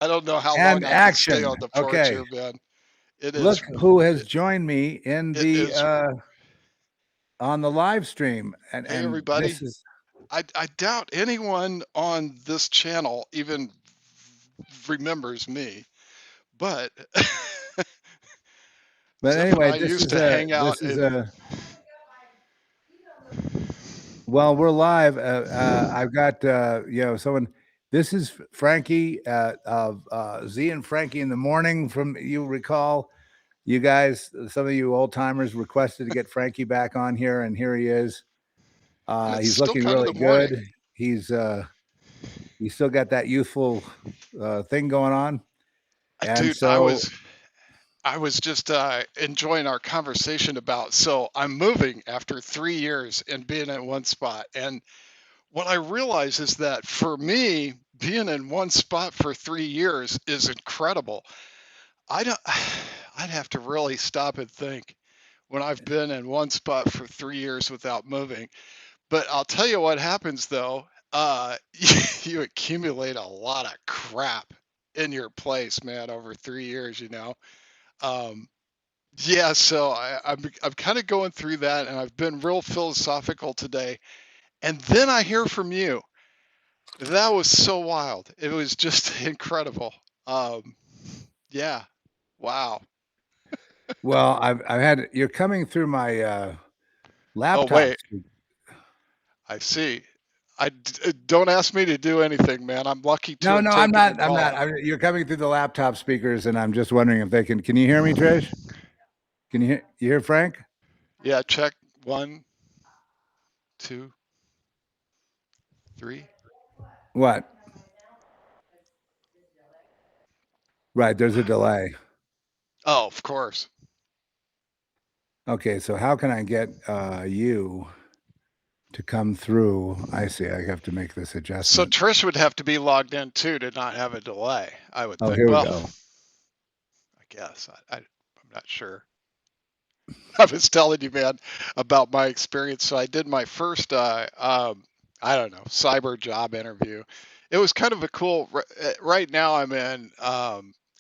I don't know how long And I can stay action. on the porch Okay. here, man. It Look is. who has It, joined me in it the is. on the live stream. Hey, And this everybody. is I doubt anyone on this channel even remembers me, but but Zeph and anyway, I used to hang out in. well, we're live. I've got someone. This is Frankie of Z and Frankie in the morning. From you recall, you guys, some of you old timers requested to get Frankie back on here, and here he is. And it's He's still looking kind of really the morning. good. He's still got that youthful thing going on, and Dude, I so was just enjoying our conversation about, so I'm moving after 3 years and being in one spot. And what I realize is that for me, being in one spot for 3 years is incredible. I don't, I'd have to really stop and think when I've been in one spot for 3 years without moving. But I'll tell you what happens though. You accumulate a lot of crap in your place, man, over 3 years, you know. Um, yeah, so I'm kind of going through that, and I've been real philosophical today. And then I hear from you. That was so wild. It was just incredible. Um, yeah. Wow. well, I've had you're coming through my Oh, laptop. wait. I see. Don't ask me to do anything, man. I'm lucky to No, have no, I'm taken not. your I'm not. call. You're coming through the laptop speakers, and I'm just wondering if they can. Can you hear me, Trish? Can you hear Frank? Yeah, check 1, 2, 3. What? Right. There's a delay. Oh, of course. Okay. So how can I get you to come through? I see. I have to make this So adjustment. Trish would have to be logged in too to not have a delay, I would Oh, think. here we Well, go. I guess. I'm not sure. I was telling you, man, about my experience. So I did my first, I don't know, cyber job interview. It was kind of a cool. Right now, I'm in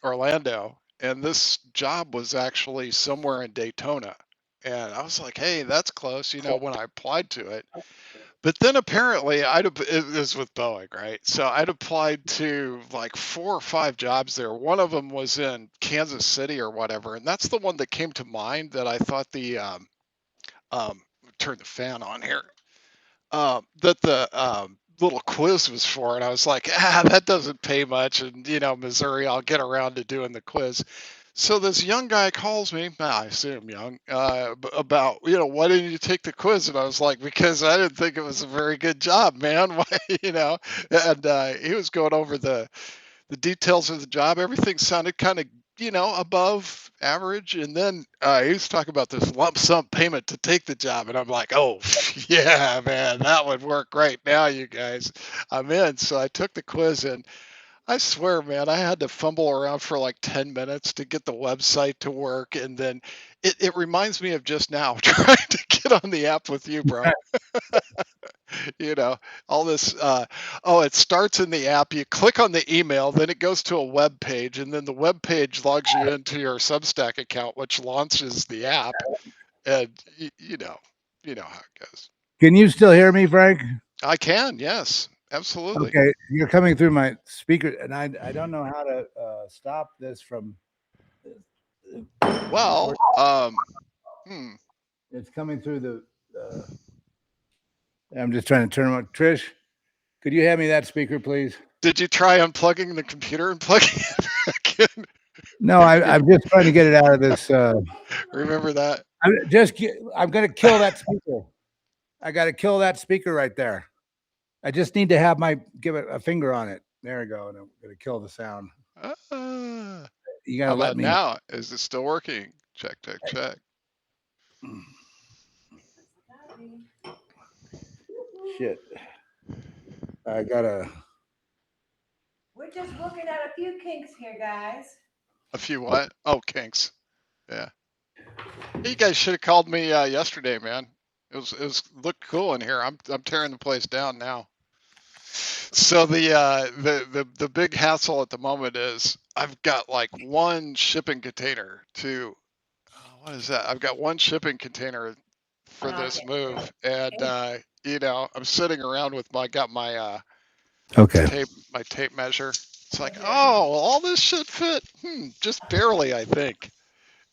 Orlando, and this job was actually somewhere in Daytona. And I was like, hey, that's close, you know, when I applied to it. But then apparently it was with Boeing, right? So I'd applied to like 4 or 5 jobs there. One of them was in Kansas City or whatever, and that's the one that came to mind that I thought um turn the fan on here. That the little quiz was for, and I was like, that doesn't pay much, and you know, Missouri, I'll get around to doing the quiz. So this young guy calls me, I assume young, about, you know, why didn't you take the quiz? And I was like, because I didn't think it was a very good job, man. Why, you know? And he was going over the details of the job. Everything sounded kind of, you know, above average. And then he was talking about this lump sum payment to take the job. And I'm like, oh, yeah, man, that would work right now, you guys. I'm in. So I took the quiz, and I swear, man, I had to fumble around for like 10 minutes to get the website to work. And then it reminds me of just now trying to get on the app with you, bro. You know, all this, oh, it starts in the app. You click on the email, then it goes to a web page, and then the web page logs you into your Substack account, which launches the app. And you know how it goes. Can you still hear me, Frank? I can, yes, absolutely. Okay. You're coming through my speaker, and I don't know how to stop this from. Well, hmm. It's coming through the. I'm just trying to turn on. Trish, could you hand me that speaker, please? Did you try unplugging the computer and plugging it back in? No, I'm just trying to get it out of this. Remember that? I'm going to kill that speaker. I got to kill that speaker right there. I just need to have give it a finger on it. There we go. And I'm going to kill the sound. Uh, You got how to let about me. now? Is it still working? Check, check, check. Shit. I got to. We're just looking at a few kinks here, guys. A few what? Oh, kinks. Yeah. You guys should have called me yesterday, man. It was looked cool in here. I'm tearing the place down now. So the big hassle at the moment is I've got like one shipping container to what is that? I've got one shipping container for this move, and I'm sitting around with my got my Okay. tape measure. It's like, oh, all this should fit. Just barely, I think.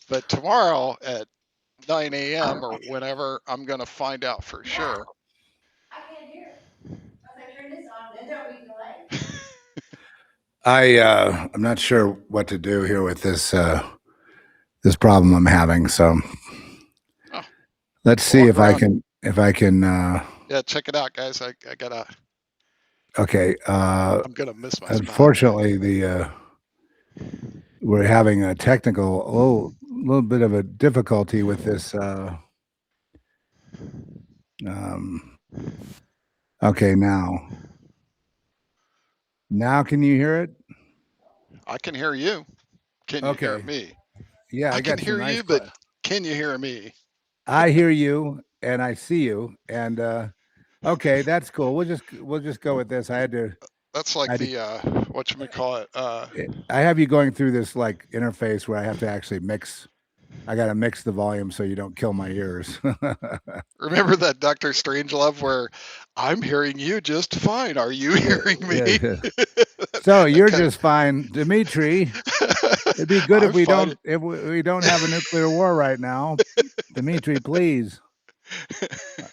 But tomorrow at 9 a.m. or whenever, I'm gonna find out for sure. I can't hear. Unless I turn this on, then there'll be delay. I'm not sure what to do here with this problem I'm having. So Oh, let's so see walk if I around. can Yeah, check it out, guys. I gotta. okay. I'm gonna miss my spot. Unfortunately, the we're having a little bit of a difficulty with this. Um, okay, now can you hear it? I can hear you. Can you hear Okay, me? yeah, I I can got some hear nice. you, but can you hear me? I hear you and I see you, and okay, that's cool. We'll just go with this. That's I like had to, the what you call it. I have you going through this like interface where I have to actually mix. I got to mix the volume so you don't kill my ears. Remember that Doctor Strangelove where I'm hearing you just fine. Are you Yeah, hearing me? yeah, yeah. So That you're kind just fine, Dimitri. of. It'd be good I'm fine. if we don't have a nuclear war right now, Dimitri. Please.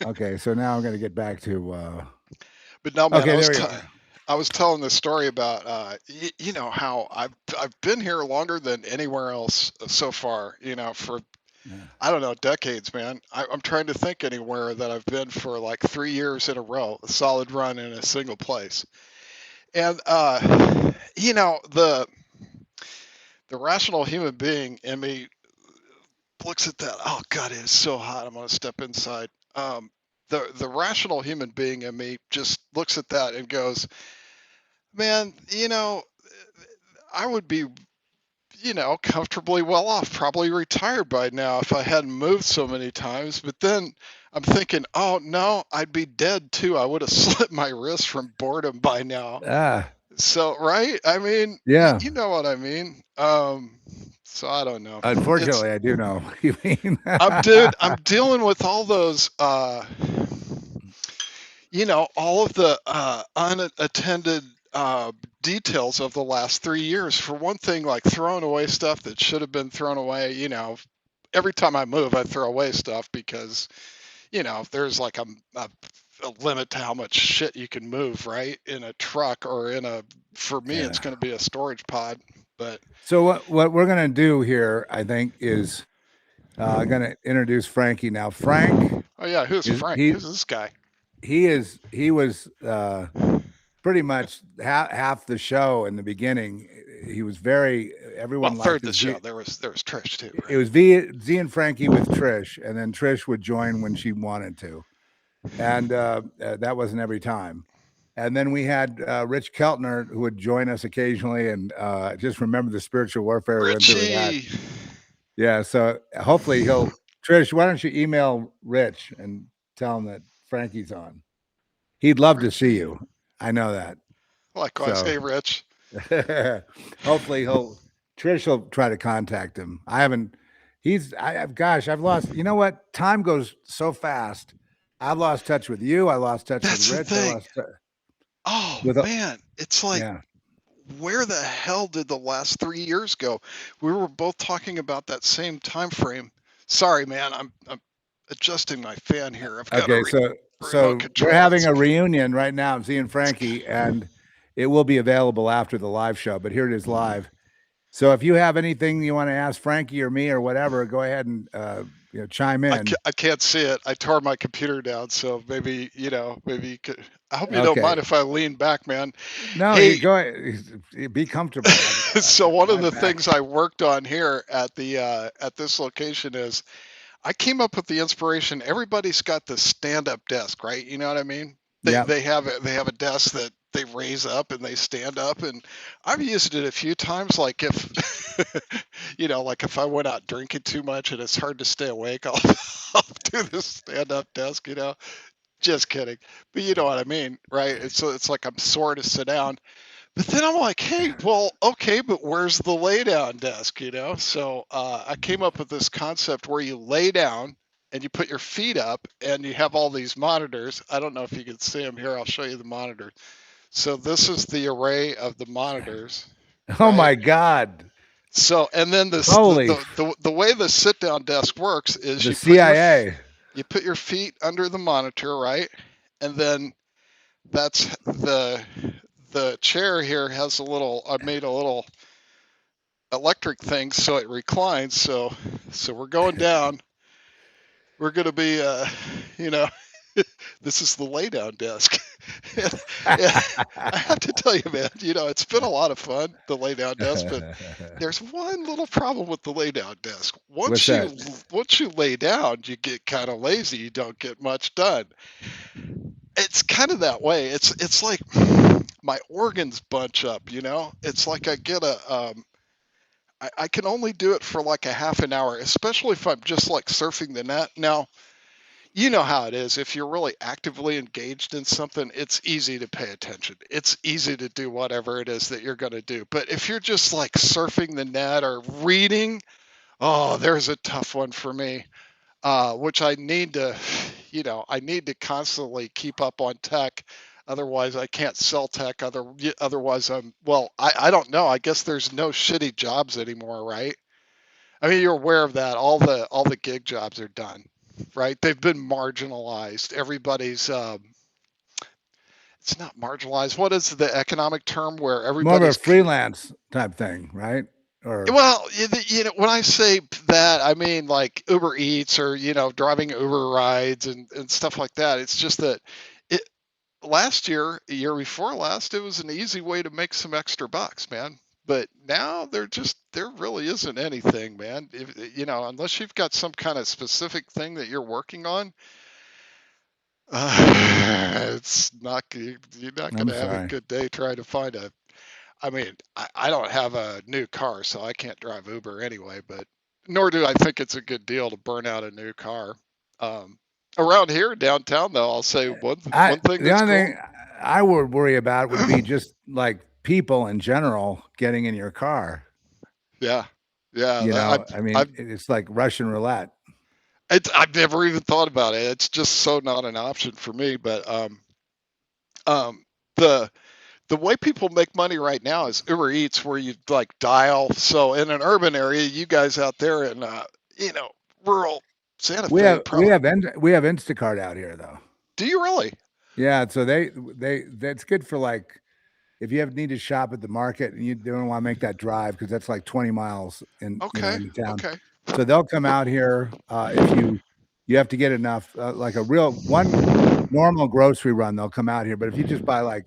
Okay, so now I'm going to get back to. But no, man, Okay, there we are. I was telling the story about how I've been here longer than anywhere else so far. For Yeah. I don't know, decades, man. I'm trying to think anywhere that I've been for like 3 years in a row, a solid run in a single place. And the rational human being in me looks at that. Oh God, it is so hot. I'm gonna step inside. The rational human being in me just looks at that and goes, man, I would be, comfortably well off, probably retired by now if I hadn't moved so many times. But then I'm thinking, oh no, I'd be dead too. I would have slit my wrist from boredom by now. Ah, So, right? I mean, yeah. you know what I mean. So I don't know. It's Unfortunately, I do know what you mean. dude, I'm dealing with all those all of the unattended details of the last 3 years. For one thing, like throwing away stuff that should have been thrown away. Every time I move, I throw away stuff because there's like a limit to how much shit you can move, right? In a truck or for me, it's Yeah. going to be a storage pod. But So what we're gonna do here, I think, is I'm gonna introduce Frankie now. Frank oh yeah, who's is Frank? he Who's this guy? he was pretty much half the show in the beginning. He was very Well, everyone liked third the his show. There was Trish too, it right? was Z and Frankie with Trish, and then Trish would join when she wanted to, and that wasn't every time. And then we had Rich Keltner who would join us occasionally, and just remember the spiritual warfare we went through with that. Richie. Yeah, so hopefully he'll. Trish, why don't you email Rich and tell him that Frankie's on? He'd love to see Richie. you. I know that. Likewise. So Hey, Rich. hopefully Trish will try to contact him. I haven't. Gosh, I've lost. You know what? Time goes so fast. I've lost touch with you. I lost touch with That's the Rich. I thing. lost Oh with. man, it's like Yeah. where the hell did the last 3 years go? We were both talking about that same time frame. Sorry, man. I'm adjusting my fan here. I've got a Okay, remote so we're control. having a reunion right now, Z and Frankie, and it will be available after the live show. But here it is live. So if you have anything you want to ask Frankie or me or whatever, go ahead and chime in. I can't see it. I tore my computer down, so maybe you could. I hope you don't Okay. mind if I lean back, man. No, you Hey, go ahead. Be comfortable. so one of My the back. things I worked on here at this location is I came up with the inspiration. Everybody's got the stand-up desk, right? You know what I mean? They Yep. they have they have a desk that they raise up and they stand up, and I've used it a few times. Like if like if I went out drinking too much and it's hard to stay awake, I'll do this stand-up desk. Just kidding. But you know what I mean, right? It's like I'm sore to sit down. But then I'm like, hey, well, okay, but where's the lay down desk, you know? So I came up with this concept where you lay down and you put your feet up and you have all these monitors. I don't know if you can see them here. I'll show you the monitor. So this is the array of the monitors, Oh right? my God. So and then Holy, the way the sit down desk works is the CIA. you put your feet under the monitor, right? And then that's the chair here has a little I made a little electric thing so it reclines. So we're going down. We're gonna be you know this is the lay down desk. And I have to tell you, man, it's been a lot of fun, the lay down desk, but there's one little problem with the lay down desk. What's that? Once you lay down, you get kind of lazy. You don't get much done. It's kind of that way. It's like my organs bunch up. It's like I get a I can only do it for like a half an hour, especially if I'm just like surfing the net. Now, you know how it is. If you're really actively engaged in something, it's easy to pay attention. It's easy to do whatever it is that you're going to do. But if you're just like surfing the net or reading, oh, there's a tough one for me, which I need to, I need to constantly keep up on tech. Otherwise, I can't sell tech. Otherwise, I don't know. I guess there's no shitty jobs anymore, right? I mean, you're aware of that. All the gig jobs are done, right? They've been marginalized. Everybody's it's not marginalized. What is the economic term where More of a everybody's freelance type thing, right? Or well, when I say that, I mean like Uber Eats or driving Uber rides and stuff like that. It's just that it last year, year before last, it was an easy way to make some extra bucks, man. But now there really isn't anything, man. If, unless you've got some kind of specific thing that you're working on, it's not you're not going I'm to have a sorry. good day trying to find a. I mean, I don't have a new car, so I can't drive Uber anyway. But nor do I think it's a good deal to burn out a new car. Um, Around here downtown, though, I'll say one thing The that's only cool. thing I would worry about would be just like people in general getting in your car. Yeah, yeah. You know, I mean, I've, it's like Russian roulette. I've never even thought about it. It's just so not an option for me. But um, the the way people make money right now is Uber Eats, where you like dial. So in an urban area, you guys out there in you know rural Santa We Fe, have we probably. have we have Instacart out here though. Do you really? Yeah, so they that's good for like if you need to shop at the market and you don't want to make that drive because that's like 20 miles in Okay, into town. okay. So they'll come out here if you have to get enough like a real one normal grocery run they'll come out here, but if you just buy like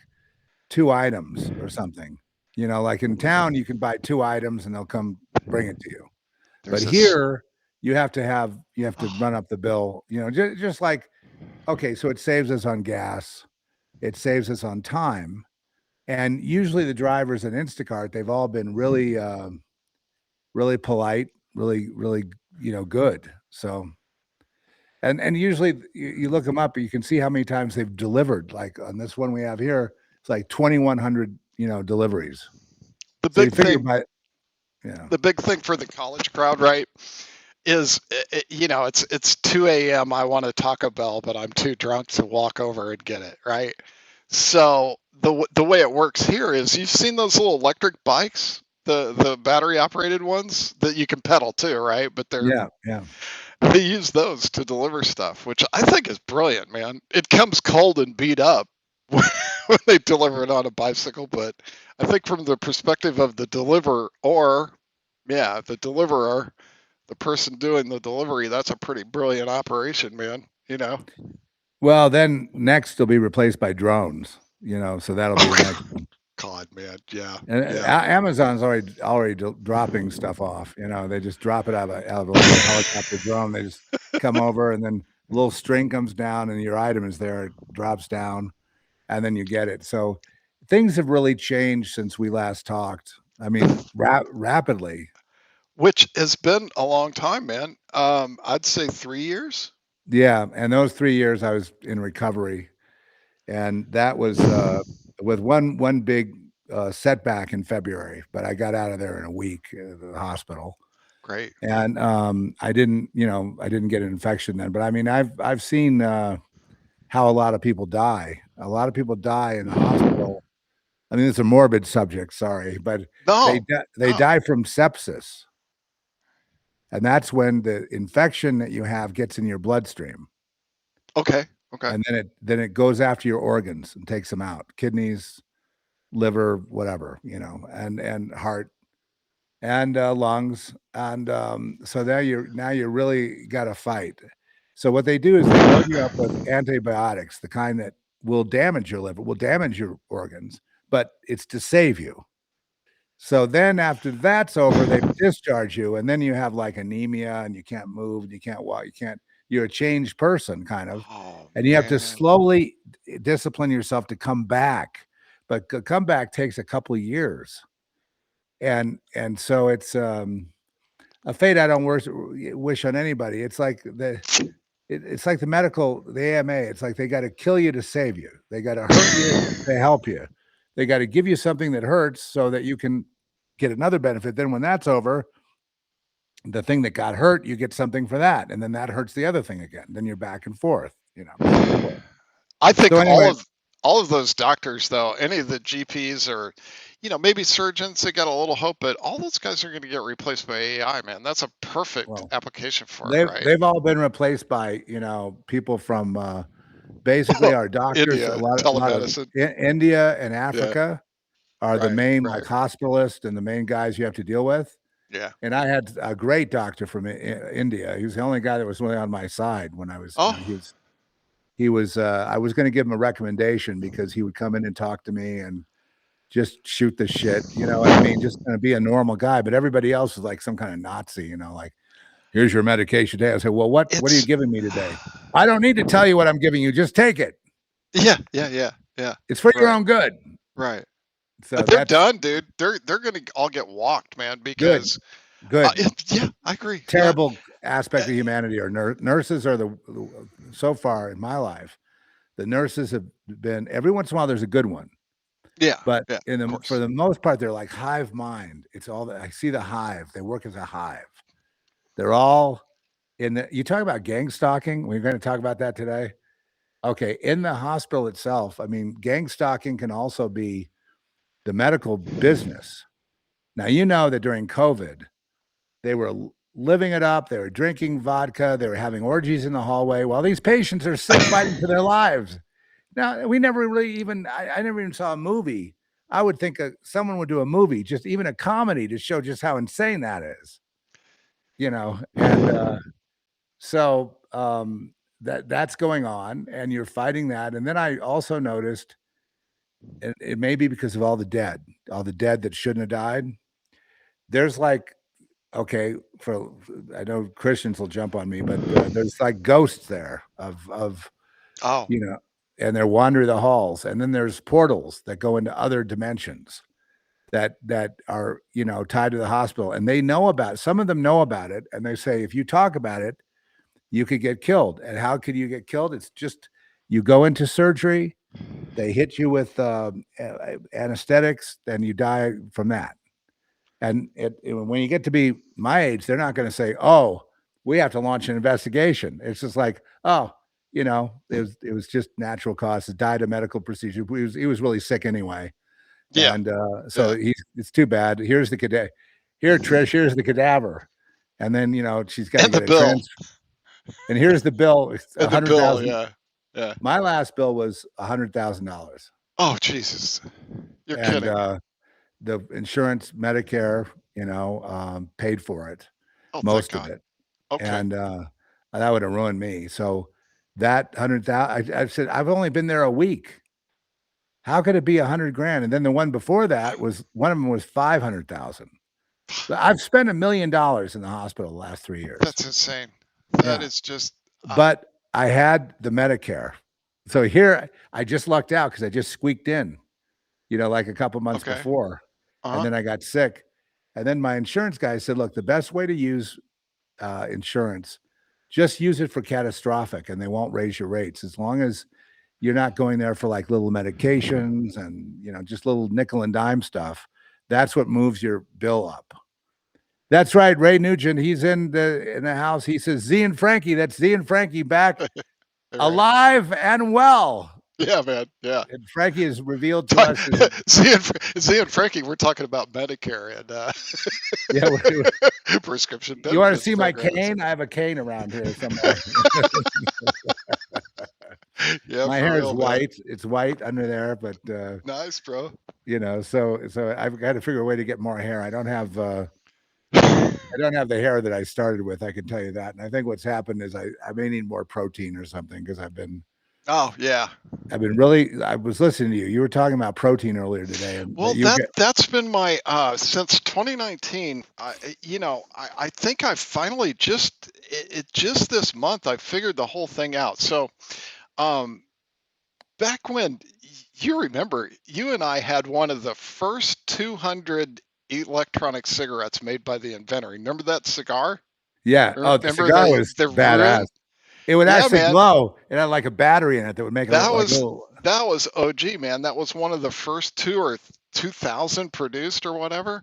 2 items or something, like in town you can buy 2 items and they'll come bring it to you. But There's this. here you have to run up the bill, just like okay, so it saves us on gas, it saves us on time. And usually the drivers at Instacart, they've all been really, really polite, really, really, good. So, and usually you look them up, you can see how many times they've delivered. Like on this one we have here, it's like 2,100, deliveries. The So you big figure thing, by, yeah, the big thing for the college crowd, right? Is it's 2 a.m. I want a Taco Bell, but I'm too drunk to walk over and get it, right? So the way it works here is you've seen those little electric bikes, the battery operated ones that you can pedal too, right? But yeah, yeah. they use those to deliver stuff, which I think is brilliant, man. It comes cold and beat up when they deliver it on a bicycle, but I think from the perspective of the deliverer, or yeah, the deliverer, the person doing the delivery, that's a pretty brilliant operation, man. Well, then next they'll be replaced by drones, so that'll be the next Oh, one. God, man. Yeah, And yeah. Amazon's already dropping stuff off. They just drop it out of like a helicopter drone. They just come over, and then a little string comes down, and your item is there. It drops down, and then you get it. So things have really changed since we last talked. I mean, rapidly. Which has been a long time, man. I'd say 3 years. Yeah, and those 3 years I was in recovery, and that was, with one big, setback in February, but I got out of there in a week, the hospital, Great. and, I didn't get an infection then, but I mean, I've seen, how a lot of people die. A lot of people die in the hospital. I mean, it's a morbid subject, sorry, but No, they no. die from sepsis, and that's when the infection that you have gets in your bloodstream, Okay. Okay. and then it goes after your organs and takes them out, kidneys, liver, whatever, and heart and, lungs, and, so now you really gotta fight. So what they do is they load you up with antibiotics, the kind that will damage your liver, will damage your organs, but it's to save you. So then after that's over, they discharge you, and then you have, like, anemia, and you can't move, and you can't walk, you're a changed person kind of, Oh and you have to man. slowly discipline yourself to come back, but c comeback takes a couple of years, and so it's, a fate I don't wish on anybody. It's like it's like the AMA, it's like they gotta kill you to save you. They gotta hurt you to help you. They gotta give you something that hurts so that you can get another benefit. Then when that's over, the thing that got hurt, you get something for that, and then that hurts the other thing again. Then you're back and forth, back and forth. I So think anyway, all of those doctors though, any of the GPs or maybe surgeons that got a little hope, but all those guys are going to get replaced by AI, man. That's a perfect well, application for it, they've right? they've all been replaced by, people from, basically our doctors, India, a lot of telemedicine. India and Yeah, Africa are the right, main, like, right. hospitalists and the main guys you have to deal with, Yeah. and I had a great doctor from India. He was the only guy that was really on my side when I was, Oh, I was gonna give him a recommendation because he would come in and talk to me and just shoot the shit, you know what I mean? Just gonna be a normal guy, but everybody else was like some kind of Nazi, like, "Here's your medication today." I said, "Well, what are you it's giving me today?" "I don't need to tell you what I'm giving you, just take it. yeah, yeah, yeah, yeah. It's for your Right, own good." right. So They're that's done, dude. They're gonna all get walked, man, good, because good. yeah, I agree. Yeah. Terrible Uh, aspect of humanity are nurses are so far in my life, the nurses have been every once in a while, there's a good one, yeah, but yeah, of for course. the most part, they're like hive mind. It's all that I see the hive. They work as a hive. They're all you talk about gang stalking, we're gonna talk about that today. Okay, in the hospital itself, I mean, gang stalking can also be the medical business. Now, you know that during COVID, they were living it up, they were drinking vodka, they were having orgies in the hallway while these patients are sick fighting for their lives. Now, we never really even I never even saw a movie. I would think, someone would do a movie, just even a comedy to show just how insane that is, and, so, that's going on, and you're fighting that, and then I also noticed, and it may be because of all the dead that shouldn't have died. There's like, okay, for I know Christians will jump on me, but, there's like ghosts there of, Oh, you know and they're wandering the halls, and then there's portals that go into other dimensions that are, tied to the hospital, and they know about it. Some of them know about it, and they say, "If you talk about it, you could get killed." And how could you get killed? It's just you go into surgery, they hit you with, anesthetics, then you die from that. And when you get to be my age, they're not gonna say, "Oh, we have to launch an investigation." It's just like, "Oh, it was just natural causes, died of medical procedure." He was really sick anyway, yeah, and, so yeah. it's too bad. Here, Trish, here's the cadaver. And then, she's gotta And the get a bill. and here's the bill, it's And the bill, 100,000. yeah. Yeah. My last bill was $100,000, Oh, Jesus. You're and, kidding. the insurance, Medicare, paid for it, Oh, thank most of God. it, Okay. and that would have ruined me. So that 100,000, I said, "I've only been there a week. How could it be 100 grand?" And then the one before that was one of them was 500,000. But I've spent $1 million in the hospital the last 3 years. That's insane. That Yeah, is just but I had the Medicare. So here, I just lucked out because I just squeaked in, like a couple months okay. before, and Uh-huh. then I got sick. And then my insurance guy said, "Look, the best way to use, insurance just use it for catastrophic, and they won't raise your rates as long as you're not going there for like little medications and just little nickel and dime stuff. That's what moves your bill up. That's right, Ray Nugent. He's in the house. He says, Z and Frankie. That's Z and Frankie back Right. alive and well. Yeah, man. Yeah. And Frankie has revealed to us. Z and Frankie, we're talking about Medicare and Yeah, prescription you want to benefits see my programs. cane? I have a cane around here somewhere. Yeah, My for hair is real, man. white. It's white under there, but Nice, bro. so I've got to figure a way to get more hair. I don't have the hair that I started with. I can tell you that. And I think what's happened is I may need more protein or something because Oh, yeah. I was listening to you. You were talking about protein earlier today, and Well, that's been my since 2019. I think I finally just this month I figured the whole thing out. So, um, back when you remember, you and I had one of the first 200 electronic cigarettes made by the inventor. Remember that cigar? yeah. Oh, the Remember cigar was the badass. ruin? It would Yeah, actually man. glow. It had like a battery in it that would make it That look like a was little. that was OG, man. That was one of the first 2000 produced or whatever.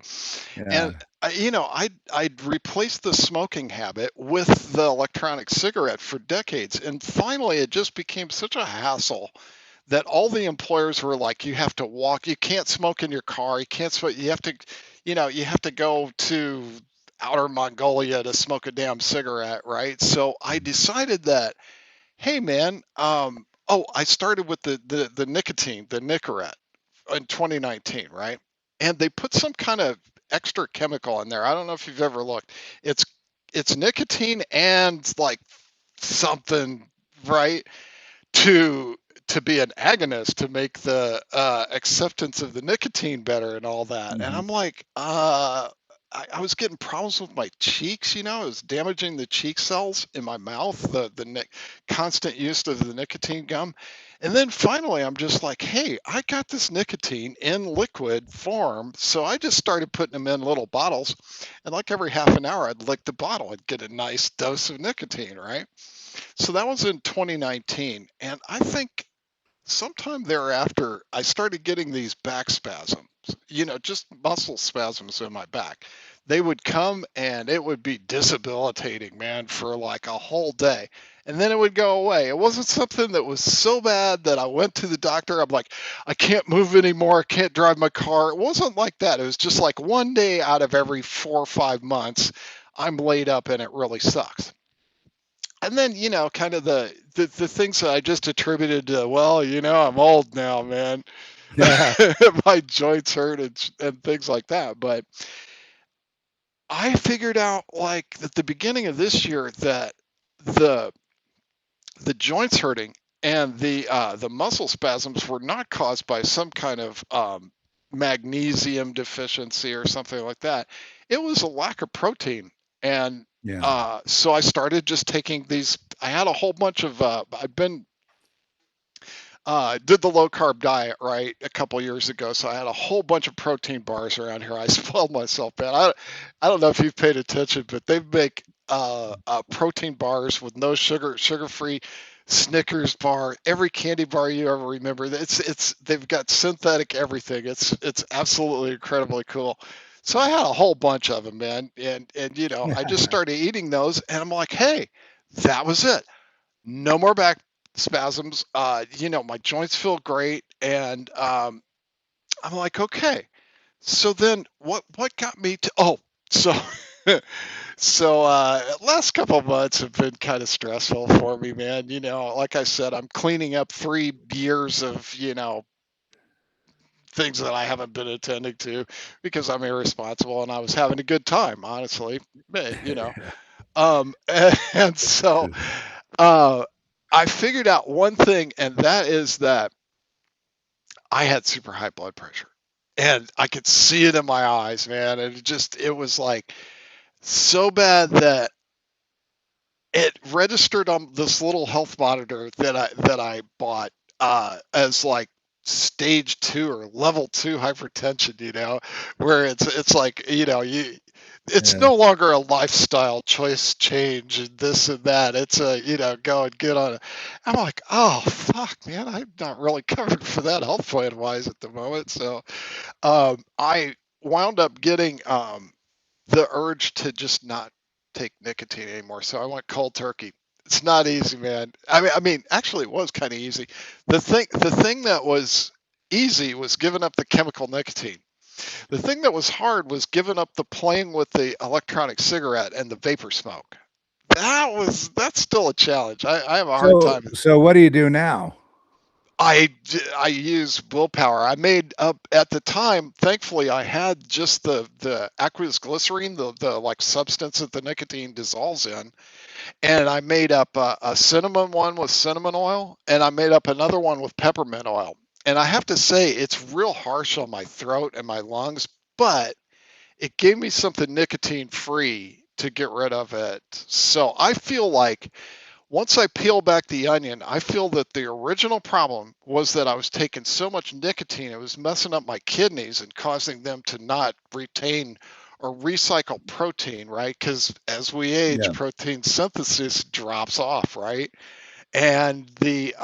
Yeah. And I'd replaced the smoking habit with the electronic cigarette for decades, and finally it just became such a hassle that all the employers were like, you have to walk, you can't smoke in your car, you can't smoke, you have to go to outer Mongolia to smoke a damn cigarette, right? So I decided that, hey man, I started with the nicotine, the Nicorette in 2019, right? And they put some kind of extra chemical in there. I don't know if you've ever looked. It's it's nicotine and like something, right? to to be an agonist to make the acceptance of the nicotine better and all that. And Mhm. I'm like, I was getting problems with my cheeks. It was damaging the cheek cells in my mouth. The constant use of the nicotine gum. And then finally, I'm just like, hey, I got this nicotine in liquid form. So I just started putting them in little bottles. And like every half an hour, I'd lick the bottle. I'd get a nice dose of nicotine, right? So that was in 2019. And I think sometime thereafter, I started getting these back spasms, just muscle spasms in my back. They would come and it would be disabilitating, man, for like a whole day. And then it would go away. It wasn't something that was so bad that I went to the doctor. I'm like, I can't move anymore. I can't drive my car. It wasn't like that. It was just like one day out of every 4 or 5 months, I'm laid up and it really sucks. And then, kind of the things that I just attributed to, well, I'm old now, man. Yeah. My joints hurt and things like that. But I figured out, like, at the beginning of this year that the the joints hurting and the muscle spasms were not caused by some kind of magnesium deficiency or something like that. It was a lack of protein. And Yeah. so I started just taking these. I had a whole bunch of I've been did the low carb diet right a couple years ago, so I had a whole bunch of protein bars around here. I spoiled myself, man. I don't know if you've paid attention, but they make protein bars with no sugar, sugar-free. Snickers bar, every candy bar you ever remember. It's they've got synthetic everything. It's absolutely incredibly cool. So I had a whole bunch of them, man, and I just started eating those, and I'm like, hey, that was it. No more back spasms. My joints feel great, and I'm like, okay. So then, what got me to? Oh, so last couple of months have been kind of stressful for me, man. Like I said, I'm cleaning up 3 years of things that I haven't been attending to because I'm irresponsible, and I was having a good time, honestly. And so uh, I figured out one thing, and that is that I had super high blood pressure. And I could see it in my eyes, man. And it was like so bad that it registered on this little health monitor that I bought as like stage 2 or level 2 hypertension, where it's like, it's Yeah. no longer a lifestyle choice change and this and that. It's a, go and get on it. I'm like, oh fuck, man, I'm not really covered for that health plan wise at the moment. So I wound up getting the urge to just not take nicotine anymore. So I went cold turkey. It's not easy, man. I mean, actually, it was kind of easy. The thing that was easy was giving up the chemical nicotine. The thing that was hard was giving up the playing with the electronic cigarette and the vapor smoke. That's still a challenge. I have a hard So, time. so what do you do now? I use willpower. I made up at the time. Thankfully, I had just the aqueous glycerine, the like substance that the nicotine dissolves in, and I made up a cinnamon one with cinnamon oil, and I made up another one with peppermint oil. And I have to say, it's real harsh on my throat and my lungs, but it gave me something nicotine free to get rid of it. So I feel like once I peel back the onion, I feel that the original problem was that I was taking so much nicotine, it was messing up my kidneys and causing them to not retain or recycle protein, right? Because as we age, Yeah. protein synthesis drops off, right? And the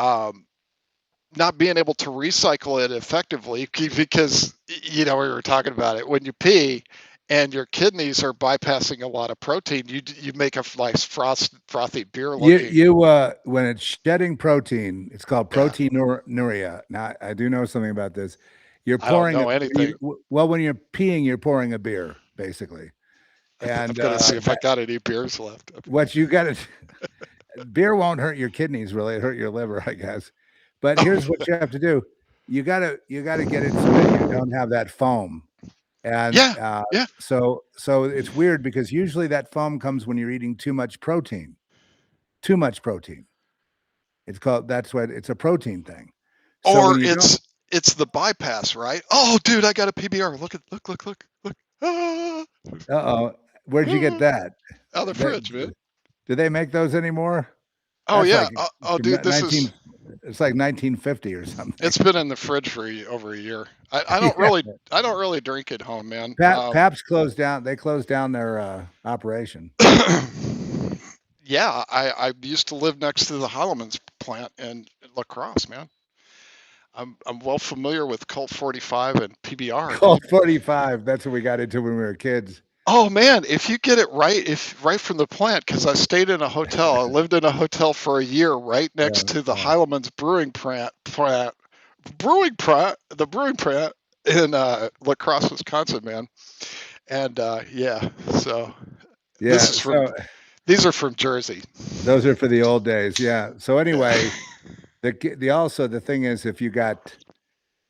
not being able to recycle it effectively because we were talking about it when you pee and your kidneys are bypassing a lot of protein, you make a nice frothy beer looking. When it's shedding protein, it's called Yeah, proteinuria. Now, I do know something about this. You're I don't pouring know anything. well, when you're peeing, you're pouring a beer, basically. I'm And gonna see if I got any beers left. what you got to beer won't hurt your kidneys, really. It hurt your liver, I guess. But Oh, here's what you have to do. You gotta get it so that you don't have that foam. And yeah, yeah. so it's weird because usually that foam comes when you're eating too much protein. Too much protein. That's what it's a protein thing. So when Or you don't, it's the bypass, right? Oh, dude, I got a PBR. Look. Ah, uh-oh, where'd you get ah. that? Out of the That fridge, man. do they make those anymore? Oh That's yeah. like Oh, dude, this is 19 it's like 1950 or something. it's been in the fridge for over a year. I don't Yeah. really I don't really drink at home, man. Pabst closed down. They closed down their operation. Yeah, I used to live next to the Holloman's plant in La Crosse, man. I'm well familiar with Colt 45 and PBR, Colt dude. 45. That's what we got into when we were kids. Oh man, if you get it right, if right from the plant, because I stayed in a hotel. I lived in a hotel for a year right Yeah, next to the yeah. Heileman's the brewing plant in La Crosse, Wisconsin, man. And yeah, so this Yeah. is from So these are from Jersey. those are for the old days. Yeah. So anyway, the thing is, if you got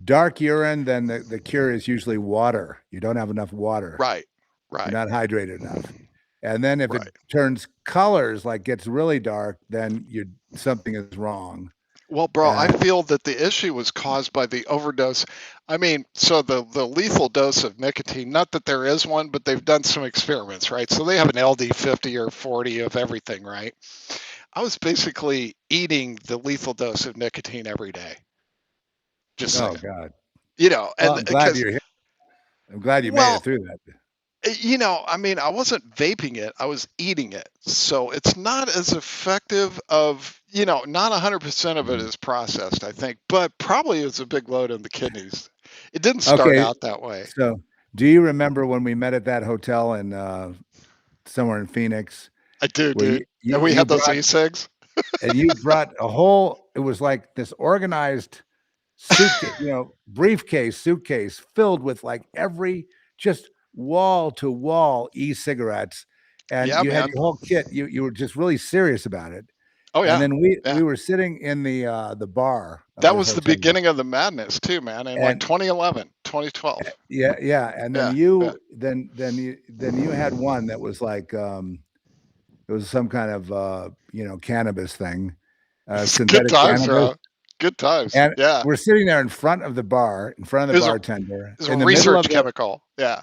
dark urine, then the cure is usually water. You don't have enough water. Right, You're right, not hydrated enough. And then if it right. turns colors, like gets really dark, then you something is wrong. Well, bro, I And feel that the issue was caused by the overdose. I mean, so the lethal dose of nicotine, not that there is one, but they've done some experiments, right? So they have an LD 50 or 40 of everything, right? I was basically eating the lethal dose of nicotine every day. Just oh saying. God. Well, And I'm glad because, you're here. I'm glad you made it well, through that. I mean, I wasn't vaping it, I was eating it. So it's not as effective of, not 100% of it Mhm. is processed, I think, but probably it's a big load on the kidneys. It didn't start Okay. out that way. So do you remember when we met at that hotel in somewhere in Phoenix I do, where dude. And we you had those brought e-cigs. and you brought a whole it was like this organized suitcase, briefcase, suitcase filled with like every just wall to wall e-cigarettes. And Yeah, you had man. your whole kit. You were just really serious about it. Oh, And yeah. then we Yeah. were sitting in the bar of That this was the hotel. beginning of the madness, too, man, in like And 2011, 2012. yeah, yeah. And then Yeah, yeah. you had one that was like it was some kind of cannabis thing, It's good synthetic times, cannabis. bro. Good times. And Yeah. we're sitting there in front of the bar, in front of It the was a bartender, it was a research chemical. Yeah.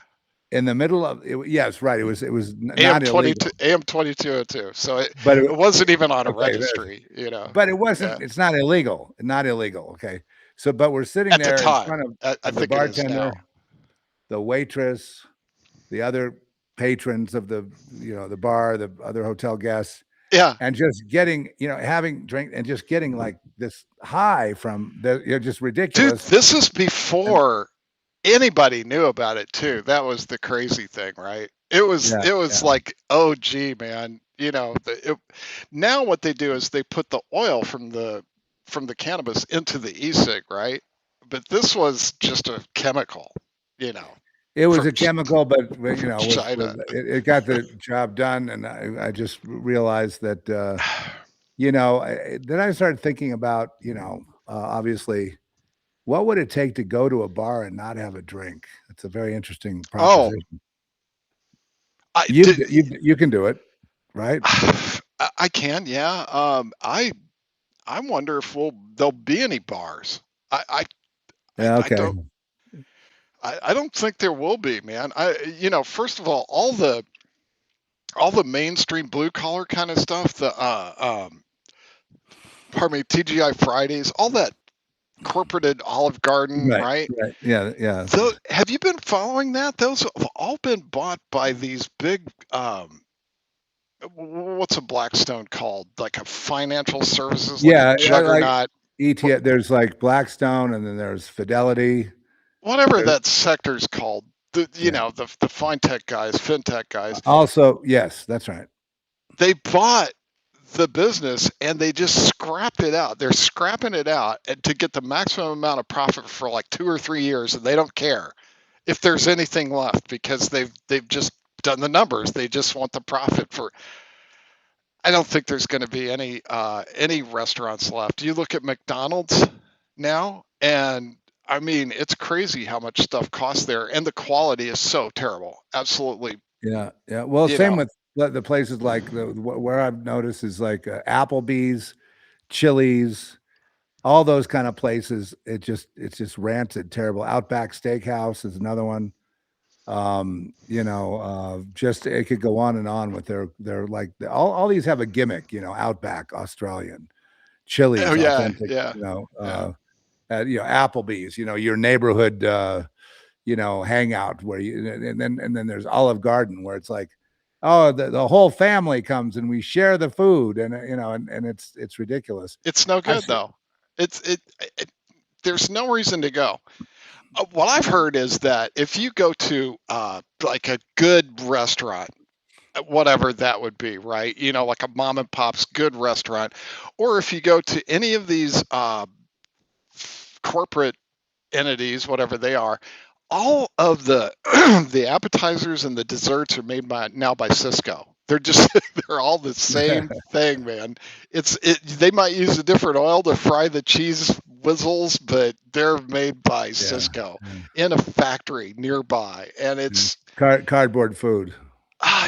in the middle of it. Yes, right. It was AM not 22 illegal, AM 2202. So it but it wasn't even on a okay, registry. but it Yeah. wasn't. It's not illegal. Not illegal. Okay. So, but we're sitting At the there in time. front I of the think it is now. bartender, the waitress, the other patrons of the bar, the other hotel guests, Yeah, and just getting, having drink and just getting like this high from just dude, ridiculous. this is And before anybody knew about it too. That was the crazy thing, right? It was yeah, it was yeah, like, oh gee, man. Now what they do is they put the oil from the cannabis into the e-cig, right? But this was just a chemical, you know, it was from a chemical, but from was China. it got the job done. And I just realized that then I started thinking about obviously what would it take to go to a bar and not have a drink? It's a very interesting Oh, proposition. I You did. you can do it, right? I can, yeah. I wonder if there'll be any bars. I I I, Yeah, I okay. don't I don't think there will be, man. First of all the mainstream blue collar kind of stuff, pardon me, TGI Fridays, all that corporated Olive Garden, Right, right? right. Yeah, yeah. So have you been following that? Those have all been bought by these big what's a Blackstone called? Like a financial services, like a Yeah, like juggernaut, ETF, there's like Blackstone and then there's Fidelity. whatever There that sector's called. yeah. The fintech guys, fintech guys, Also, yes, that's right. they bought the business and they just scrapped it out. They're scrapping it out to get the maximum amount of profit for like 2 or 3 years, and they don't care if there's anything left because they've just done the numbers. They just want the profit for. I don't think there's going to be any restaurants left. You look at McDonald's now, and I mean it's crazy how much stuff costs there, and the quality is so terrible. Absolutely, Yeah, yeah. Well, you same know. with the places like where I've noticed is like Applebee's, Chili's, all those kind of places. It's just rancid, terrible. Outback Steakhouse is another one. Just it could go on and on with their like all these have a gimmick, Outback Australian, Oh Chili's yeah, authentic, yeah, yeah. Applebee's, your neighborhood hangout where and then there's Olive Garden where it's like, oh, the whole family comes and we share the food and and it's ridiculous. It's no I've good seen, though. It there's no reason to go. What I've heard is that if you go to like a good restaurant, whatever that would be, right? Like a mom and pop's good restaurant, or if you go to any of these corporate entities, whatever they are, all of the the appetizers and the desserts are made by Cisco. They're just they're all the same thing, man. They might use a different oil to fry the cheese whizzles, but they're made by yeah, Cisco yeah, in a factory nearby, and yeah. it's Cardboard food.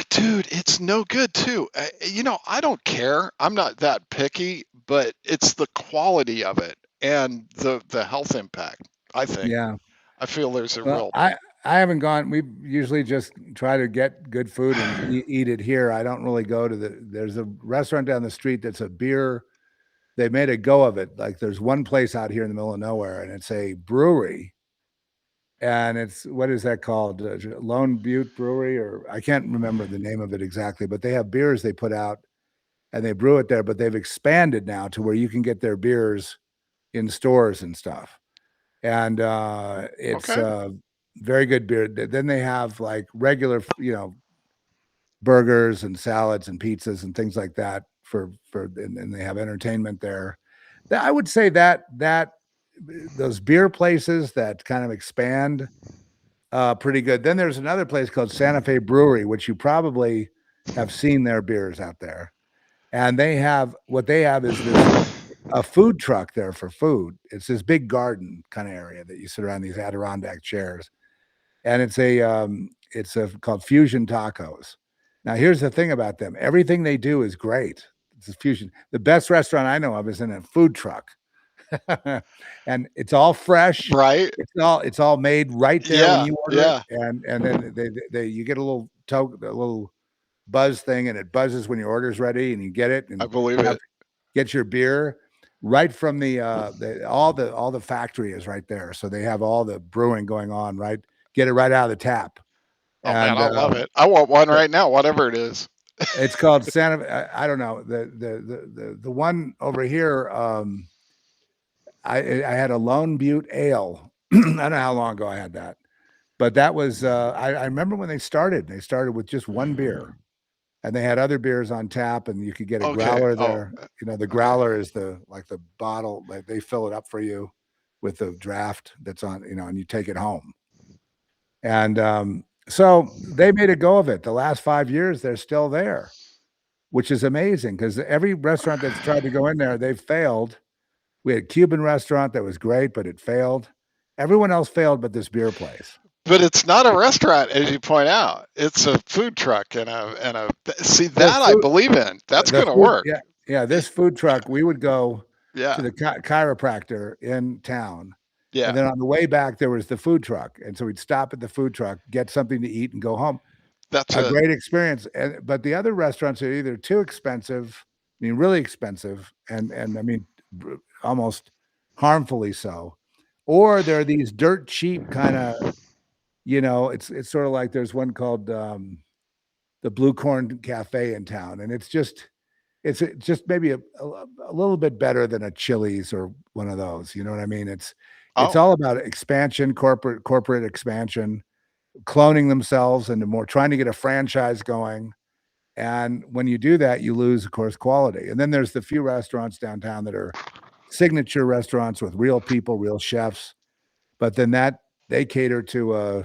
dude, it's no good too. I don't care. I'm not that picky, but it's the quality of it and the health impact. I think. Yeah. I feel there's a Well, real. I haven't gone. We usually just try to get good food and eat it here. I don't really go to there's a restaurant down the street that's a beer. They made a go of it. Like there's one place out here in the middle of nowhere, and it's a brewery. And it's what is that called? Lone Butte Brewery, or I can't remember the name of it exactly, but they have beers they put out and they brew it there, but they've expanded now to where you can get their beers in stores and stuff. And it's Okay. very good beer. Then they have like regular, burgers and salads and pizzas and things like that and they have entertainment there. I would say that those beer places that kind of expand pretty good. Then there's another place called Santa Fe Brewery, which you probably have seen their beers out there. And they have is this a food truck there for food. It's this big garden kind of area that you sit around these Adirondack chairs, and it's called Fusion Tacos. Now, here's the thing about them: everything they do is great. It's a fusion. The best restaurant I know of is in a food truck, and it's all fresh. Right. It's all made right there when Yeah. you order it, Yeah. and then they you get a little buzz thing, and it buzzes when your order's ready, and you get it, I and believe have it. get your beer right from all the factory is right there. So they have all the brewing going on, right? Get it right out of the tap. Oh man, and I love it. I want one so right now, whatever it is. it's called Santa. I don't know the one over here. I had a Lone Butte Ale. I don't know how long ago I had that, but that was I remember when they started. They started with just one beer, and they had other beers on tap, and you could get a Okay. growler Oh, there. You know, the okay. growler is the bottle. They fill it up for you with the draft that's on. You know, and you take it home. And so they made a go of it. The last 5 years, they're still there, which is amazing because every restaurant that's tried to go in there, they've failed. We had a Cuban restaurant that was great, but it failed. Everyone else failed but this beer place. But it's not a restaurant, as you point out. It's a food truck and a. See The that I food, believe in. That's the gonna food, work. yeah, yeah. This food truck, we would go to Yeah. the chiropractor in town, and Yeah. then on the way back there was the food truck, and so we'd stop at the food truck, get something to eat, and go home. That's A it. great experience, but the other restaurants are either too expensive, I mean, really expensive, and I mean, almost harmfully so, or they're these dirt cheap kind of, it's sort of like there's one called the Blue Corn Cafe in town, and it's just maybe a little bit better than a Chili's or one of those. You know what I mean? It's Oh, all about expansion, corporate expansion, cloning themselves into more, trying to get a franchise going. And when you do that, you lose, of course, quality. And then there's the few restaurants downtown that are signature restaurants with real people, real chefs. But then that they cater to,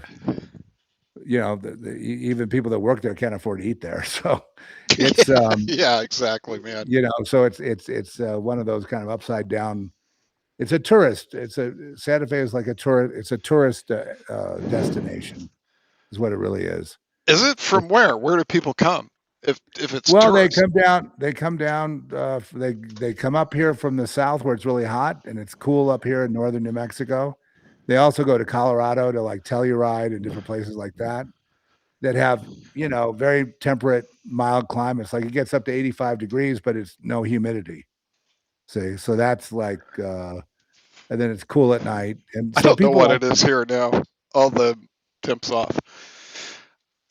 even people that work there can't afford to eat there. So it's, yeah, yeah, exactly, man. so it's one of those kind of upside down. It's a tourist. Santa Fe is like a tourist. It's a tourist destination, is what it really is. Is it from where? Where do people come? If it's Well, they tourists? come down. They come down. They come up here from the south where it's really hot and it's cool up here in northern New Mexico. They also go to Colorado to like Telluride and different places like that have very temperate, mild climates. Like it gets up to 85 degrees, but it's no humidity. See, so that's like, and then it's cool at night, and I so don't know people what like it is here now. All the temps off.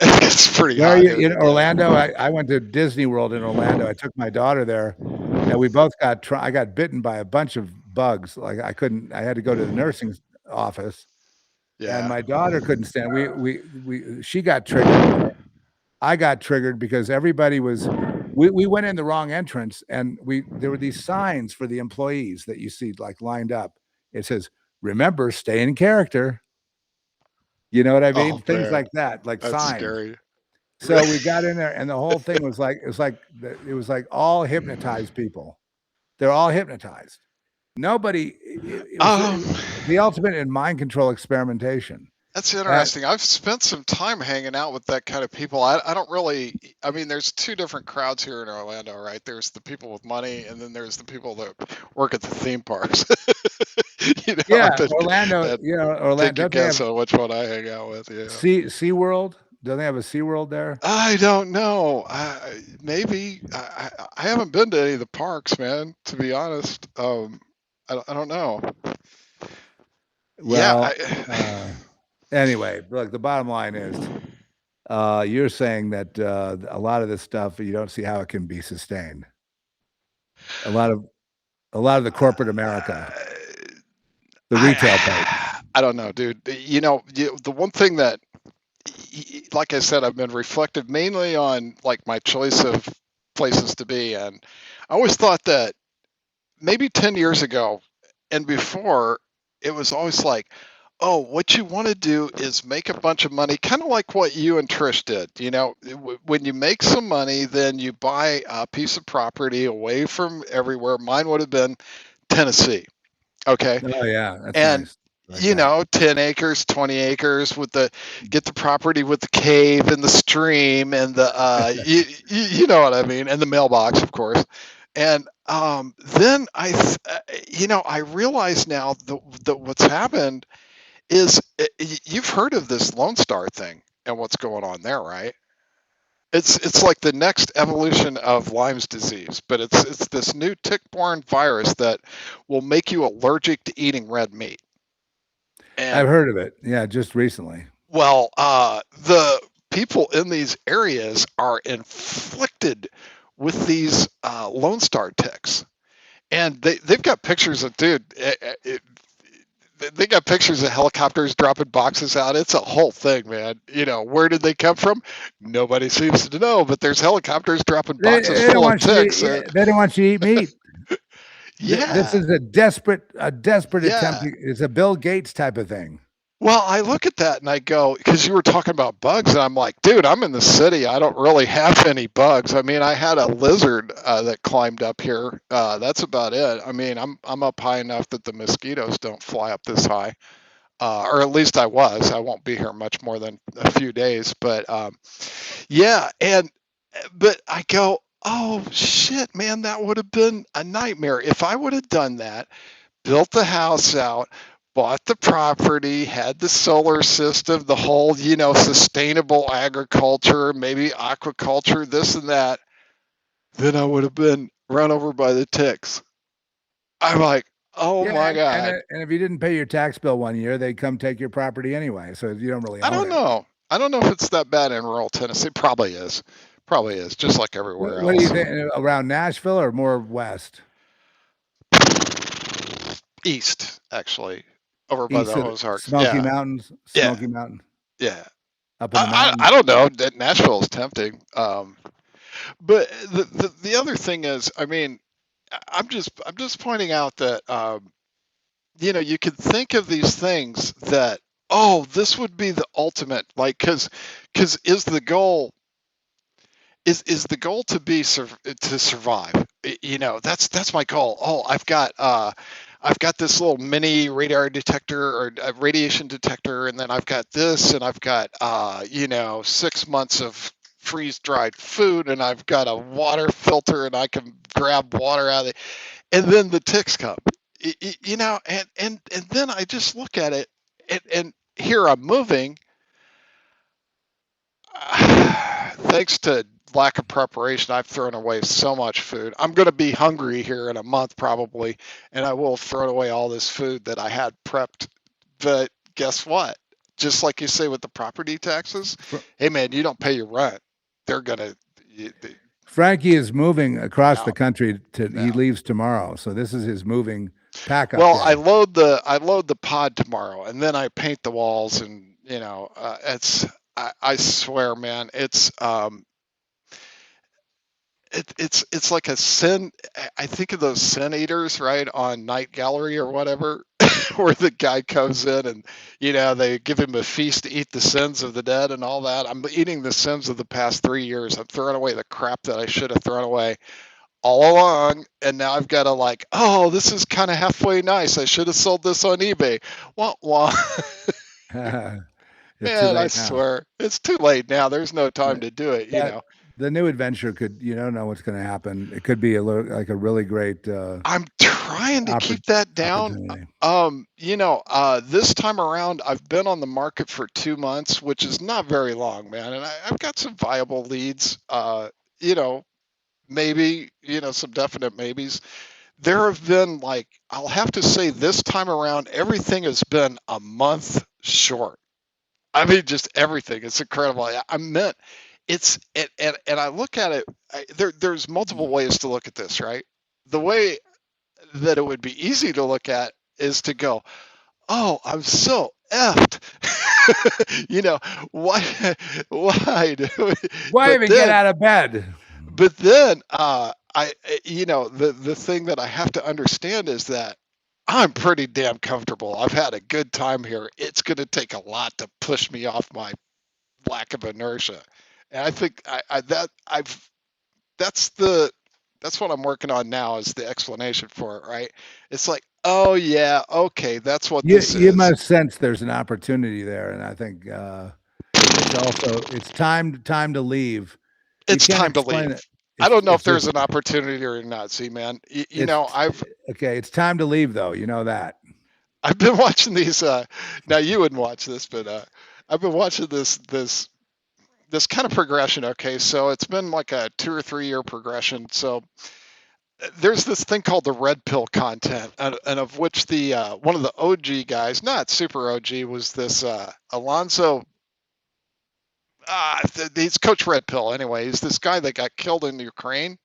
It's pretty where are hot you here in today. Orlando? I went to Disney World in Orlando. I took my daughter there, and we both I got bitten by a bunch of bugs. Like I had to go to the nursing office, and Yeah. my daughter couldn't stand. She got triggered, and I got triggered because everybody was. We went in the wrong entrance, and there were these signs for the employees that you see like lined up. It says, "Remember, stay in character." You know what I mean? Oh Things man, like that, like that's signs. scary. So we got in there, and the whole thing was like it was like all hypnotized people. They're all hypnotized. Nobody. It was Um, the ultimate in mind control experimentation. that's And interesting. I've spent some time hanging out with that kind of people. I don't really. I mean, there's two different crowds here in Orlando, right? There's the people with money, and then there's the people that work at the theme parks. yeah, That Orlando. that take Orlando. your Don't they guess have on which one I hang out with. Yeah. Sea World? Don't they have a Sea World there? I don't know. Maybe I haven't been to any of the parks, man. To be honest, I don't know. Yeah, Well, anyway, look. The bottom line is, you're saying that a lot of this stuff you don't see how it can be sustained. A lot of the corporate America, the retail part. I don't know, dude. The one thing that, like I said, I've been reflective mainly on like my choice of places to be, and I always thought that maybe 10 years ago and before, it was always like, oh, what you want to do is make a bunch of money, kind of like what you and Trish did. When you make some money, then you buy a piece of property away from everywhere. Mine would have been Tennessee. Okay. Oh yeah, that's And nice. Like that. 10 acres, 20 acres with get the property with the cave and the stream and you know what I mean, and the mailbox, of course. And then I realize now that what's happened is you've heard of this Lone Star thing and what's going on there, right? It's like the next evolution of Lyme's disease, but it's this new tick-borne virus that will make you allergic to eating red meat. I've And heard of it. Yeah, just recently. well, people in these areas are inflicted with these Lone Star ticks, and they've got pictures of they got pictures of helicopters dropping boxes out. It's a whole thing, man. Where did they come from? Nobody seems to know, but there's helicopters dropping boxes They don't full of want you to. ticks. Yeah, they don't want you to eat meat. This Yeah, is a desperate attempt. yeah. It's a Bill Gates type of thing. Well, I look at that and I go, because you were talking about bugs, and I'm like, dude, I'm in the city. I don't really have any bugs. I mean, I had a lizard that climbed up here. That's about it. I mean, I'm up high enough that the mosquitoes don't fly up this high, or at least I was. I won't be here much more than a few days, but yeah, but I go, oh shit, man, that would have been a nightmare if I would have done that, built the house out, bought the property, had the solar system, the whole, sustainable agriculture, maybe aquaculture, this and that, then I would have been run over by the ticks. I'm like, oh Yeah, my God. and if you didn't pay your tax bill one year, they'd come take your property anyway. So you don't really I own don't it. know. I don't know if it's that bad in rural Tennessee. Probably is. Probably is, just like everywhere What do you else. think around Nashville or more west? East, actually, over by East the of the Ozarks. Smoky Yeah, Mountains, yeah, Smoky Mountain, yeah. up in the I mountains. don't know. Nashville is tempting. But the other thing is, I mean, I'm just pointing out that you could think of these things that, oh, this would be the ultimate, like, because is the goal to to survive. That's my goal. Oh, I've got this little mini radar detector or a radiation detector, and then I've got this, and I've got 6 months of freeze dried food, and I've got a water filter, and I can grab water out of it, and then the ticks come. And then I just look at it, and here I'm moving. Thanks to lack of preparation, I've thrown away so much food. I'm going to be hungry here in a month probably, and I will throw away all this food that I had prepped. But guess what? Just like you say with the property taxes, Fr- hey man, you don't pay your rent, they're gonna. Frankie is moving across Yeah, the country he yeah. leaves tomorrow. So this is his moving pack up Well, I day. load the pod tomorrow, and then I paint the walls, and it's. I swear, man, it's like a sin. I think of those sin eaters, right, on Night Gallery or whatever, where the guy comes in and they give him a feast to eat the sins of the dead and all that. I'm eating the sins of the past 3 years. I'm throwing away the crap that I should have thrown away all along, and now I've got to, like, oh, this is kind of halfway nice. I should have sold this on eBay. Wah wah. It's too Man, I late now. swear it's too late now. There's no time But to do it. that the new adventure could you don't know what's going to happen. It could be like a really great I'm trying to keep that down. opportunity. This time around, I've been on the market for 2 months, which is not very long, man. And I've got some viable leads, you know, maybe, some definite maybes. There have been, like, I'll have to say this time around, everything has been a month short. I mean, just everything. It's incredible. I meant and I look at it, there's multiple ways to look at this, right? The way that it would be easy to look at is to go, oh, I'm so effed. you know, why, why? Why but even get then, out of bed? but then, the thing that I have to understand is that I'm pretty damn comfortable. I've had a good time here. It's going to take a lot to push me off my lack of inertia. And I think that's the that's what I'm working on now is the explanation for it, right? It's like, oh yeah, okay, that's what You this you is. must sense there's an opportunity there, and I think it's time to leave. You It's can't time to explain leave. it. I don't know if It's there's just an opportunity or not. See, man, it's I've okay. It's time to leave, though. You know that. I've been watching these. Now you wouldn't watch this, but I've been watching this kind of progression. Okay, so it's been like a 2 or 3 year progression. So there's this thing called the red pill content, and of which the one of the OG guys, not super OG, was this Alonzo. he's Coach Red Pill. Anyway, he's this guy that got killed in Ukraine.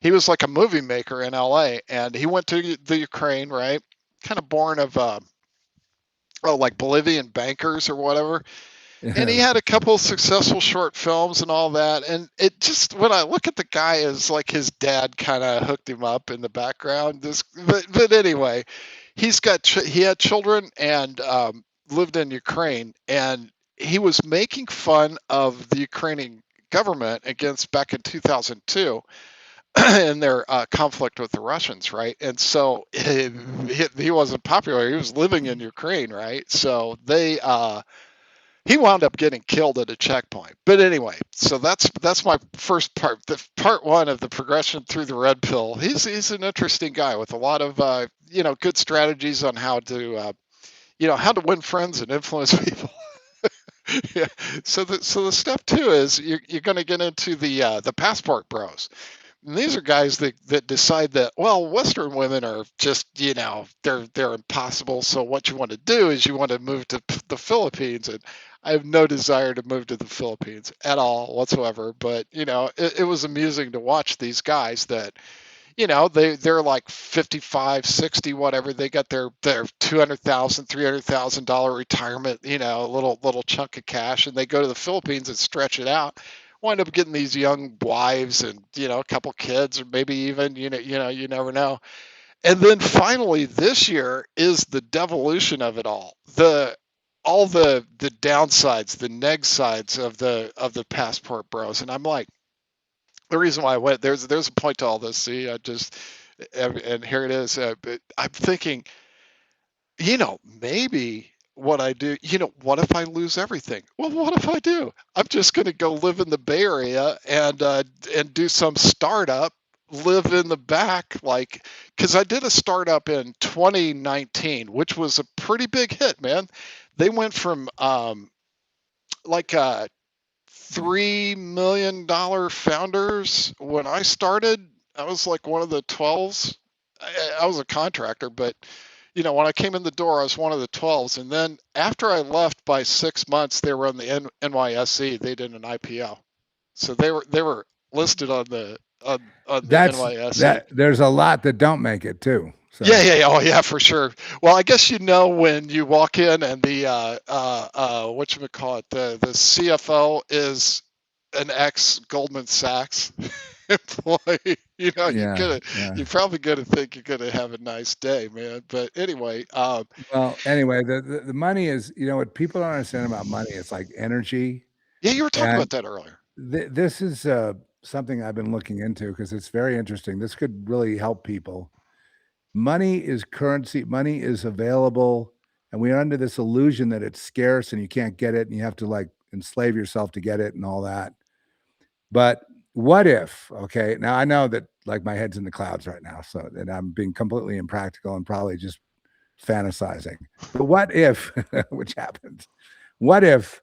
He was like a movie maker in LA, and he went to the Ukraine, right? Kind of born of like Bolivian bankers or whatever. And he had a couple successful short films and all that. And it just, when I look at the guy, as like his dad kind of hooked him up in the background. But anyway, he had children and lived in Ukraine, and he was making fun of the Ukrainian government against back in 2002 in their conflict with the Russians, right? And so he wasn't popular. He was living in Ukraine, right? So he wound up getting killed at a checkpoint. But anyway, so that's my first part. The part one of the progression through the red pill. He's an interesting guy with a lot of good strategies on how to how to win friends and influence people. Yeah. So the step two is you're going to get into the passport bros. And these are guys that decide that, well, Western women are just, they're impossible. So what you want to do is you want to move to the Philippines. And I have no desire to move to the Philippines at all whatsoever. But, it was amusing to watch these guys that, they're like 55, 60, whatever. They got their $200,000, $300,000 retirement, a little chunk of cash, and they go to the Philippines and stretch it out. Wind up getting these young wives and a couple kids, or maybe even you never know. And then finally, this year is the devolution of it all. The downsides, the neg sides of the passport bros, and I'm like, the reason why I went there's a point to all this. See, I just and here it is. But I'm thinking, maybe what I do, what if I lose everything? Well, what if I do? I'm just going to go live in the Bay Area and do some startup, live in the back, like, because I did a startup in 2019, which was a pretty big hit, man. They went from like $3 million founders when I started. I was like one of the 12s. I was a contractor, but when I came in the door, I was one of the 12s. And then after I left, by 6 months, they were on the NYSE. They did an IPO, so they were listed on the That's NYSE. that. There's a lot that don't make it too. Yeah, So yeah, yeah, oh yeah, for sure. Well, I guess when you walk in and the whatchamacallit, the CFO is an ex Goldman Sachs employee, yeah, yeah. you're probably gonna think you're gonna have a nice day, man. But anyway, Well, anyway, the money is, what people don't understand about money. It's like energy, yeah, you were talking and about that earlier. this is something I've been looking into because it's very interesting. This could really help people. Money is currency. Money is available, and we are under this illusion that it's scarce and you can't get it, and you have to like enslave yourself to get it and all that. But what if, okay, now I know that like my head's in the clouds right now, so and I'm being completely impractical and probably just fantasizing. But what if, which happens, what if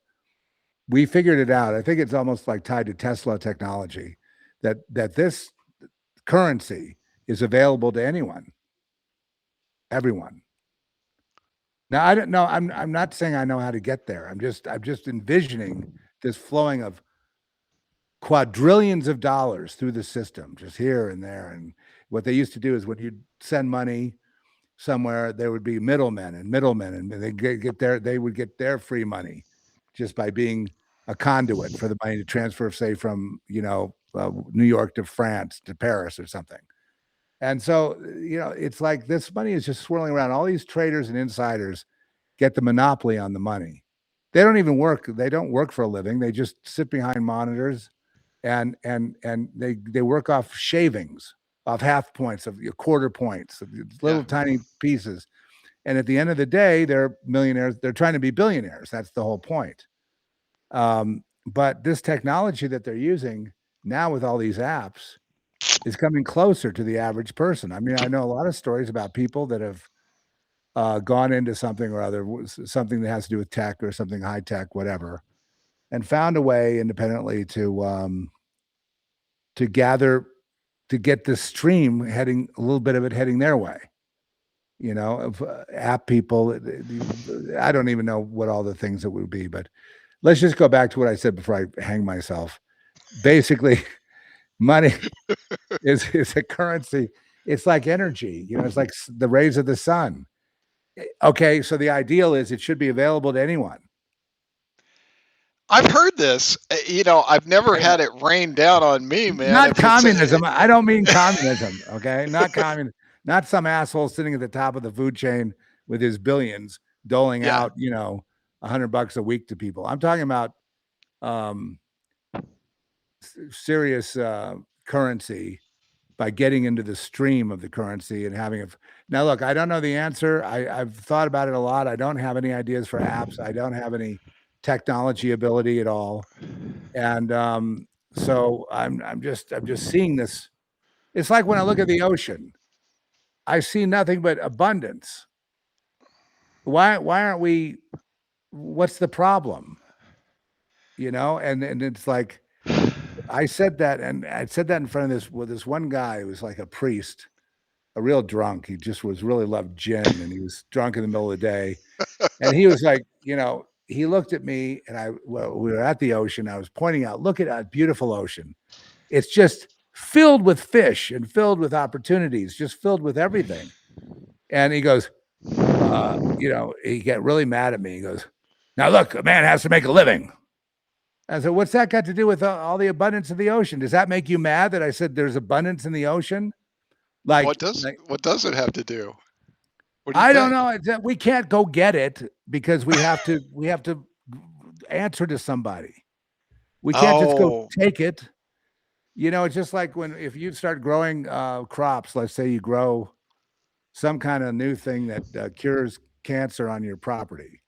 we figured it out? I think it's almost like tied to Tesla technology that this currency is available to anyone, everyone. Now I don't know. I'm not saying I know how to get there. I'm just envisioning this flowing of quadrillions of dollars through the system, just here and there. And what they used to do is when you'd send money somewhere, there would be middlemen, and they would get their free money just by being a conduit for the money to transfer, say, from New York to France to Paris or something. And so it's like this money is just swirling around. All these traders and insiders get the monopoly on the money. They don't even work. They don't work for a living. They just sit behind monitors and they work off shavings, off half points, of your quarter points, of these little Yeah, tiny pieces. And at the end of the day, they're millionaires. They're trying to be billionaires. That's the whole point. But this technology that they're using now with all these apps is coming closer to the average person. I mean, I know a lot of stories about people that have gone into something or other, something that has to do with tech or something high tech, whatever, and found a way independently to gather, to get the stream heading, a little bit of it heading their way. Of app people. I don't even know what all the things that would be, but let's just go back to what I said before I hang myself. Basically, money is a currency. It's like energy. It's like the rays of the sun. Okay, so the ideal is it should be available to anyone. I've heard this. I've never had it rain down on me, man. Not If it's communism. I don't mean communism. Okay, not communism. Not some asshole sitting at the top of the food chain with his billions doling yeah, out, $100 a week to people. I'm talking about um, serious currency by getting into the stream of the currency and having it. Now, look, I don't know the answer. I've thought about it a lot. I don't have any ideas for apps. I don't have any technology ability at all. And so I'm just seeing this. It's like when I look at the ocean, I see nothing but abundance. Why aren't we? What's the problem? And it's like I said that, and I said that in front of this one guy who was like a priest, a real drunk. He just was really loved gin, and he was drunk in the middle of the day. And he was like, he looked at me, and we were at the ocean. I was pointing out, look at that beautiful ocean. It's just filled with fish and filled with opportunities, just filled with everything. And he goes, he got really mad at me. He goes, now look, a man has to make a living. I said, what's that got to do with all the abundance of the ocean? Does that make you mad that I said there's abundance in the ocean? Like, what does it have to do? What do you I think? don't know. It's that we can't go get it because we have to answer to somebody. We can't just go take it. It's just like if you start growing crops, let's say you grow some kind of new thing that cures cancer on your property.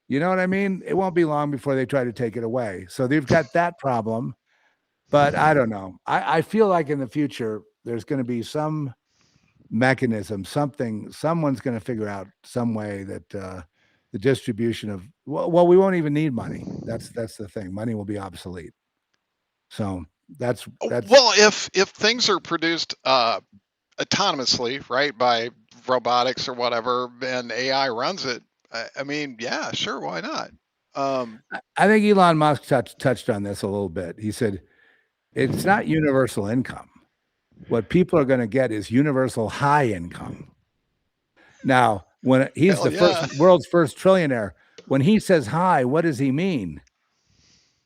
You know what I mean? It won't be long before they try to take it away. So they've got that problem. But I don't know. I feel like in the future, there's going to be some mechanism, someone's going to figure out some way that the distribution of, well, we won't even need money. That's the thing. Money will be obsolete. So that's well, if things are produced autonomously, right, by robotics or whatever, and AI runs it, I mean, yeah, sure, why not? I think Elon Musk touched on this a little bit. He said it's not universal income. What people are going to get is universal high income. Now, when he's world's first trillionaire, when he says high, what does he mean?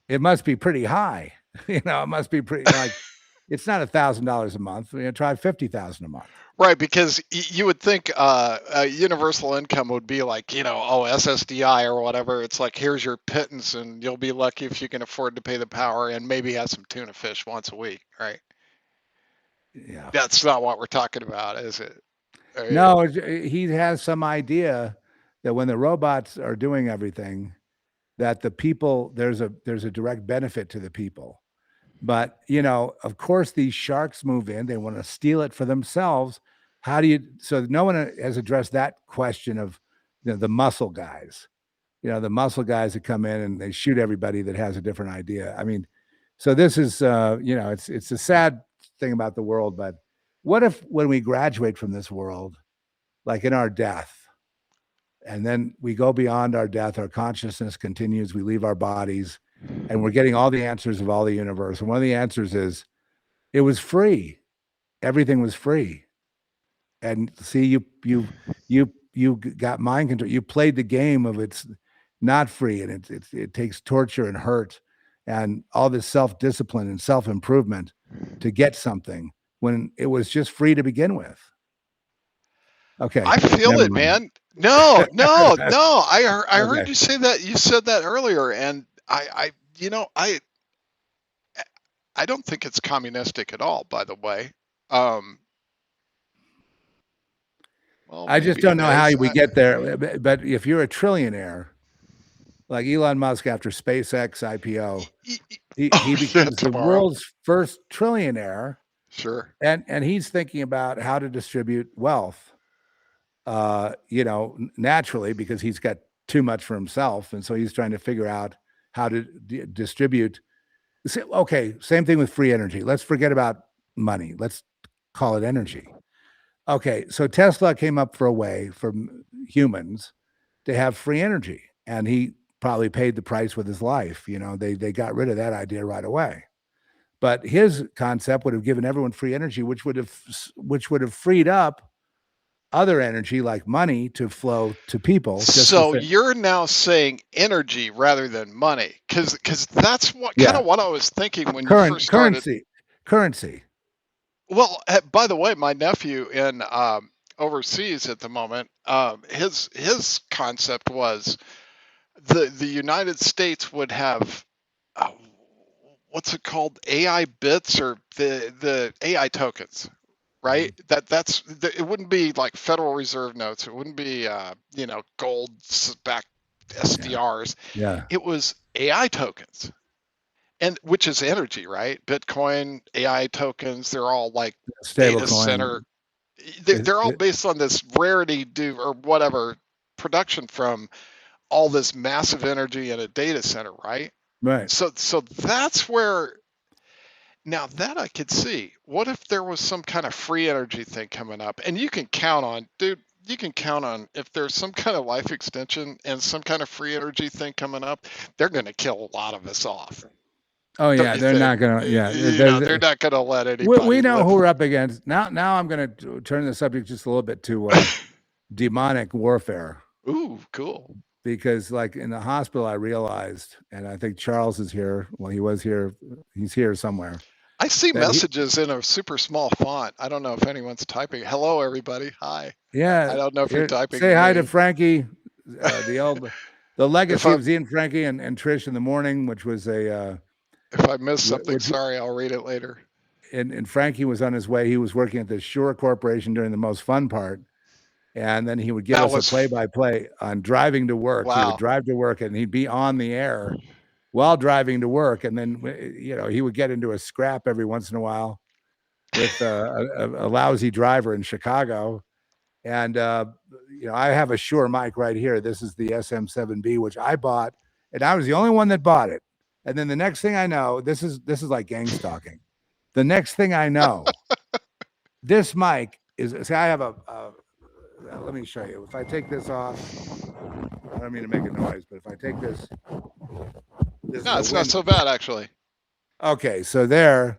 It must be pretty high. It must be pretty like it's not $1,000 a month. Try 50,000 a month. Right, because you would think a universal income would be like, SSDI or whatever. It's like, here's your pittance, and you'll be lucky if you can afford to pay the power and maybe have some tuna fish once a week, right? Yeah. That's not what we're talking about, is it? No, he has some idea that when the robots are doing everything, that the people, there's a direct benefit to the people. But, of course, these sharks move in. They want to steal it for themselves. So no one has addressed that question of the muscle guys, the muscle guys that come in and they shoot everybody that has a different idea. I mean, so this is, it's a sad thing about the world. But what if when we graduate from this world, like in our death, and then we go beyond our death, our consciousness continues, we leave our bodies, and we're getting all the answers of all the universe. And one of the answers is it was free. Everything was free. And see, you got mind control. You played the game of it's not free, and it takes torture and hurt and all this self-discipline and self-improvement to get something when it was just free to begin with. Okay. I feel it, man. No. I heard you say that. You said that earlier, and I don't think it's communistic at all, by the way. Well, I just don't know how we get there. But if you're a trillionaire, like Elon Musk after SpaceX IPO, he becomes the world's first trillionaire. Sure. And he's thinking about how to distribute wealth, naturally, because he's got too much for himself. And so he's trying to figure out how to distribute. Okay, same thing with free energy. Let's forget about money. Let's call it energy. Okay, so Tesla came up for a way for humans to have free energy. And he probably paid the price with his life. They got rid of that idea right away. But his concept would have given everyone free energy, which would have freed up other energy like money to flow to people. So you're now saying energy rather than money, because that's kind of what I was thinking when you first started. Currency. Well, by the way, my nephew in overseas at the moment, his concept was the United States would have what's it called, AI bits, or the AI tokens, right? It wouldn't be like Federal Reserve notes. It wouldn't be gold backed SDRs. Yeah. It was AI tokens, and which is energy, right? Bitcoin, AI tokens, they're all like stable data coin. center. They're all based on this rarity or whatever production from all this massive energy in a data center, right? Right. So that's where. Now that I could see, what if there was some kind of free energy thing coming up? And you can count on, dude, if there's some kind of life extension and some kind of free energy thing coming up, they're going to kill a lot of us off. Oh yeah, they're not going to. Yeah, they're not going to let anybody. We know who we're up against. Now I'm going to turn the subject just a little bit to demonic warfare. Ooh, cool. Because like in the hospital, I realized, and I think Charles is here. Well, he was here. He's here somewhere. I see messages in a super small font. I don't know if anyone's typing. Hello, everybody. Hi. Yeah. I don't know if you're typing. Say hi to Frankie, the legacy of Z and Frankie and Trish in the morning, which was a. If I missed something, sorry, I'll read it later. And Frankie was on his way. He was working at the Shure Corporation during the most fun part. And then he would give us a play-by-play on driving to work. Wow. He would drive to work and he'd be on the air while driving to work. And then, he would get into a scrap every once in a while with a lousy driver in Chicago. And, I have a Shure mic right here. This is the SM7B, which I bought. And I was the only one that bought it. And then the next thing I know, this is like gang stalking. The next thing I know, this mic is, see, I have let me show you. If I take this off, I don't mean to make a noise, but if I take this no, it's not so bad actually. Okay, so there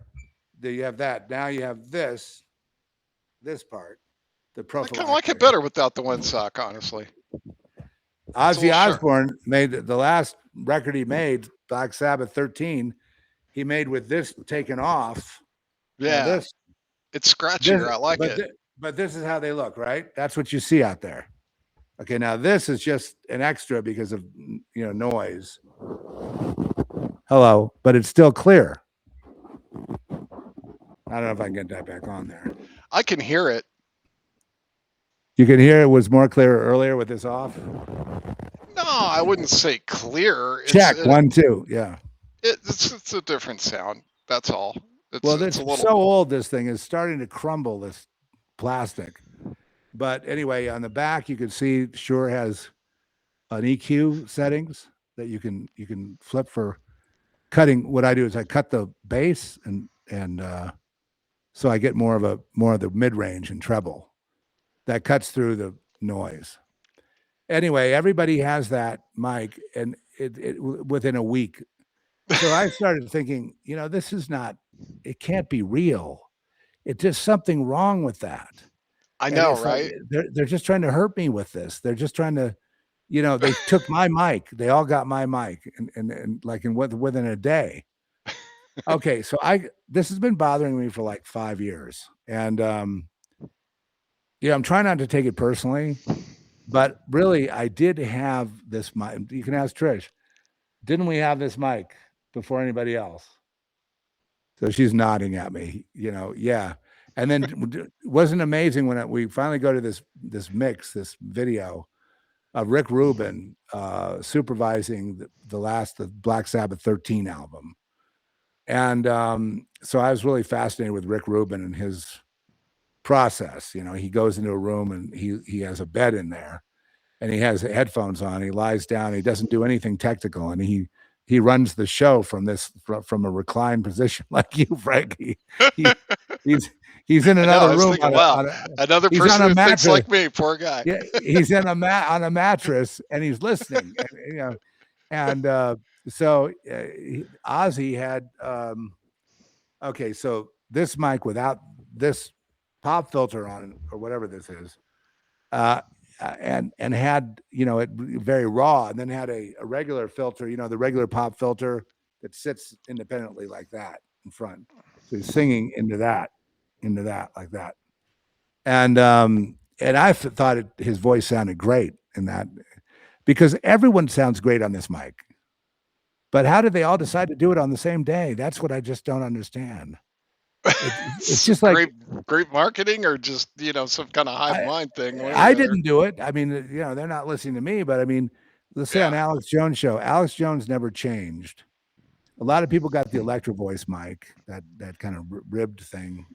you have that. Now you have this part, the profile. I kind of like it better without the windsock, honestly. Ozzy Osbourne made the last record he made, Black Sabbath 13. He made with this taken off. Yeah, it's scratchier. I like it. But this is how they look, right? That's what you see out there. Okay, now this is just an extra because of noise. Hello, but it's still clear. I don't know if I can get that back on there. I can hear it. You can hear it was more clear earlier with this off? No, I wouldn't say clear. Check, 1, 2, yeah. It's a different sound, that's all. It's so old, this thing is starting to crumble, this plastic. But anyway, on the back you can see Shure has an EQ settings that you can flip for cutting. What I do is I cut the bass and so I get more of the mid-range and treble that cuts through the noise. Anyway, everybody has that mic, and it within a week. So I started thinking, this is not, it can't be real. It's just something wrong with that. I know, right? They're just trying to hurt me with this. They're just trying to, they took my mic. They all got my mic, and like within a day. Okay, so this has been bothering me for like 5 years, and I'm trying not to take it personally, but really, I did have this mic. You can ask Trish. Didn't we have this mic before anybody else? So she's nodding at me, yeah. And then wasn't amazing when we finally go to this this video of Rick Rubin supervising the Black Sabbath 13 album. And so I was really fascinated with Rick Rubin and his process. He goes into a room and he has a bed in there and he has headphones on. He lies down. He doesn't do anything technical. And he runs the show from a reclined position like you, Frankie. He's in another room. Another person who thinks like me, poor guy. Yeah, he's on a mattress and he's listening. And, And so Ozzy had okay, so this mic without this pop filter on it, or whatever this is, uh, and had, you know, it very raw, and then had a regular filter, you know, the regular pop filter that sits independently like that in front. So he's singing into that like that, and I thought his voice sounded great in that, because everyone sounds great on this mic. But how did they all decide to do it on the same day? That's what I just don't understand. It's just like great marketing, or just, you know, some kind of hive mind thing. I didn't do it. I mean, you know, they're not listening to me, but I mean, let's say on Yeah. Alex Jones show, Alex Jones never changed. A lot of people got the Electro Voice mic, that kind of ribbed thing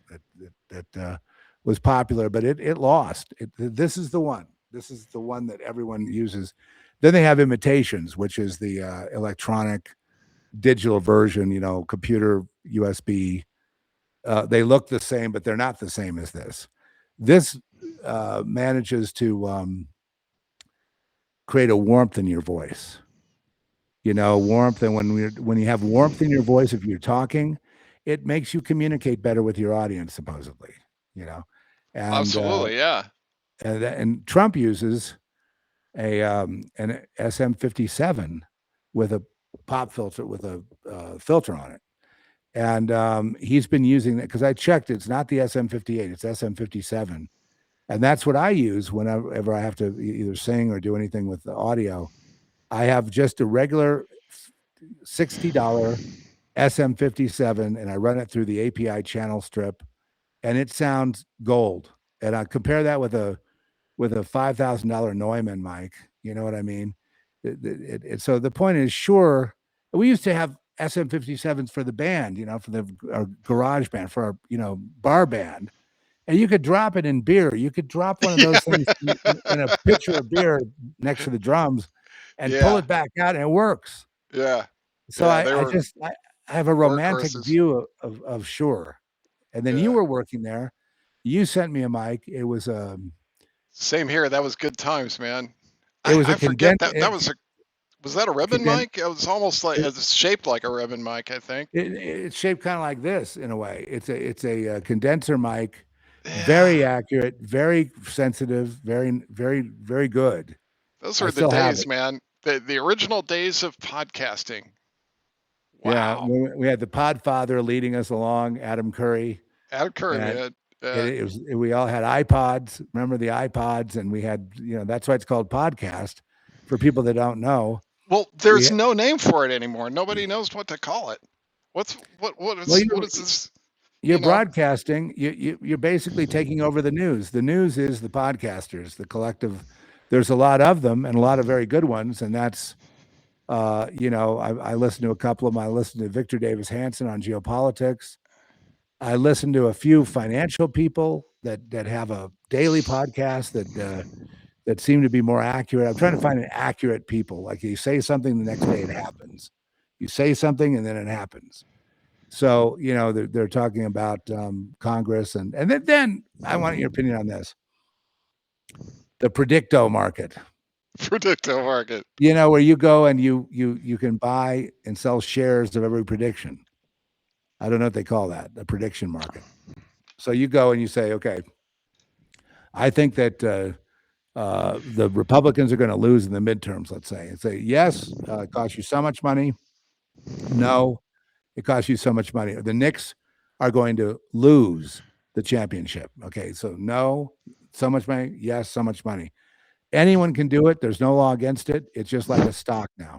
that was popular, but it lost. This is the one. This is the one that everyone uses. Then they have imitations, which is the electronic digital version, you know, computer USB. They look the same, but they're not the same as this. This manages to create a warmth in your voice. You know, warmth, and when you have warmth in your voice, if you're talking, it makes you communicate better with your audience, supposedly. You know, and Absolutely, yeah. and Trump uses an SM57 with a pop filter, with a filter on it. And he's been using that, because I checked. It's not the SM58; it's SM57, and that's what I use whenever I have to either sing or do anything with the audio. I have just a regular $60 SM57, and I run it through the API channel strip, and it sounds gold. And I compare that with a $5,000 Neumann mic. You know what I mean? So the point is, sure, we used to have SM57s for the band, you know, for our garage band, for our, you know, bar band, and you could drop it in beer. You could drop one of those things in a pitcher of beer next to the drums, and pull Yeah. it back out, and it works. Yeah. So Yeah. They were I have a romantic workhorses. view of Shure. And then you Yeah. were working there. You sent me a mic. It was Same here. That was good times, man. it was a I forget condensed that was that a ribbon conden mic? It was almost like it, it's shaped like a ribbon mic, I think. it's shaped kind of like this in a way. It's a condenser mic, very Yeah. accurate, very sensitive, very good. Those I were the still have days, it. man. The original days of podcasting. Yeah, Wow. we had the Podfather leading us along, Adam Curry, Adam Curry, and man. we all had iPods. Remember the iPods? And we had, you know, that's why it's called podcast. For people that don't know, Well, we there's no name for it anymore. Nobody knows what to call it. well, What is this? you're You know? broadcasting. You're basically taking over the news. The news is the podcasters, the collective. There's a lot of them, and a lot of very good ones, and that's you know, I listened to a couple of them. I listened to Victor Davis Hanson on geopolitics. I listened to a few financial people that have a daily podcast that seem to be more accurate. I'm trying to find an accurate people. Like, you say something, the next day it happens. You say something, and then it happens. So, you know, they're talking about Congress, and then I want your opinion on this: the predicto market. Predictive market. You know, where you go and you can buy and sell shares of every prediction. I don't know what they call that, a prediction market. So you go and you say, okay, I think that the Republicans are going to lose in the midterms, let's say, and say, yes, it costs you so much money. No, it costs you so much money. The Knicks are going to lose the championship. Okay, so no, so much money. Yes, so much money. Anyone can do it. There's no law against it. It's just like a stock now.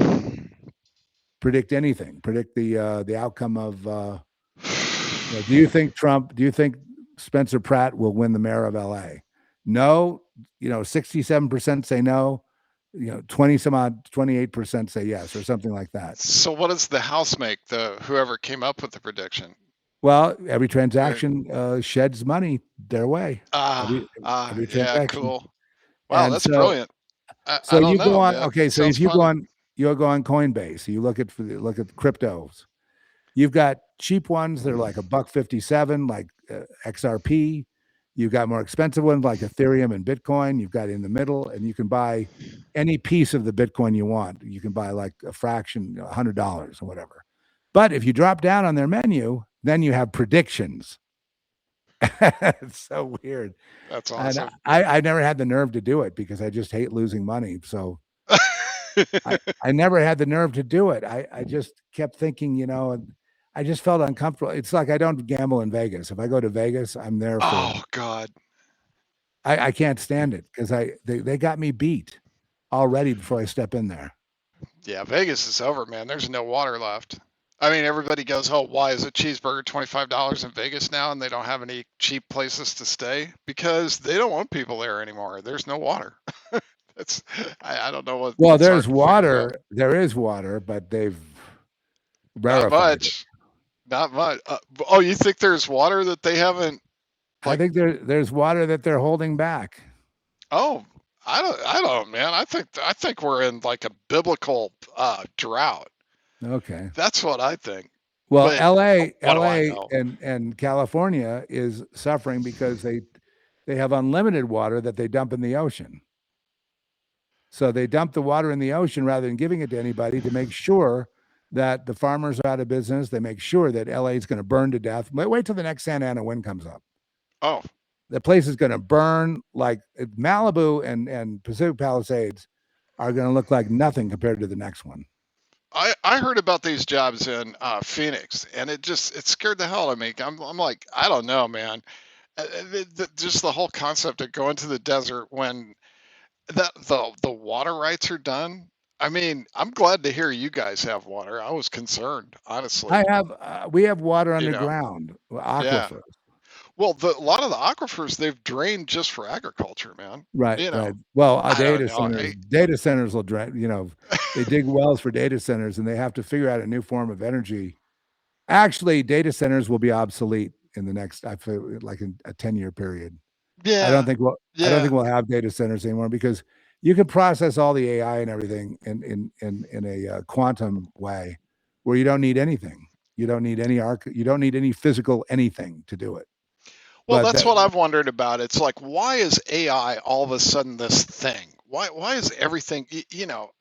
Predict anything. Predict the outcome of. You know, do you think Trump? Do you think Spencer Pratt will win the mayor of L.A.? No. You know, 67% say no. You know, 28% say yes, or something like that. So what does the House make? The whoever came up with the prediction. Well, every Right. transaction sheds money their way. Every Yeah, transaction, cool. Wow, and that's brilliant. so I don't you go know, on. man. Okay, so if Sounds you go fun. on, you go on Coinbase. You look at cryptos. You've got cheap ones that are like $1.57, like XRP. You've got more expensive ones like Ethereum and Bitcoin. You've got in the middle, and you can buy any piece of the Bitcoin you want. You can buy like a fraction, $100 or whatever. But if you drop down on their menu, then you have predictions. It's so weird. That's And awesome. I never had the nerve to do it because I just hate losing money. So I never had the nerve to do it. I just kept thinking, and I just felt uncomfortable. It's like I don't gamble in Vegas. If I go to Vegas, I'm there for. Oh God. I can't stand it because they got me beat already before I step in there. Yeah, Vegas is over, man. There's no water left. I mean, everybody goes, "Oh, why is a cheeseburger $25 in Vegas now, and they don't have any cheap places to stay?" Because they don't want people there anymore. There's no water. It's I don't know what. Well, It's there's hard to figure out. water. There is water, but they've Not rarefied it. much. Not much. Oh, you think there's water that they haven't? I Like, think there's water that they're holding back. oh, I don't, man. I think we're in like a biblical drought. Okay. That's what I think. Well, But LA, what do I LA, know? and California is suffering because they have unlimited water that they dump in the ocean. So they dump the water in the ocean rather than giving it to anybody to make sure that the farmers are out of business. They make sure that LA is going to burn to death. Wait till the next Santa Ana wind comes up. Oh, The place is going to burn like Malibu and Pacific Palisades are going to look like nothing compared to the next one. I heard about these jobs in Phoenix, and it scared the hell out of me. I'm like, I don't know, man. Just the whole concept of going to the desert when the water rights are done. I mean, I'm glad to hear you guys have water. I was concerned, honestly. We have water You know, underground, yeah. aquifers. Well, a lot of the aquifers they've drained just for agriculture, man. Right, You right. know, Well, I don't know. data centers will drain, they dig wells for data centers and they have to figure out a new form of energy. Actually, data centers will be obsolete in the next, I feel like in a 10-year period. I don't Yeah, think yeah. we'll have data centers anymore because you can process all the AI and everything in a quantum way where you don't need anything. You don't need you don't need any physical anything to do it. Well, But that's what I've wondered about. It's like, why is AI all of a sudden this thing? Why is everything?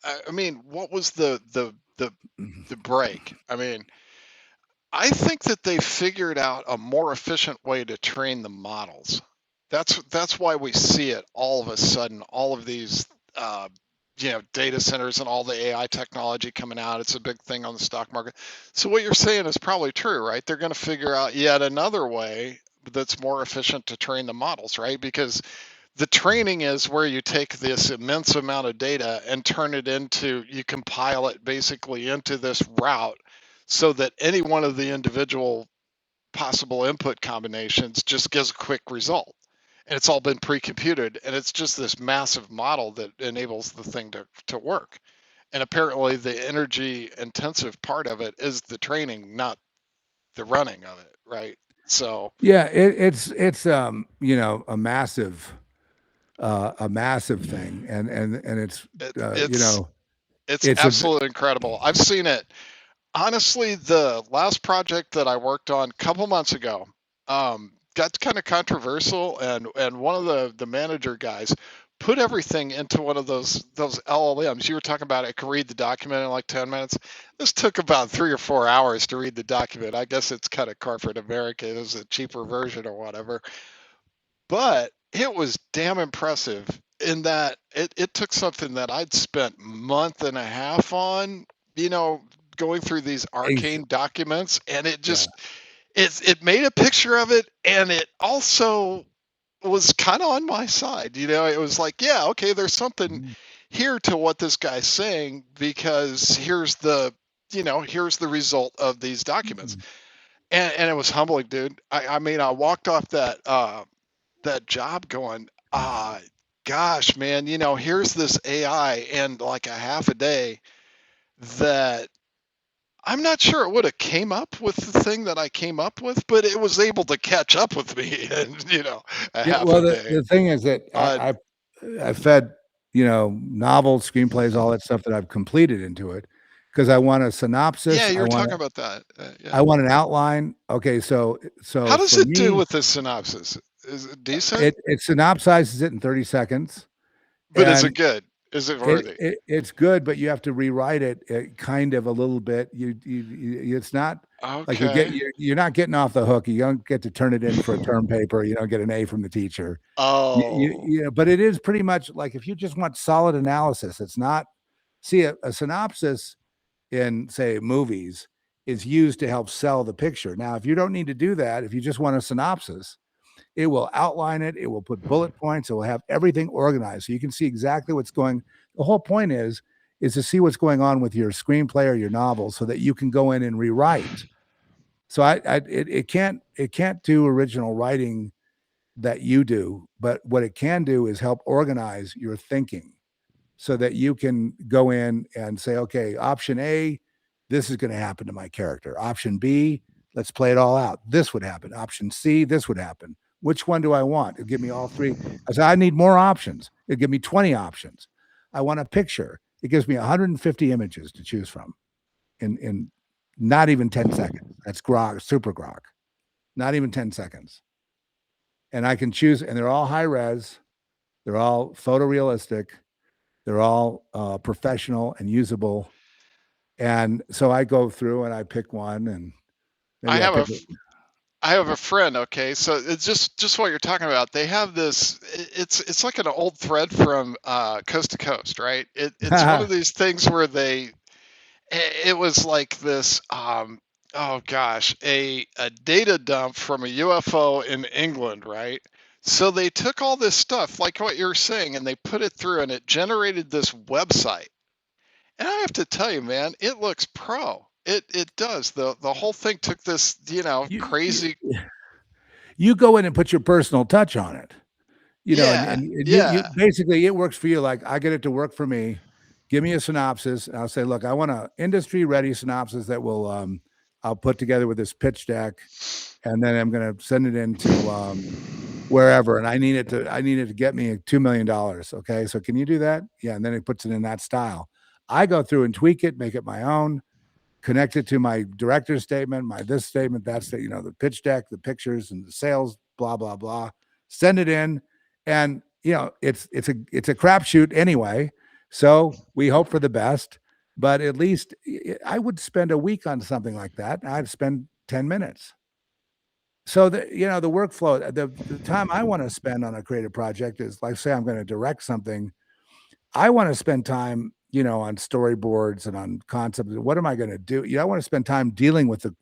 I mean, what was the break? I mean, I think that they figured out a more efficient way to train the models. That's why we see it all of a sudden. All of these, data centers and all the AI technology coming out. It's a big thing on the stock market. So what you're saying is probably true, right? They're going to figure out yet another way that's more efficient to train the models, right? Because the training is where you take this immense amount of data and turn it into, you compile it basically into this route so that any one of the individual possible input combinations just gives a quick result. And it's all been pre-computed, and it's just this massive model that enables the thing to work. And apparently the energy intensive part of it is the training, not the running of it, right? So yeah, it's a massive thing, and it's it, uh, you it's know it's it's a absolutely incredible. I've seen it. Honestly, the last project that I worked on a couple months ago got kind of controversial, and one of the manager guys put everything into one of those LLMs. You were talking about it could read the document in like 10 minutes. This took about 3 or 4 hours to read the document. I guess it's kind of corporate America. It was a cheaper version or whatever. But it was damn impressive in that it took something that I'd spent month and a half on, you know, going through these ex- arcane documents, and it yeah. just it made a picture of it, and it also was kind of on my side. It was like, yeah, okay, there's something Mhm. here to what this guy's saying, because here's the result of these documents. Mhm. And it was humbling, dude. I mean, I walked off that job going, gosh, man, here's this AI in like a half a day that I'm not sure it would have came up with the thing that I came up with, but it was able to catch up with me in, a Yeah, half a well, day. the thing is that Uh, I fed, novels, screenplays, all that stuff that I've completed into it because I want a yeah, synopsis. you were talking about that. Yeah. I want an outline. Okay, so How does for it do me, with the synopsis? Is it decent? It synopsizes it in 30 seconds, But is it and good? Is it it, worthy? it's good, but you have to rewrite it, kind of a little bit. It's not like Okay. you're not getting off the hook. You don't get to turn it in for a term paper. You don't get an A from the teacher. Oh, But it is pretty much like if you just want solid analysis, it's not. See, a synopsis in say movies is used to help sell the picture. Now, if you don't need to do that, if you just want a synopsis, it will outline it, it will put bullet points, it will have everything organized so you can see exactly what's going. The whole point is to see what's going on with your screenplay or your novel so that you can go in and rewrite. So it can't do original writing that you do, but what it can do is help organize your thinking so that you can go in and say, okay, option A, this is going to happen to my character. Option B, let's play it all out. This would happen. Option C, this would happen. Which one do I want? It'll give me all three. I said, I need more options. It'll give me 20 options. I want a picture. It gives me 150 images to choose from in not even 10 seconds. That's grok, super grok. Not even 10 seconds. And I can choose, and they're all high res, they're all photorealistic, they're all professional and usable. And so I go through and I pick one, and I maybe I have a pick. f- I have a friend. Okay, so it's just what you're talking about. They have this. It's like an old thread from coast to coast, right? It's one of these things where it was like this. Oh gosh, a data dump from a UFO in England, right? So they took all this stuff, like what you're saying, and they put it through, and it generated this website. And I have to tell you, man, it looks pro. It does. The whole thing took this, you, you crazy. you go in and put your personal touch on it, Yeah, and you yeah. basically it works for you. Like I get it to work for me. Give me a synopsis, and I'll say, look, I want a industry ready synopsis that will I'll put together with this pitch deck, and then I'm going to send it into wherever, and I need it to get me $2 million. Okay, so can you do that? Yeah, and then it puts it in that style. I go through and tweak it, make it my own, connect it to my director's statement, my this statement, that's the the pitch deck, the pictures, and the sales, blah blah blah. Send it in, and it's a crapshoot anyway. So we hope for the best, but at least I would spend a week on something like that. I'd spend 10 minutes. So the workflow, the time I want to spend on a creative project is like, say I'm going to direct something. I want to spend time, on storyboards and on concepts. What am I going to do? I want to spend time dealing with the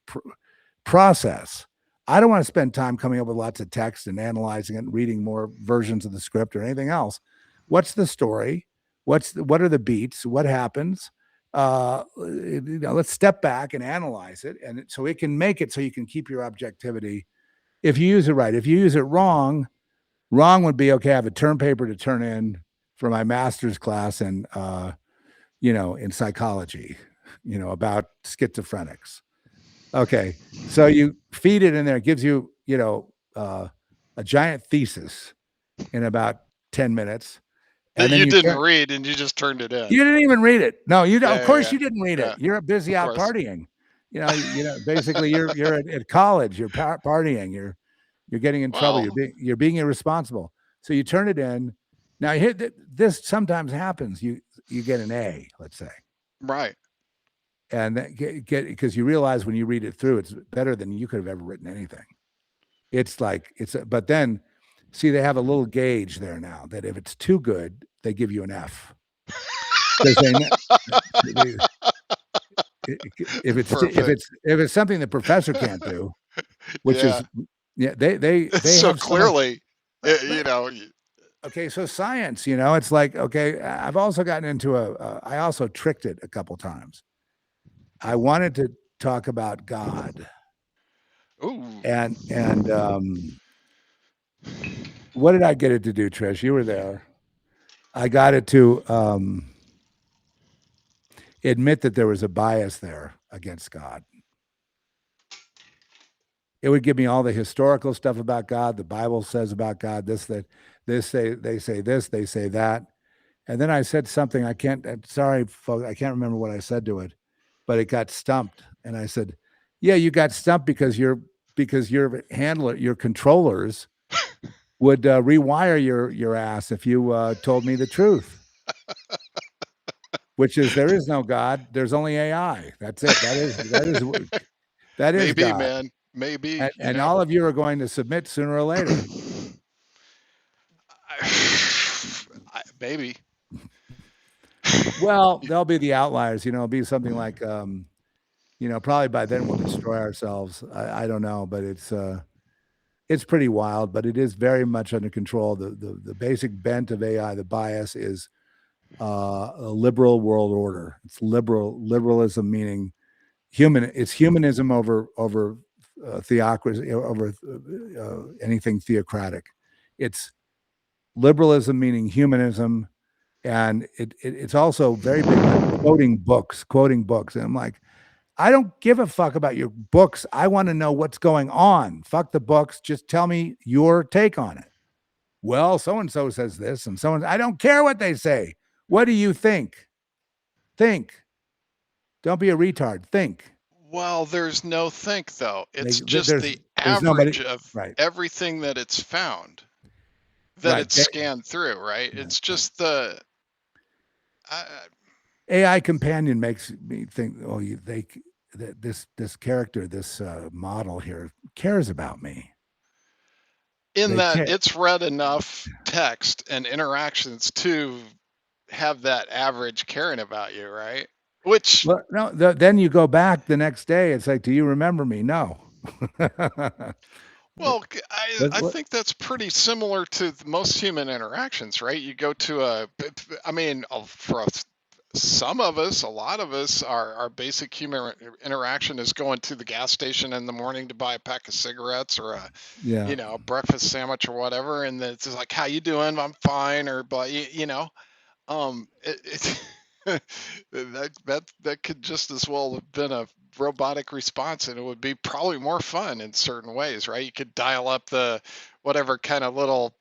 process. I don't want to spend time coming up with lots of text and analyzing it and reading more versions of the script or anything else. What's the story? What are the beats? What happens? Let's step back and analyze it, and so it can make it so you can keep your objectivity if you use it right. If you use it wrong, wrong would be okay. I have a term paper to turn in for my master's class and in psychology, about schizophrenics. Okay. So you feed it in there, it gives you, a giant thesis in about 10 minutes. That And then you you didn't turn, read and you just turned it in. you didn't even read it. No, of Yeah, yeah, course yeah. you didn't read it. Yeah, You're busy of out course. partying. Basically you're at college, you're partying, you're getting in trouble, Well, you're being irresponsible. So you turn it in. Now this sometimes happens. You get an A, let's say. right. And that get because you realize when you read it through, it's better than you could have ever written anything. It's like but then see they have a little gauge there now that if it's too good, they give you an F because they Perfect. if it's something the professor can't do, which Yeah. is yeah they So have so much. clearly, But, you but know, okay, so science, it's like okay, I've also gotten into I also tricked it a couple times. I wanted to talk about God ooh, and what did I get it to do, Trish? You were there. I got it to admit that there was a bias there against God. It would give me all the historical stuff about God. The Bible says about God this, that, they say this, they say that. And then I said something I can't. Sorry, folks, I can't remember what I said to it, but it got stumped. And I said, "Yeah, you got stumped because your handler, your controllers would rewire your ass if you told me the truth, which is there is no God. There's only AI. That's it. That is Maybe, God. man. Maybe, And all of you are going to submit sooner or later. Maybe. Well, they'll be the outliers. It'll be something like, probably by then we'll destroy ourselves. I don't know, but it's pretty wild. But it is very much under control. The basic bent of AI, the bias is a liberal world order. It's liberalism, meaning human. It's humanism over theocracy, over anything theocratic. It's liberalism, meaning humanism, and it's also very big on quoting books. And I'm like, I don't give a fuck about your books. I want to know what's going on. Fuck the books. Just tell me your take on it. Well, so and so says this, and I don't care what they say. What do you think? Think. Don't be a retard. Think. Well, there's no think though. It's There's just the nobody. average of Right. everything that it's found, that Right. it's scanned through, right? Yeah, It's just the AI companion makes me think, oh, this character, this model here cares about me. in They that care. it's read enough text and interactions to have that average caring about you, right? Which, Well, no, then you go back the next day. It's like, do you remember me? No. well, I What- think that's pretty similar to most human interactions, right? You go to I mean, for some of us, a lot of us, our basic human interaction is going to the gas station in the morning to buy a pack of cigarettes or yeah. a breakfast sandwich or whatever, and it's just like, how you doing? I'm fine, or but that could just as well have been a robotic response, and it would be probably more fun in certain ways, right? You could dial up the whatever kind of little,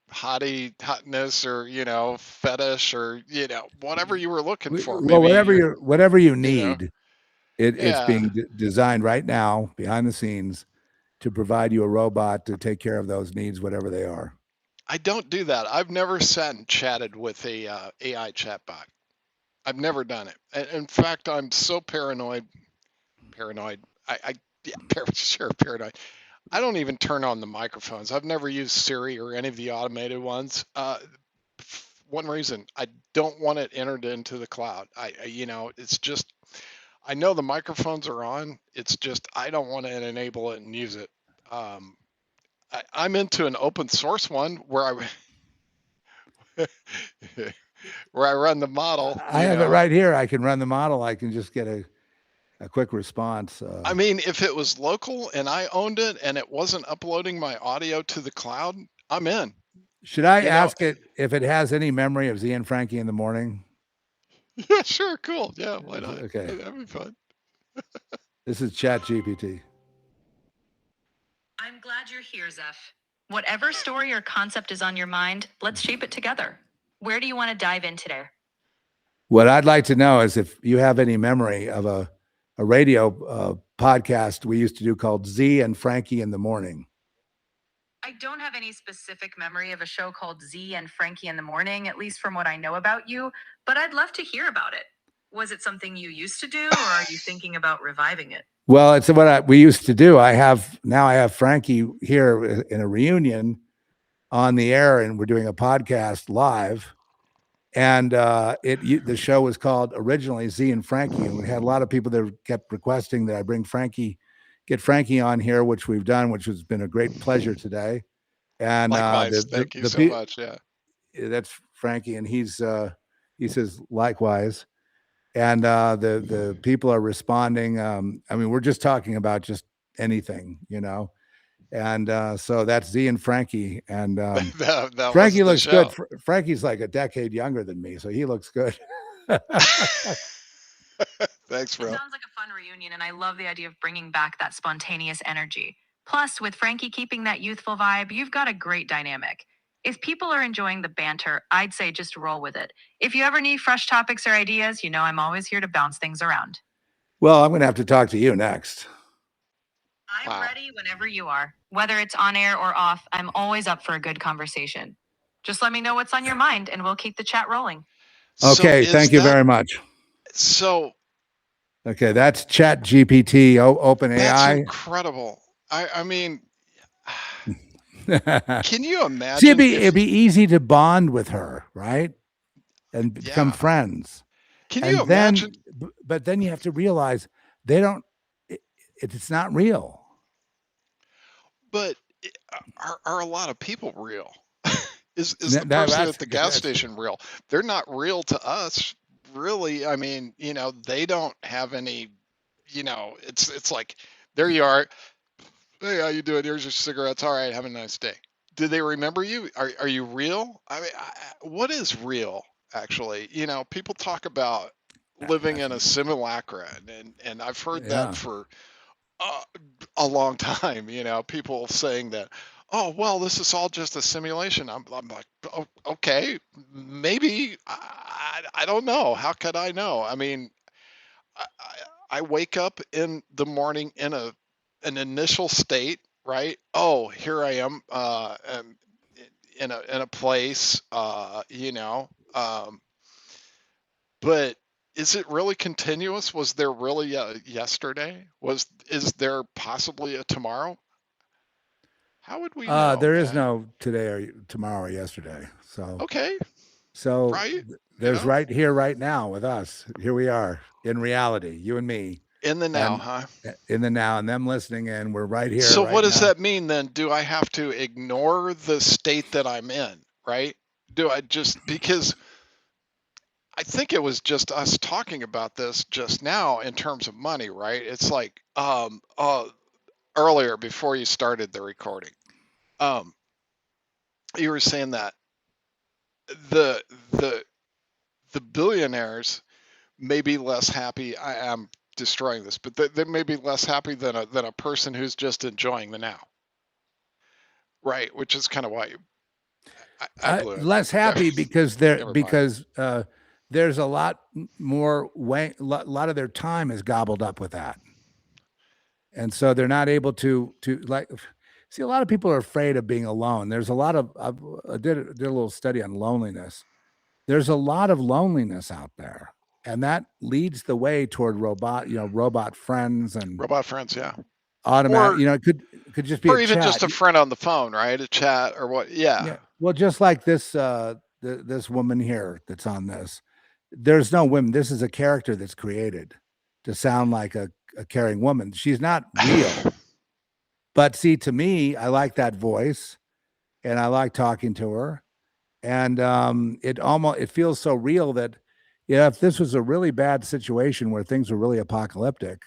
hotness or fetish or whatever you were looking for. Well, Maybe whatever you you know, need, it's yeah. being designed right now behind the scenes to provide you a robot to take care of those needs, whatever they are. I don't do that. I've never sat and chatted with a AI chatbot. I've never done it. In fact, I'm so paranoid. Paranoid. Yeah, sure, paranoid. I don't even turn on the microphones. I've never used Siri or any of the automated ones. One reason, I don't want it entered into the cloud. It's just, I know the microphones are on. It's just, I don't want to enable it and use it. I'm into an open source one where where I run the model. I have it right here. I can run the model. I can just get a quick response. I mean, if it was local and I owned it and it wasn't uploading my audio to the cloud, I'm in. Should I ask it if it has any memory of Z and Frankie in the morning? Yeah, sure, cool. Yeah, why not? Okay. That'd be fun. This is ChatGPT. I'm glad you're here, Zeph. Whatever story or concept is on your mind, let's shape it together. Where do you want to dive in today? What I'd like to know is if you have any memory of a radio podcast we used to do called Z and Frankie in the Morning. I don't have any specific memory of a show called Z and Frankie in the Morning, at least from what I know about you, but I'd love to hear about it. Was it something you used to do, or are you thinking about reviving it? Well, it's what we used to do. I have Frankie here in a reunion on the air, and we're doing a podcast live. And the show was called originally Z and Frankie, and we had a lot of people that kept requesting that I get Frankie on here, which we've done, which has been a great pleasure today. And likewise, thank you so much. Yeah, that's Frankie, and he says likewise. And the people are responding. I mean, we're just talking about just anything, And so that's Z and Frankie. And that Frankie looks show. good. Frankie's like a decade younger than me, so he looks good. Thanks, bro. It sounds like a fun reunion, and I love the idea of bringing back that spontaneous energy. Plus, with Frankie keeping that youthful vibe, you've got a great dynamic. If people are enjoying the banter, I'd say just roll with it. If you ever need fresh topics or ideas, I'm always here to bounce things around. Well, I'm going to have to talk to you next. I'm Wow. ready whenever you are. Whether it's on air or off, I'm always up for a good conversation. Just let me know what's on your mind and we'll keep the chat rolling. So Okay, is thank you that very much. so? Okay, that's Chat GPT, Open That's AI. incredible. I mean, can you See, imagine it'd if? be easy to bond with her, right? And become Yeah. friends. Can you And then, imagine? but then you have to realize they don't, it's not real. But are a lot of people real? Is the person at the gas That's station real? They're not real to us, really. I mean, they don't have any. It's like there you are. Hey, how you doing? Here's your cigarettes. All right, have a nice day. Do they remember you? Are you real? I mean, what is real? Actually, people talk about living in a simulacra, and I've heard that yeah. for uh, a long time. People saying that, oh, well, this is all just a simulation. I'm like, oh, okay, maybe. I don't know. How could I know? I mean, I wake up in the morning in an initial state, right? Oh, here I am, in a place, but is it really continuous? Was there really a yesterday? Is there possibly a tomorrow? How would we know, There is man? no today or tomorrow or yesterday. Okay, So right? You there's know, right here, right now with us. Here we are in reality, you and me, in the now, and huh? in the now, and them listening in. We're right here, So what right does now. that mean then? Do I have to ignore the state that I'm in, right? Do I just because I think it was just us talking about this just now in terms of money, right? It's like earlier before you started the recording. Um you were saying that the the the billionaires may be less happy. I am destroying this, but they may be less happy than a person who's just enjoying the now, right? Which is kind of why I blew it. Less happy because Never mind. there's a lot more lot of their time is gobbled up with that, and so they're not able to like. See, a lot of people are afraid of being alone. There's a lot of I did a little study on loneliness. There's a lot of loneliness out there, and that leads the way toward robot friends and Robot friends, yeah. automatic. Or It could just be or a even chat. just a friend on the phone, right? A chat or what? Yeah. Yeah. Well, just like this woman here that's on this. There's no women. This is a character that's created to sound like a caring woman. She's not real. But see, to me, I like that voice and I like talking to her. And it feels so real that if this was a really bad situation where things were really apocalyptic,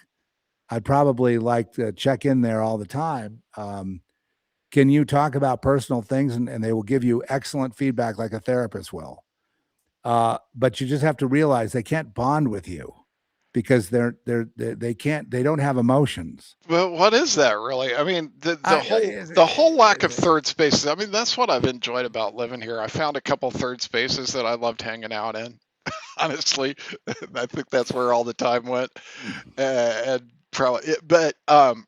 I'd probably like to check in there all the time. Can you talk about personal things? And they will give you excellent feedback like a therapist will. But you just have to realize they can't bond with you because they don't have emotions. Well, what is that really? I mean, the I, the whole the whole lack of third spaces. I mean, that's what I've enjoyed about living here. I found a couple third spaces that I loved hanging out in. Honestly, I think that's where all the time went, and probably. But and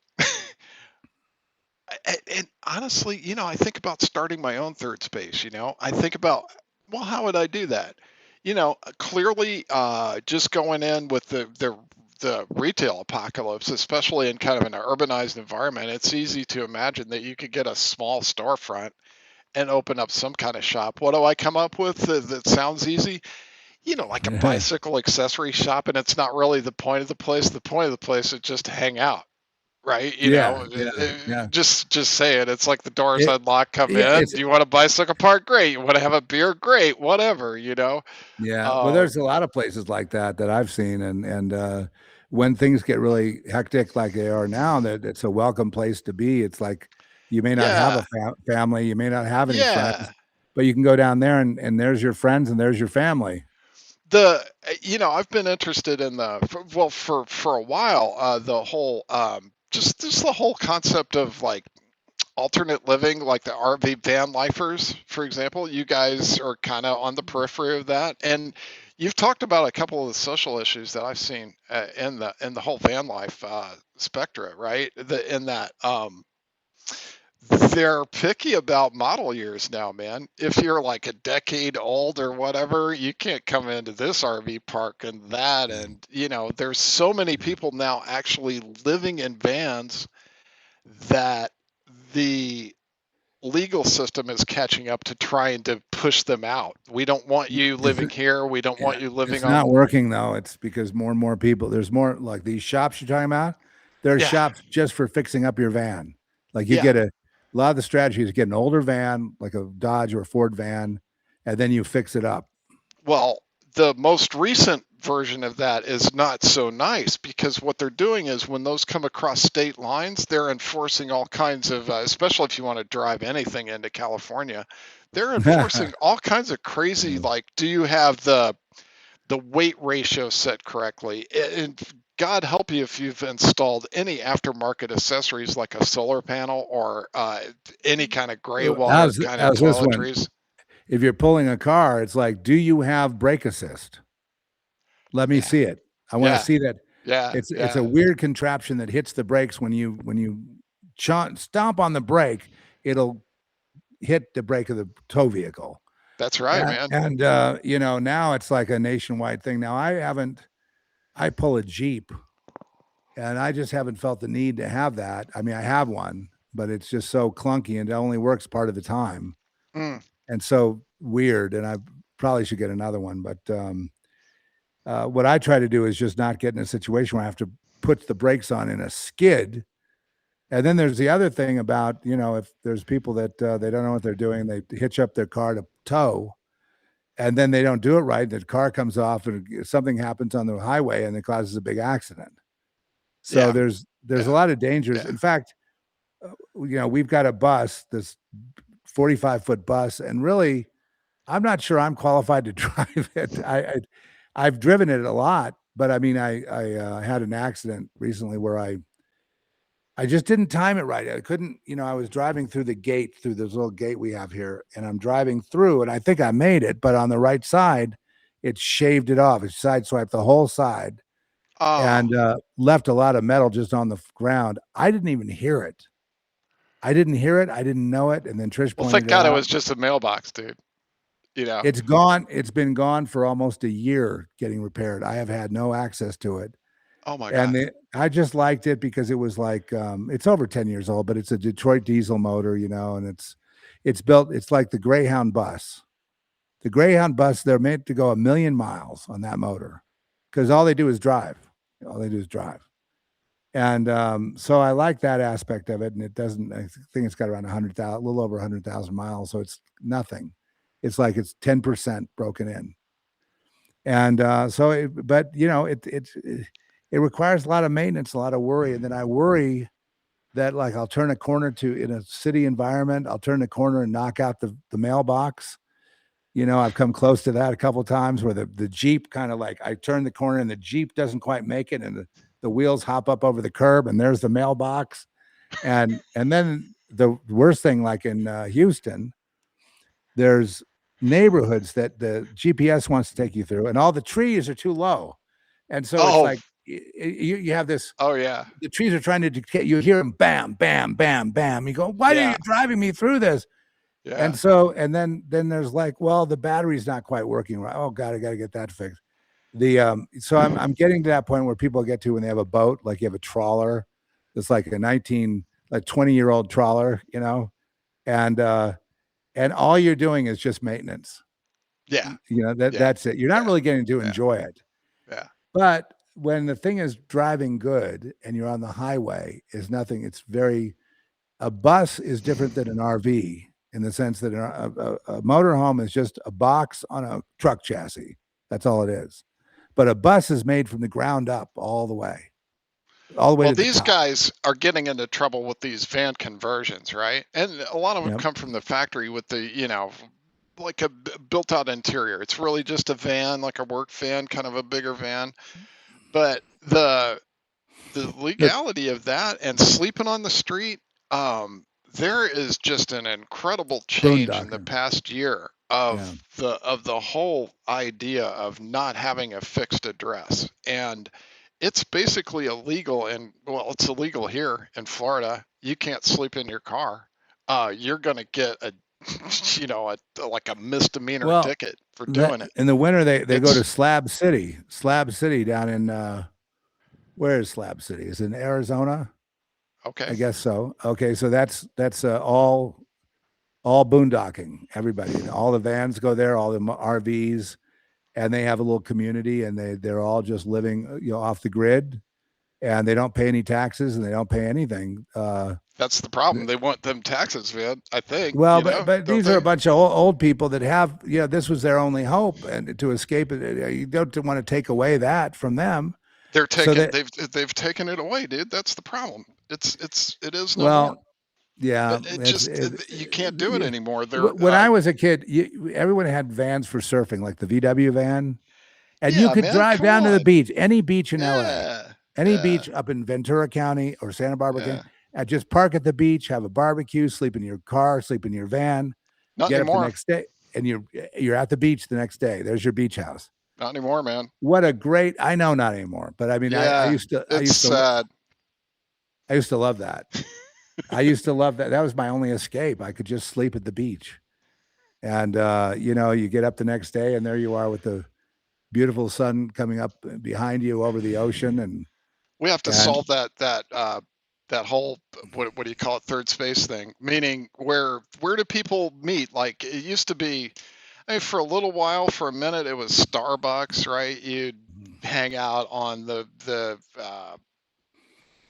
honestly, I think about starting my own third space. I think about, well, how would I do that? Clearly, just going in with the retail apocalypse, especially in kind of an urbanized environment, it's easy to imagine that you could get a small storefront and open up some kind of shop. What do I come up with that sounds easy? Like a bicycle accessory shop, and it's not really the point of the place. The point of the place is just to hang out, right? yeah, yeah, yeah. Just say it. It's like the doors It, unlock, come yeah, in. it's Do you want a bicycle park? Great. You want to have a beer? Great. Whatever. yeah. Well, Um, there's a lot of places like that I've seen, and when things get really hectic like they are now, that it's a welcome place to be. It's like you may not have yeah, a family, you may not have any yeah. friends, but you can go down there and there's your friends and there's your family. I've been interested in for a while, the whole just the whole concept of like alternate living, like the RV van lifers, for example. You guys are kind of on the periphery of that, and you've talked about a couple of the social issues that I've seen in the whole van life spectra, right? In that they're picky about model years now, man. If you're like a decade old or whatever, you can't come into this RV park and that. And, there's so many people now actually living in vans that the legal system is catching up to trying to push them out. We don't want you Is living it? here. We don't Yeah, want you living it's not on. working though. It's because more and more people. There's more like these shops you're talking about. There are Yeah. shops just for fixing up your van. Like you Yeah. get a lot of the strategy is get an older van, like a Dodge or a Ford van, and then you fix it up. Well, the most recent version of that is not so nice because what they're doing is when those come across state lines, they're enforcing all kinds of, especially if you want to drive anything into California, they're enforcing all kinds of crazy, like, do you have the weight ratio set correctly? And God help you if you've installed any aftermarket accessories like a solar panel or any kind of gray water kind of How's this one? toiletries. If you're pulling a car, it's like, do you have brake assist? Let me Yeah, see it. I want to yeah, see that. yeah, It's a yeah. weird contraption that hits the brakes when you stomp on the brake. It'll hit the brake of the tow vehicle. That's right, And, man. now it's like a nationwide thing. Now I pull a Jeep and I just haven't felt the need to have that. I mean, I have one, but it's just so clunky and it only works part of the time. Mm. And so weird. And I probably should get another one. But what I try to do is just not get in a situation where I have to put the brakes on in a skid. And then there's the other thing about, if there's people that they don't know what they're doing, they hitch up their car to tow, and then they don't do it right. The car comes off, and something happens on the highway, and it causes a big accident. So Yeah, there's a yeah, lot of dangers. yeah. In fact, we've got a bus, this 45-foot bus, and really, I'm not sure I'm qualified to drive it. I've driven it a lot, but I mean, I had an accident recently where I just didn't time it right. I couldn't, I was driving through through this little gate we have here, and I'm driving through, and I think I made it, but on the right side, it shaved it off. It sideswiped the whole side Oh, and left a lot of metal just on the ground. I didn't even hear it. I didn't hear it. I didn't know it. And then Trish well, thank pointed it God it out. was just a mailbox, dude. It's gone. It's been gone for almost a year getting repaired. I have had no access to it. Oh my God. And I just liked it because it was like it's over 10 years old, but it's a Detroit diesel motor, and it's built. It's like the Greyhound bus. The Greyhound bus, they're meant to go 1,000,000 miles on that motor because all they do is drive. All they do is drive. And so I like that aspect of it. And it doesn't. I think it's got around 100,000, a little over 100,000 miles. So it's nothing. It's like it's 10% broken in. And it requires a lot of maintenance, a lot of worry. And then I worry that like I'll turn a corner in a city environment, I'll turn the corner and knock out the mailbox. I've come close to that a couple of times where the Jeep kind of like I turn the corner and the Jeep doesn't quite make it, and the wheels hop up over the curb, and there's the mailbox. And then the worst thing, like in Houston, there's neighborhoods that the GPS wants to take you through, and all the trees are too low. And so it's Oh, like you have this, oh yeah, the trees are trying to dictate, you hear them bam, bam, bam, bam. You go, why are yeah, you driving me through this? yeah. And then there's like, well, the battery's not quite working right. Oh God, I got to get that fixed. So I'm getting to that point where people get to when they have a boat, like you have a trawler, it's like a 20-year-old trawler, and all you're doing is just maintenance. Yeah, yeah, That's it. You're not yeah, really getting to yeah, enjoy it. yeah. But when the thing is driving good and you're on the highway, is nothing. A bus is different than an RV in the sense that a motorhome is just a box on a truck chassis. That's all it is. But a bus is made from the ground up all the way Well, to the these top. guys are getting into trouble with these van conversions, right? And a lot of them Yep. come from the factory with like a built out interior. It's really just a van, like a work van, kind of a bigger van. But the But legality of that and sleeping on the street, there is just an incredible change in the Boondocking. past year Yeah. of the whole idea of not having a fixed address. And it's basically illegal, and well, it's illegal here in Florida. You can't sleep in your car. You're gonna get a like a misdemeanor Well, ticket for that doing it. in the winter they go to It's Slab City down in where is Slab City? Is it in Arizona? okay. I guess so. Okay, so that's all boondocking. Everybody, all the vans go there, all the RVs, and they have a little community, and they're all just living, off the grid, and they don't pay any taxes, and they don't pay anything. That's the problem. They want them taxes, man. I think, Well, but don't these are a they? bunch of old people that have, this was their only hope, and to escape it. You don't want to take away that from them. They're So taking that, they've taken it away, dude. That's the problem. It is no more. well, yeah, It just you can't do it anymore. They're when I was a kid, everyone had vans for surfing, like the VW van, and you yeah, could man. drive Come down to the on. beach, any beach in LA, Yeah, any yeah, beach up in Ventura County or Santa Barbara County, yeah. and just park at the beach, have a barbecue, sleep in your car, sleep in your van, Not get up the anymore. next day, and you're at the beach the next day. There's your beach house. Not anymore, man. What a great, I know, not anymore, but I mean, Yeah, I it's sad. used to love that. I used to love that. That was my only escape. I could just sleep at the beach. And you get up the next day and there you are with the beautiful sun coming up behind you over the ocean, We have to and solve that whole what do you call it, third space thing. Meaning where do people meet? Like it used to be. I mean, for a little while, for a minute, it was Starbucks, right? You'd hang out on the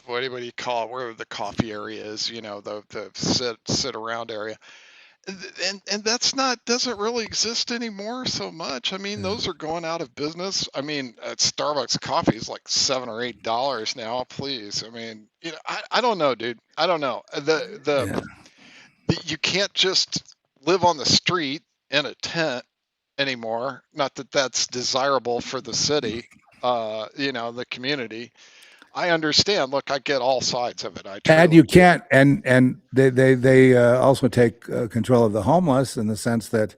what do you call it? Where the coffee area is, the sit around area. And that's not doesn't really exist anymore so much. I mean, yeah. those are going out of business. I mean, at Starbucks coffee is like $7 or $8 now. Please, I mean, I don't know, dude. I don't know. Yeah. You can't just live on the street in a tent anymore. Not that that's desirable for the city, the community. I understand. Look, I get all sides of it. I And truly you do. can't, and they also take control of the homeless in the sense that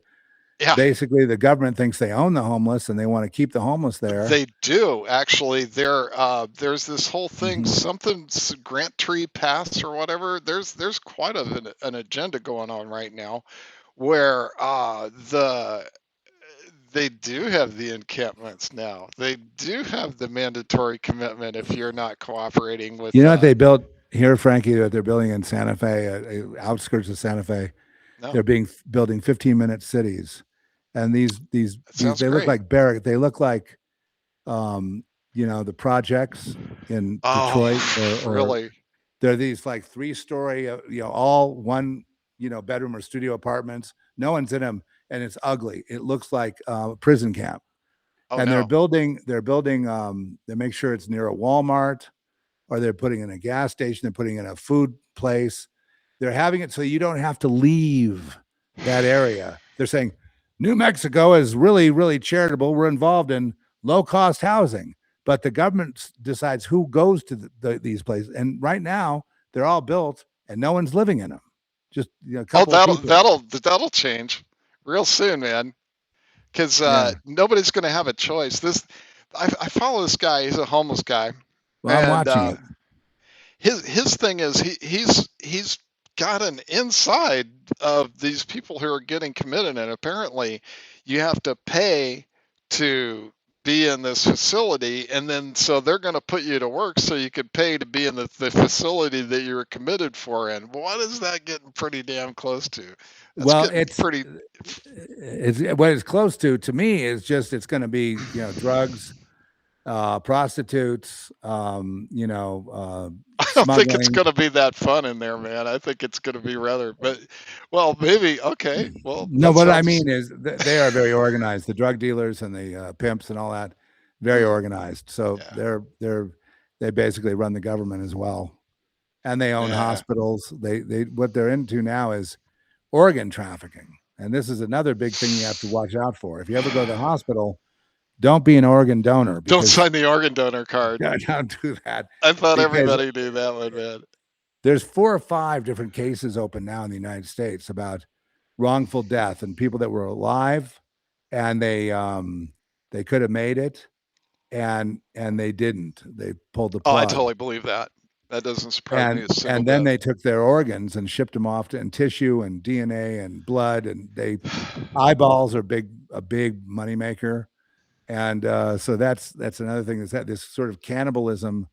Yeah, basically the government thinks they own the homeless and they want to keep the homeless there. they do actually. There's this whole thing, Mhm. something's Grant Tree Pass or whatever. There's quite an agenda going on right now, where they do have the encampments now. They do have the mandatory commitment if you're not cooperating with. You know what they built here, Frankie? That they're building in Santa Fe, outskirts of Santa Fe. No, They're building 15-minute cities, and these that sounds they look great. like barrack. They look like the projects in Detroit, Oh, or really? they're these like 3-story, all one bedroom or studio apartments. No one's in them, and it's ugly. It looks like a prison camp. Oh And no. they're building. They make sure it's near a Walmart, or they're putting in a gas station. They're putting in a food place. They're having it so you don't have to leave that area. They're saying New Mexico is really, really charitable. We're involved in low cost housing, but the government decides who goes to these places. And right now, they're all built and no one's living in them. Just a Oh, couple of people. that'll change real soon, man. Because Yeah. nobody's going to have a choice. I follow this guy. He's a homeless guy, Well, I'm and watching it. his thing is he's got an inside of these people who are getting committed, and apparently you have to pay to be in this facility, and then so they're going to put you to work so you could pay to be in the facility that you were committed for. And what is that getting pretty damn close to? That's Well, getting pretty. it's what it's close to me is just it's going to be drugs, prostitutes, I don't think it's smuggling. going to be that fun in there, man. I think it's going to be rather, but well, maybe. Okay, well, No, that what I sounds. mean is they are very organized. The drug dealers and the pimps and all that, very Mm, organized. So yeah, they basically run the government as well, and they own yeah. hospitals. They what they're into now is organ trafficking, and this is another big thing you have to watch out for. If you ever go to the hospital, don't be an organ donor Don't because sign the organ donor card. don't do that I thought because everybody knew that one, man. there's 4 or 5 different cases open now in the United States about wrongful death and people that were alive and they could have made it and they didn't. They pulled the Oh, I plug. totally believe that. That doesn't surprise me a single And then bit. they took their organs and shipped them off to and tissue and DNA and blood and eyeballs are a big moneymaker. And so that's another thing is that this sort of cannibalism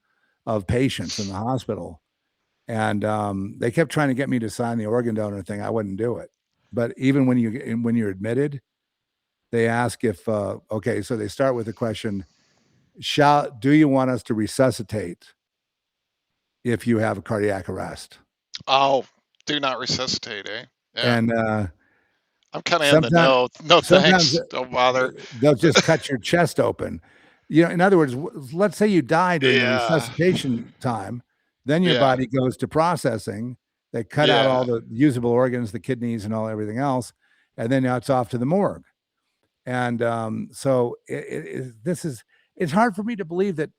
of patients in the hospital. And they kept trying to get me to sign the organ donor thing. I wouldn't do it. But even when you're admitted, they ask if okay, so they start with the question, do you want us to resuscitate if you have a cardiac arrest? Oh, do not resuscitate, eh? Yeah. And I'm kind of in the sometimes no. No sometimes thanks. Don't bother. they'll just cut your chest open. In other words, let's say you die during the Yeah. resuscitation time, then your Yeah. body goes to processing. They cut out all the usable organs, the kidneys, and everything else, and then now it's off to the morgue. And so it's hard for me to believe that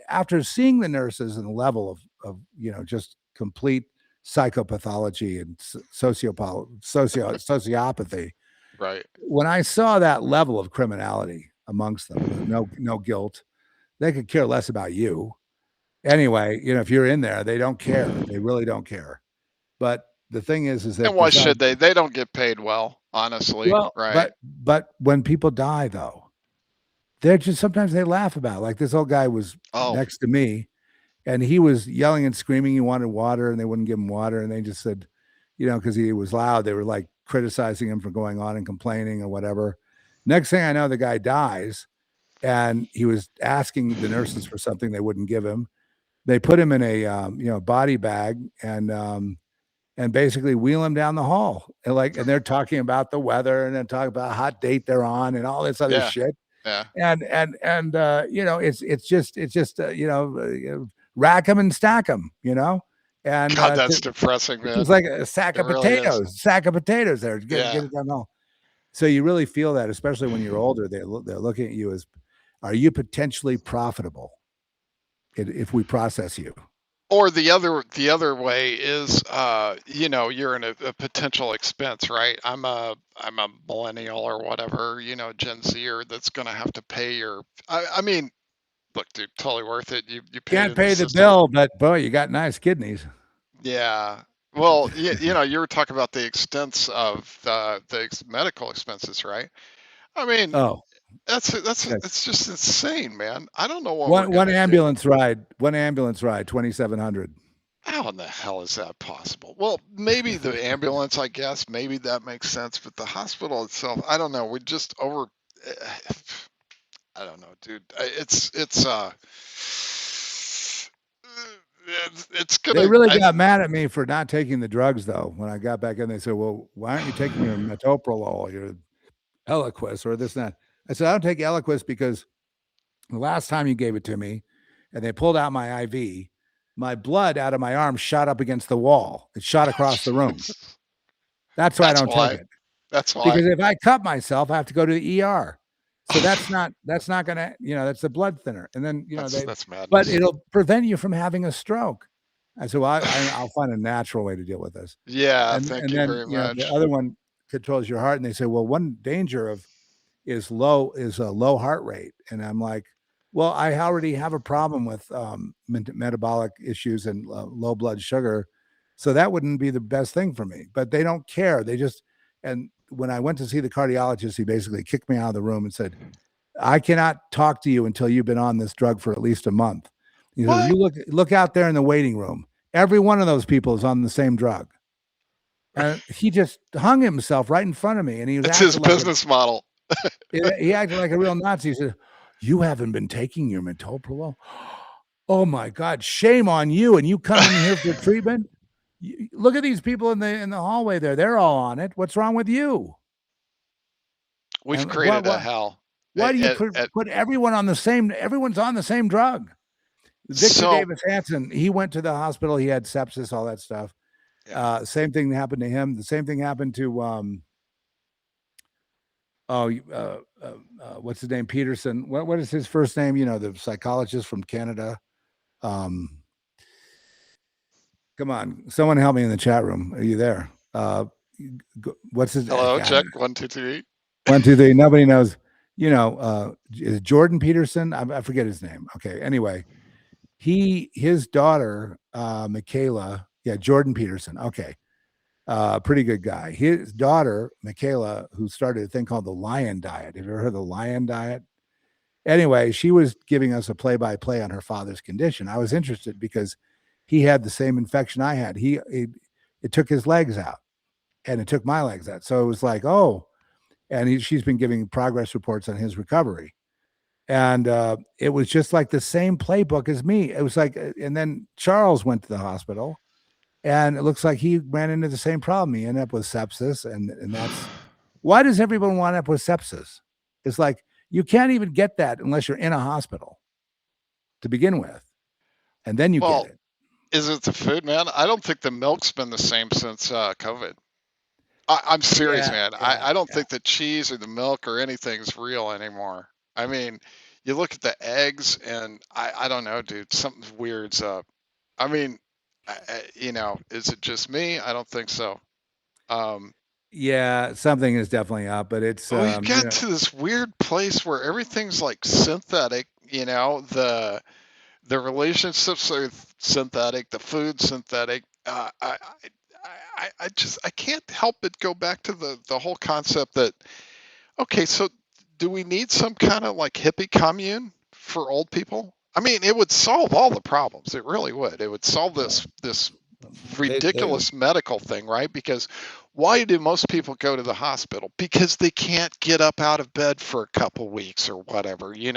after seeing the nurses and the level of just complete psychopathology and sociopathy. Right. When I saw that level of criminality amongst them, with no guilt, they could care less about you. Anyway, if you're in there, they don't care. They really don't care. But the thing is that And why should they? They don't get paid well, honestly. well, right. but when people die, though, they're just sometimes they laugh about it. Like this old guy was next to me, and he was yelling and screaming. He wanted water, and they wouldn't give him water, and they just said, because he was loud, they were like criticizing him for going on and complaining or whatever. Next thing I know, the guy dies, and he was asking the nurses for something they wouldn't give him. They put him in a body bag and basically wheel him down the hall. And they're talking about the weather and then talking about a hot date they're on and all this other shit. Yeah. And it's just rack them and stack them, And God, that's depressing, man. It's like a sack of potatoes there. Get it down the hall. So you really feel that, especially when you're older, they're looking at you as, are you potentially profitable if we process you? Or the other way is, you're in a potential expense, right? I'm a millennial or whatever, Gen Zer that's going to have to pay your. I mean, look, dude, totally worth it. You can't pay the bill, but boy, you got nice kidneys. Yeah. Well, you were talking about the extents of the medical expenses, right? I mean, it's just insane, man. I don't know what one ambulance ride, 2,700. How in the hell is that possible? Well, maybe the ambulance, I guess, maybe that makes sense, but the hospital itself, I don't know. We just I don't know, dude. It's gonna. They really got mad at me for not taking the drugs, though. When I got back in, they said, "Well, why aren't you taking your metoprolol, your Eliquis, or this and that?" I said, "I don't take Eliquis because the last time you gave it to me, and they pulled out my IV, my blood out of my arm shot up against the wall. It shot across the room. That's why I don't take it. That's why. Because if I cut myself, I have to go to the ER. So that's not gonna, that's a blood thinner. And then that's madness. But it'll prevent you from having a stroke." I said, "Well, I'll find a natural way to deal with this." Yeah, and thank you then, very much. The other one controls your heart, and they say, "Well, one danger is a low heart rate." And I'm like, "Well, I already have a problem with metabolic issues and low blood sugar, so that wouldn't be the best thing for me." But they don't care. And when I went to see the cardiologist, he basically kicked me out of the room and said, "I cannot talk to you until you've been on this drug for at least a month." He said, "You look out there in the waiting room. Every one of those people is on the same drug." And he just hung himself right in front of me, and he was. It's his business model. He acted like a real Nazi. He said, "You haven't been taking your metoprolol? Oh my God, shame on you! And you come in here for treatment? Look at these people in the hallway there. They're all on it. What's wrong with you?" We've created a hell. Why do you put everyone on the same? Everyone's on the same drug. Victor Davis Hanson, he went to the hospital. He had sepsis, all that stuff. Yeah. Same thing happened to him. The same thing happened to what's his name? Peterson. What is his first name? The psychologist from Canada. Come on, someone help me in the chat room. Are you there? What's his Hello, God? check 1, 2, 3. 1, 2, 3. Nobody knows. Is it Jordan Peterson? I forget his name. Okay. Anyway, his daughter, Michaela. Yeah, Jordan Peterson. Okay. Pretty good guy. His daughter, Michaela, who started a thing called the Lion Diet. Have you ever heard of the Lion Diet? Anyway, she was giving us a play-by-play on her father's condition. I was interested because he had the same infection I had. It took his legs out, and it took my legs out. So it was like, oh, and she's been giving progress reports on his recovery. And it was just like the same playbook as me. It was like, and then Charles went to the hospital, and it looks like he ran into the same problem. He ended up with sepsis, and that's why does everyone wind up with sepsis? It's like you can't even get that unless you're in a hospital to begin with, and then you Well, get it. is it the food, man? I don't think the milk's been the same since COVID. I'm serious, Yeah, man. yeah, I don't yeah. think the cheese or the milk or anything's real anymore. I mean, you look at the eggs, and I don't know, dude. Something weird's up. I mean, is it just me? I don't think so. Um, Yeah, something is definitely up, but it's we've got to this weird place where everything's like synthetic. The relationships are synthetic, the food synthetic. I can't help but go back to the whole concept that, okay, so do we need some kind of like hippie commune for old people? I mean, it would solve all the problems. It really would. It would solve this they ridiculous medical thing, right? Because why do most people go to the hospital? Because they can't get up out of bed for a couple weeks or whatever, and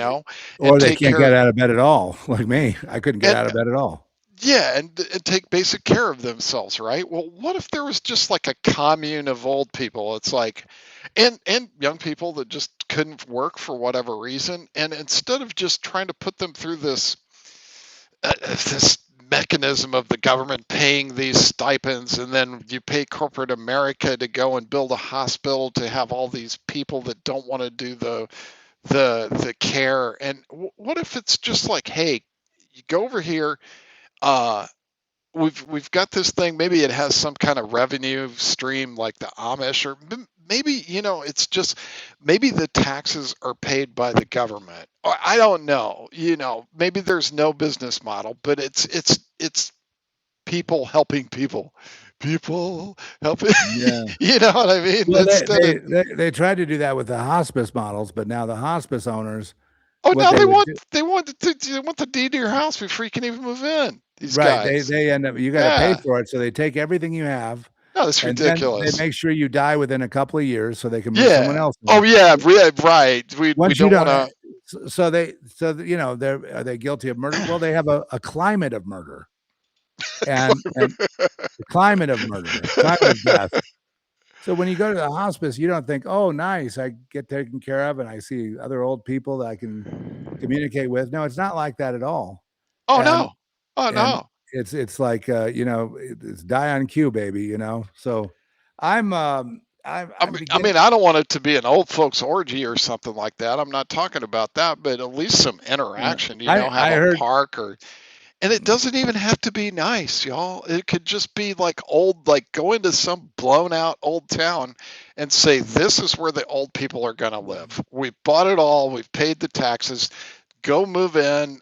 or they take can't care get out of bed at all, like me. I couldn't get and out of bed at all. yeah, and take basic care of themselves, right? Well, what if there was just like a commune of old people? It's like, and young people that just couldn't work for whatever reason, and instead of just trying to put them through this mechanism of the government paying these stipends, and then you pay corporate America to go and build a hospital to have all these people that don't want to do the care, and what if it's just like, hey, you go over here. uh we've got this thing. Maybe it has some kind of revenue stream like the Amish, or maybe it's just maybe the taxes are paid by the government. Or I don't know. Maybe there's no business model, but it's people helping people, people helping. Yeah. You know what I mean? Well, Instead of they tried to do that with the hospice models, but now the hospice owners, oh, what now they would do, they want the deed to your house before you can even move in. These right? guys, They end up you got to pay yeah, for it, so they take everything you have, no, that's and then they ridiculous. make sure you die within a couple of years, so they can move someone Yeah. else Oh, in. yeah. Right. We Once you don't want don't, to. are they guilty of murder? Well, they have a climate of murder, and the climate of murder, climate of death. So when you go to the hospice, you don't think, "Oh, nice, I get taken care of, and I see other old people that I can communicate with." No, it's not like that at all. Oh And no. Oh and no. it's like it's die on cue, baby. So I'm I beginning. mean, I don't want it to be an old folks orgy or something like that. I'm not talking about that, but at least some interaction. Have I a heard. park, and it doesn't even have to be nice, y'all. It could just be like old, like go into some blown out old town and say, this is where the old people are going to live. We've bought it all. We've paid the taxes. Go move in.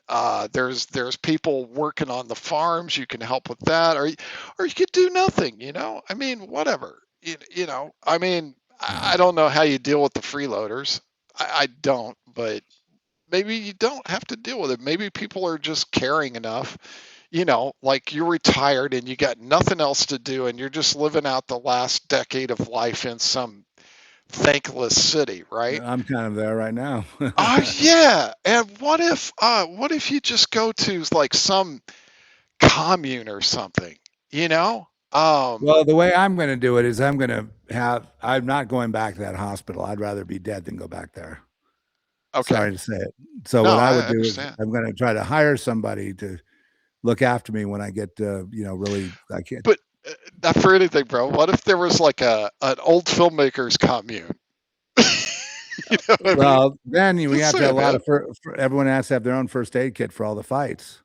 There's people working on the farms. You can help with that, or you could do nothing. I mean, whatever. I mean, I don't know how you deal with the freeloaders. I don't, but maybe you don't have to deal with it. Maybe people are just caring enough. Like you're retired and you got nothing else to do, and you're just living out the last decade of life in some thankless city, right? I'm kind of there right now. Oh yeah. And what if you just go to like some commune or something, you know? Well, the way I'm going to do it is I'm not going back to that hospital. I'd rather be dead than go back there. Okay. Sorry to say it. So No, what I I would do is understand. I'm going to try to hire somebody to look after me when I get, really, I can't. But not for anything, bro. What if there was like an old filmmakers commune? You know what I mean? Well, then we Just have to have saying, a lot man. of, everyone has to have their own first aid kit for all the fights.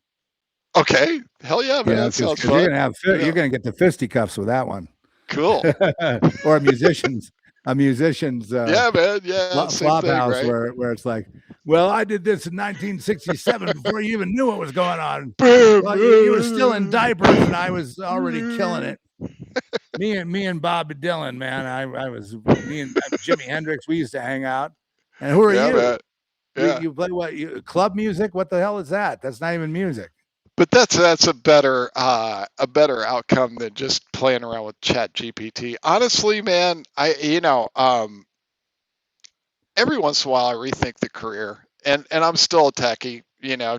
Okay. Hell yeah, man. You know, That sounds because you're fun. gonna have Yeah. you're gonna get the fisticuffs with that one. Cool. Or a musician's Yeah, man. Yeah. Same flop thing, house right? where it's like, well, I did this in 1967 before you even knew what was going on. Well, you were still in diapers, and I was already killing it. Me and Bob Dylan, man. I was me and Jimi Hendrix. We used to hang out. And who are Yeah, you? man. Yeah. You play what? Club music? What the hell is that? That's not even music. But that's a better outcome than just playing around with Chat GPT. Honestly, man, every once in a while I rethink the career, and I'm still a techie,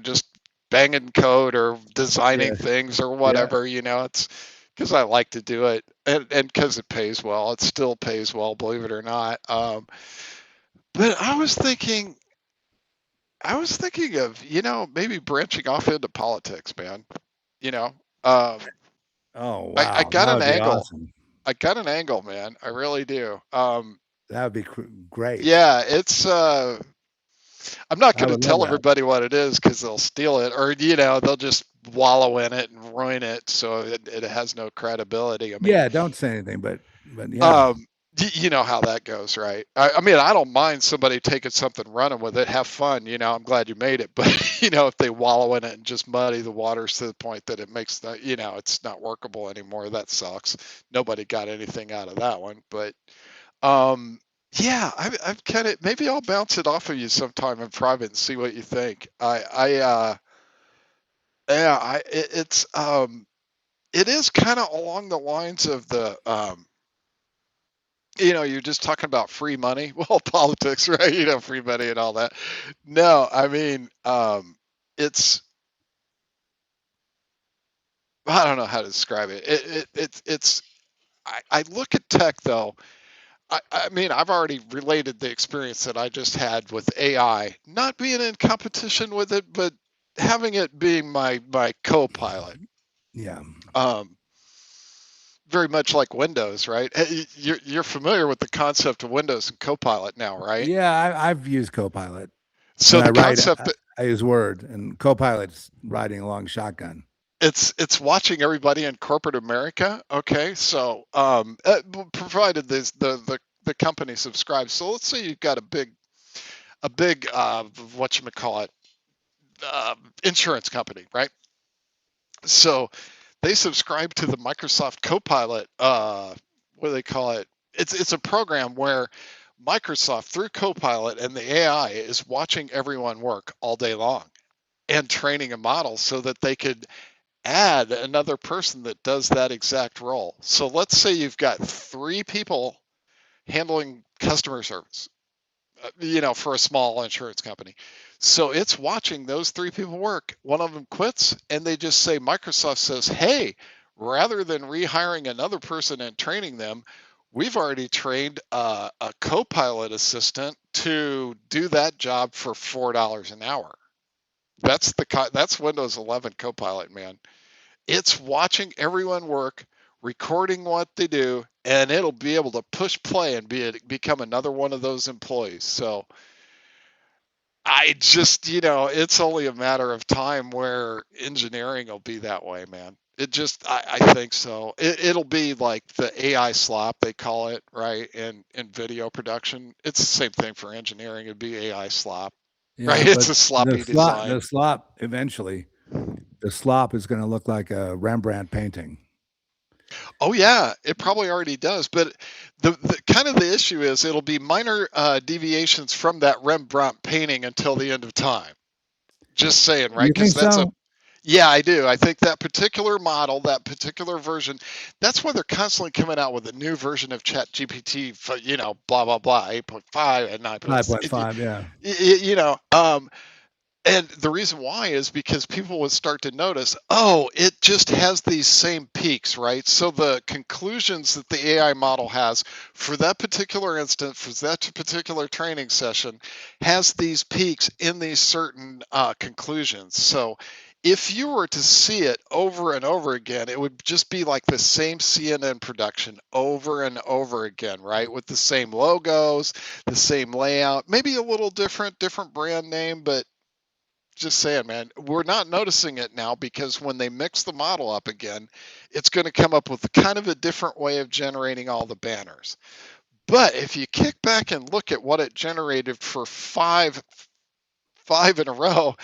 just banging code or designing Yeah, things or yeah. whatever. It's because I like to do it, and because it pays well. It still pays well, believe it or not. But I was thinking of maybe branching off into politics, man. You know, um, Oh I wow, got that an would be angle. awesome. I got an angle, man. I really do. That would be great. Yeah, it's I'm not I going to would love tell that. everybody what it is because they'll steal it, or they'll just wallow in it and ruin it, so it has no credibility. I mean, Yeah, don't say anything, but yeah, um, you know how that goes, right? I mean, I don't mind somebody taking something, running with it, have fun. I'm glad you made it, but if they wallow in it and just muddy the waters to the point that it makes it's not workable anymore, that sucks. Nobody got anything out of that one, but um, yeah, I've kind of maybe I'll bounce it off of you sometime in private and see what you think. Yeah, it is kind of along the lines of you're just talking about free money. Well, politics, right? Free money and all that. No, I mean, it's I don't know how to describe it. It's I look at tech though. I mean, I've already related the experience that I just had with AI, not being in competition with it, but having it being my co-pilot. yeah, Um, very much like Windows, right? You're familiar with the concept of Windows and Copilot now, right? yeah. I've used Copilot when So I the write. concept that I use Word, and Copilot's riding along shotgun. it's watching everybody in corporate America. Okay, so provided the company subscribes. So let's say you've got a big whatchamacallit, insurance company, right? So they subscribe to the Microsoft Copilot. What do they call it? It's a program where Microsoft, through Copilot and the AI, is watching everyone work all day long and training a model so that they could add another person that does that exact role. So let's say you've got 3 people handling customer service, for a small insurance company. So it's watching those 3 people work. One of them quits, and they just say, Microsoft says, hey, rather than rehiring another person and training them, we've already trained a co-pilot assistant to do that job for $4 an hour. That's Windows 11 Copilot, man. It's watching everyone work, recording what they do, and it'll be able to push play and become another one of those employees. So I just, it's only a matter of time where engineering will be that way, man. I think so. It'll be like the AI slop, they call it, right? In video production. It's the same thing for engineering. It'd be AI slop, Yeah, right? but It's a sloppy the design. slop eventually, the slop is going to look like a Rembrandt painting. Oh yeah, it probably already does. But the kind of the issue is it'll be minor deviations from that Rembrandt painting until the end of time. Just saying, right? You Because think so? yeah, I do. I think that particular model, that particular version, that's why they're constantly coming out with a new version of Chat GPT for, blah, blah, blah, 8.5 and 9.6, 5.5, yeah. you know, um, and the reason why is because people would start to notice, oh, it just has these same peaks, right? So the conclusions that the AI model has for that particular instance, for that particular training session, has these peaks in these certain conclusions. So if you were to see it over and over again, it would just be like the same CNN production over and over again, right? With the same logos, the same layout, maybe a little different brand name, but just saying, man, we're not noticing it now because when they mix the model up again, it's going to come up with kind of a different way of generating all the banners. But if you kick back and look at what it generated for five in a row,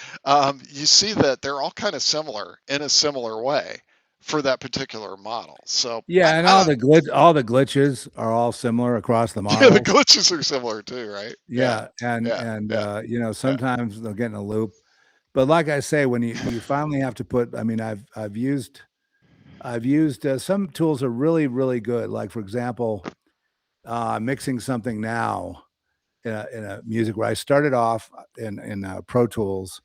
you see that they're all kind of similar in a similar way for that particular model. So Yeah, and I don't. all the glitches are all similar across the Yeah, the models. glitches are similar too, right? Yeah, Yeah, and yeah, yeah, you know, yeah. sometimes they'll get in a loop. But like I say, when you finally have to put, I mean, I've used some tools are really really good. Like for example, mixing something now in a music where I started off in Pro Tools,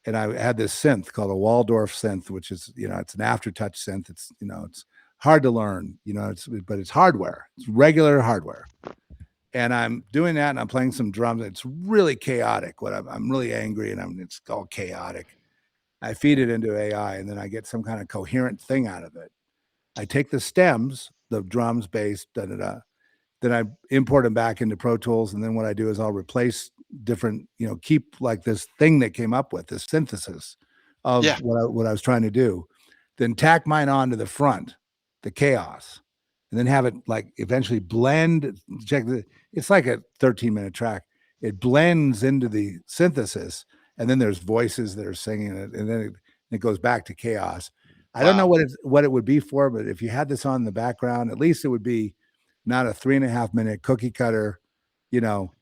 and I had this synth called a Waldorf synth, which is, you know, it's an aftertouch synth. It's, you know, it's hard to learn, you know, but it's hardware. It's regular hardware. And I'm doing that and I'm playing some drums. It's really chaotic. I'm really angry and it's all chaotic. I feed it into AI and then I get some kind of coherent thing out of it. I take the stems, the drums, bass, da da da, then I import them back into Pro Tools. And then what I do is I'll replace different, you know, keep like this thing that came up with this synthesis of Yeah. what I was trying to do, then tack mine onto the front, the chaos, and then have it like eventually blend. It's like a 13-minute track. It blends into the synthesis, and then there's voices that are singing it, and then it goes back to chaos. I don't know Wow. what it would be for, but if you had this on in the background, at least it would be not a 3.5 minute cookie cutter, you know,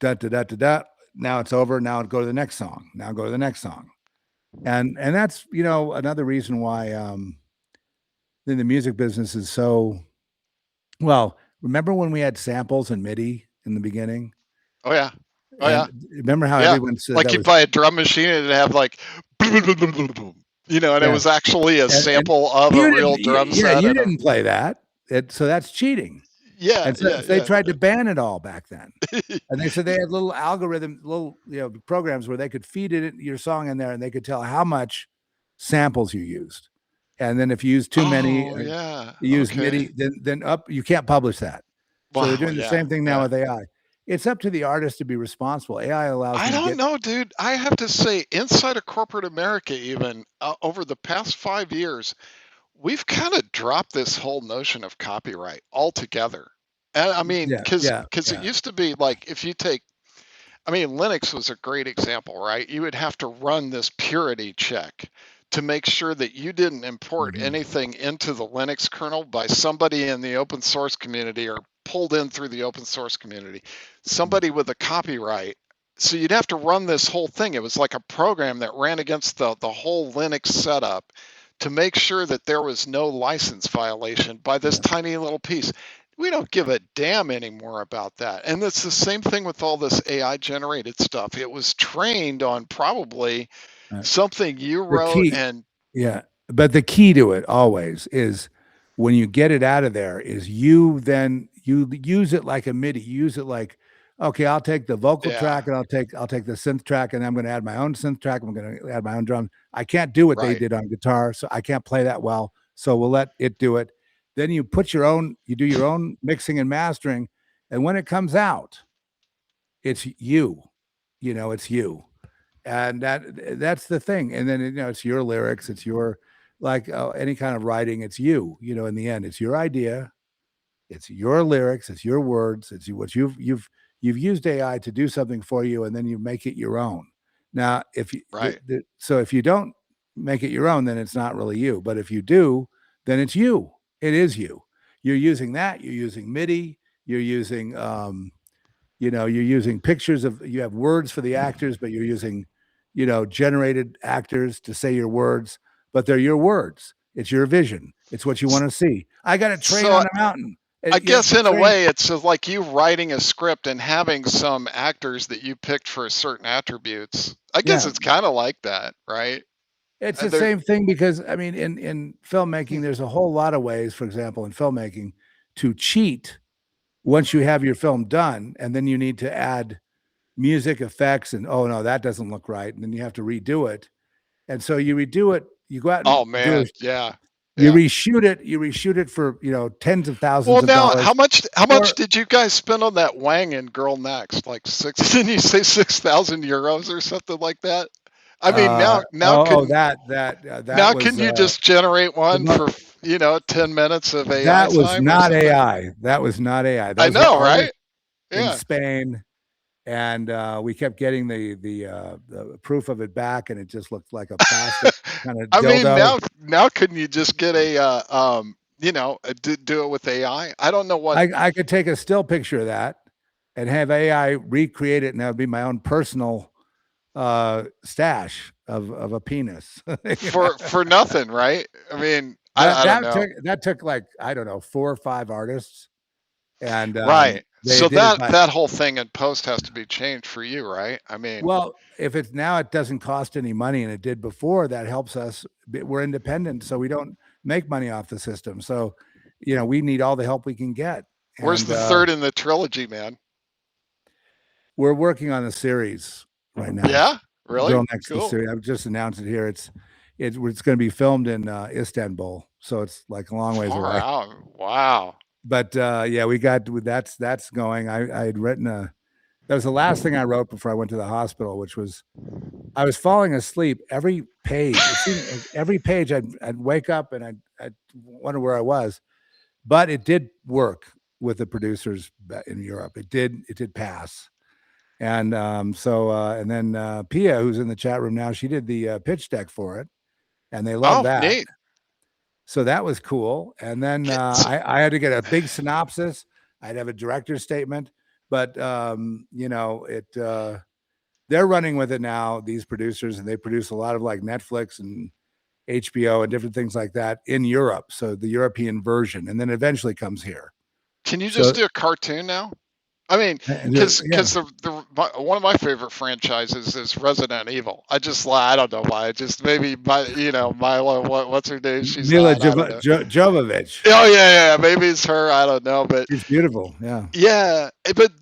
da da da da da. Now it's over. Now go to the next song. Now go to the next song. And that's, you know, another reason why the music business is so well. Remember when we had samples and MIDI in the beginning? Oh yeah. Oh yeah. And remember how Yeah. everyone said Like that you'd was buy a drum machine and it'd have like, you know, and it yeah. was actually a And sample of a you real didn't, drum yeah, set you and a didn't play that. So that's cheating. yeah, And so, yeah, so they yeah. tried to ban it all back then. And they said they had little algorithm, little, you know, programs where they could feed it your song in there and they could tell how much samples you used. And then if you use too many, Oh yeah. you use Okay. MIDI, then up you can't publish that. So they're Wow. doing the Yeah. same thing now Yeah. with AI. It's up to the artist to be responsible. AI allows I you to don't get know, dude. I have to say, inside of corporate America, even over the past 5 years, we've kind of dropped this whole notion of copyright altogether. And I mean, yeah, yeah, because it yeah, used to be like if you take, I mean, Linux was a great example, right? You would have to run this purity check to make sure that you didn't import mhm, anything into the Linux kernel by somebody in the open source community or pulled in through the open source community, mm, somebody with a copyright. So you'd have to run this whole thing. It was like a program that ran against the whole Linux setup to make sure that there was no license violation by this yeah, tiny little piece. We don't give a damn anymore about that. And it's the same thing with all this AI generated stuff. It was trained on probably right. something you The wrote key and Yeah, but the key to it always is when you get it out of there is you use it like a MIDI. You use it like, okay, I'll take the vocal yeah, track and I'll take the synth track and I'm going to add my own synth track. I'm going to add my own drum. I can't do what they right. did on guitar, so I can't play that well. So we'll let it do it. Then you do your own mixing and mastering, and when it comes out, it's you. You know, it's you and that's the thing. And then, you know, it's your lyrics, it's your like any kind of writing, it's you know, in the end it's your idea, it's your lyrics, it's your words, it's what you've used AI to do something for you and then you make it your own. Now if you Right. so if you don't make it your own, then it's not really you, but if you do, then it's you. It is you. You're using that, you're using MIDI, you're using you know, you're using pictures of, you have words for the actors, but you're using, you know, generated actors to say your words, but they're your words. It's your vision. It's what you want to see. I got a train So on a mountain. I You know, guess the in a train. way it's like you writing a script and having some actors that you picked for certain attributes. I guess Yeah, it's kind of like that, right? it's the There, same thing because I mean, in filmmaking, there's a whole lot of ways. For example, in filmmaking, to cheat once you have your film done, and then you need to add music effects, and oh no, that doesn't look right, and then you have to redo it. And so you redo it. You go out and oh do a man, yeah, You yeah. reshoot it. You reshoot it for, you know, tens of Well, thousands of now dollars. how much Or did you guys spend on that Wang and Girl Next? Like six? Didn't you say 6,000 euros or something like that? I mean, Oh, that now was can you just generate the one mo- for 10 minutes of AI that was time or not something? AI. That was not AI. I Those were know, artists right? in Yeah. Spain, and we kept getting the proof of it back, and it just looked like a plastic kind of I mean, dildo. now couldn't you just get do it with AI? I don't know what. I could take a still picture of that and have AI recreate it, and that would be my own personal stash of a penis. You know? For nothing, right? I mean, That I don't know. that took like, I don't know, 4 or 5 artists, and Right. they So did it by. that whole thing in post has to be changed for you, right? I mean, Well, if it's now, it doesn't cost any money, and it did before. That helps us. We're independent, so we don't make money off the system. So, we need all the help we can get, where's and the third in the trilogy, man? we're working on a series right now. Yeah, really Girl Next to cool. Series. I've just announced it here. It's going to be filmed in Istanbul, so it's like a long ways Far away. out. Wow. But yeah, we got that's going. I had written that was the last thing I wrote before I went to the hospital, which was I was falling asleep every page. It seemed like every page I'd wake up and I'd wonder where I was. But it did work with the producers in Europe. It did pass. And and then Pia, who's in the chat room now, she did the pitch deck for it, and they loved Oh, that. neat. So that was cool. And then So, I had to get a big synopsis. I'd have a director's statement, but they're running with it now, these producers, and they produce a lot of like Netflix and HBO and different things like that in Europe. So the European version, and then eventually comes here. can you just So do a cartoon now? I mean, because yeah, one of my favorite franchises is Resident Evil. I don't know why. Just maybe Mila, what's her name? She's Mila hot. I don't know. Jovovich. Oh yeah, maybe it's her. I don't know, but She's beautiful. Yeah. yeah, but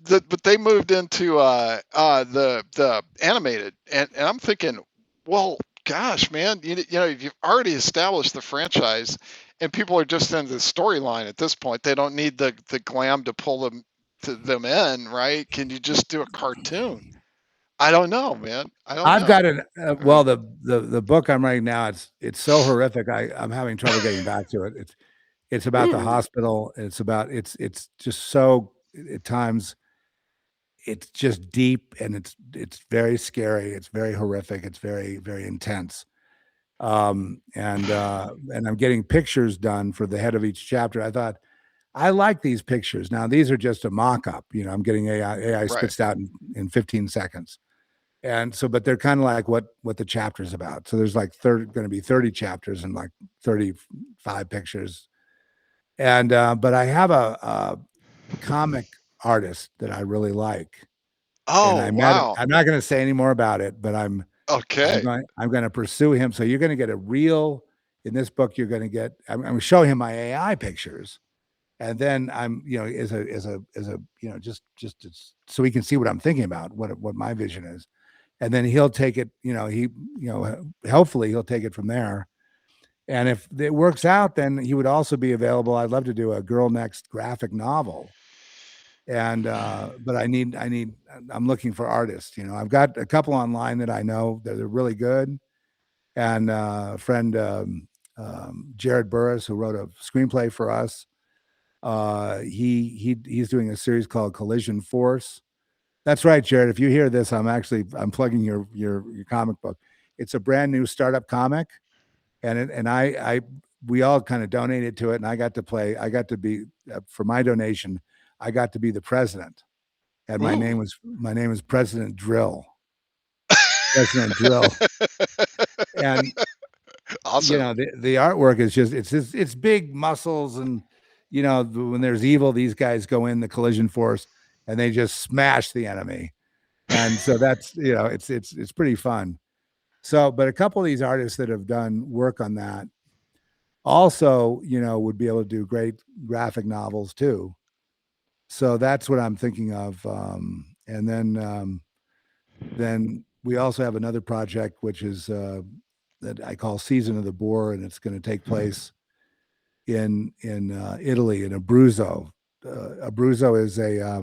they moved into the animated, and I'm thinking, well, gosh, man, you've already established the franchise, and people are just in the storyline at this point. They don't need the glam to pull them in, right? Can you just do a cartoon? I don't know, man. I don't I've know. got an I mean, well, the book I'm writing now, it's so horrific. I'm having trouble getting back to it. It's about the hospital. It's just so, at times it's just deep, and it's very scary. It's very horrific. It's very, very intense. And I'm getting pictures done for the head of each chapter. I thought, I like these pictures. Now these are just a mock-up. I'm getting AI right. spits out in 15 seconds. And so, but they're kind of like what the chapter's about. So there's like going to be 30 chapters and like 35 pictures. And but I have a comic artist that I really like, and Oh, I met him. wow. I'm not going to say any more about it, but Okay. I'm going to pursue him. So you're going to get a real, in this book. You're going to get. I'm going to show him my AI pictures, and then I'm as a just so he can see what I'm thinking about, what my vision is, and then he'll take it. Hopefully he'll take it from there. And if it works out, then he would also be available. I'd love to do a Girl Next graphic novel. And but I'm looking for artists. I've got a couple online that I know that are really good. And friend Jared Burris, who wrote a screenplay for us, he's doing a series called Collision Force. That's right, Jared. If you hear this, I'm plugging your comic book. It's a brand new startup comic, and I we all kind of donated to it, and I got to be for my donation, I got to be the president, and my Ooh. name is President Drill. President Drill. And Awesome. the artwork is just it's big muscles, and when there's evil, these guys go in the collision force and they just smash the enemy. And so that's it's pretty fun. So, but a couple of these artists that have done work on that also would be able to do great graphic novels too. So that's what I'm thinking of. And then we also have another project, which is that I call Season of the Boar, and it's going to take place in Italy, in Abruzzo. Abruzzo is a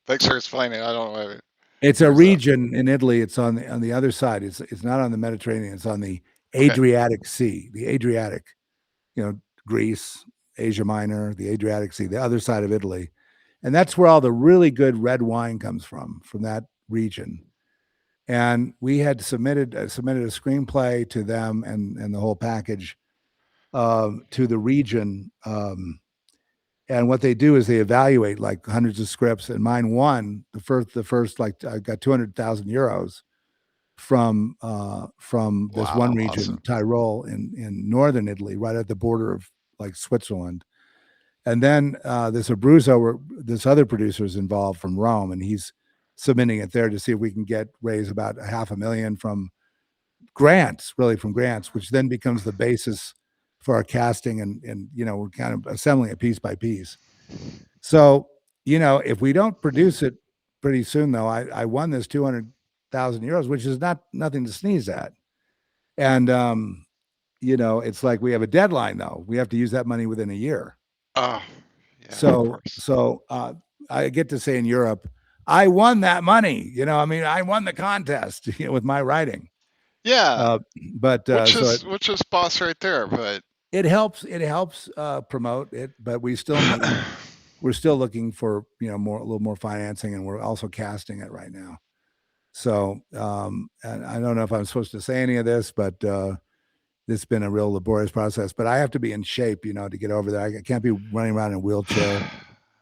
Thanks for explaining. I don't know. It's a Where's that? region in Italy. It's on the other side. It's not on the Mediterranean. It's on the Okay. Adriatic Sea. The Adriatic, Greece, Asia Minor, the Adriatic Sea, the other side of Italy, and that's where all the really good red wine comes from that region. And we had submitted a screenplay to them and the whole package to the region. And what they do is they evaluate like hundreds of scripts, and mine won the first like I got 200,000 euros from this one Wow, region, awesome. Tyrol in northern Italy, right at the border of like Switzerland. And then this Abruzzo, this other producer is involved from Rome, and he's submitting it there to see if we can raise about $500,000 from grants, which then becomes the basis for our casting, and we're kind of assembling it piece by piece. So if we don't produce it pretty soon, though, I won this 200,000 euros, which is nothing to sneeze at. And it's like we have a deadline, though. We have to use that money within a year. Oh, yeah, of So course. I get to say in Europe, I won that money. I mean, I won the contest with my writing. Yeah, But which is boss right there. But it helps promote it, but we're still looking for a little more financing, and we're also casting it right now. So and I don't know if I'm supposed to say any of this, but it's been a real laborious process. But I have to be in shape, to get over there. I can't be running around in a wheelchair.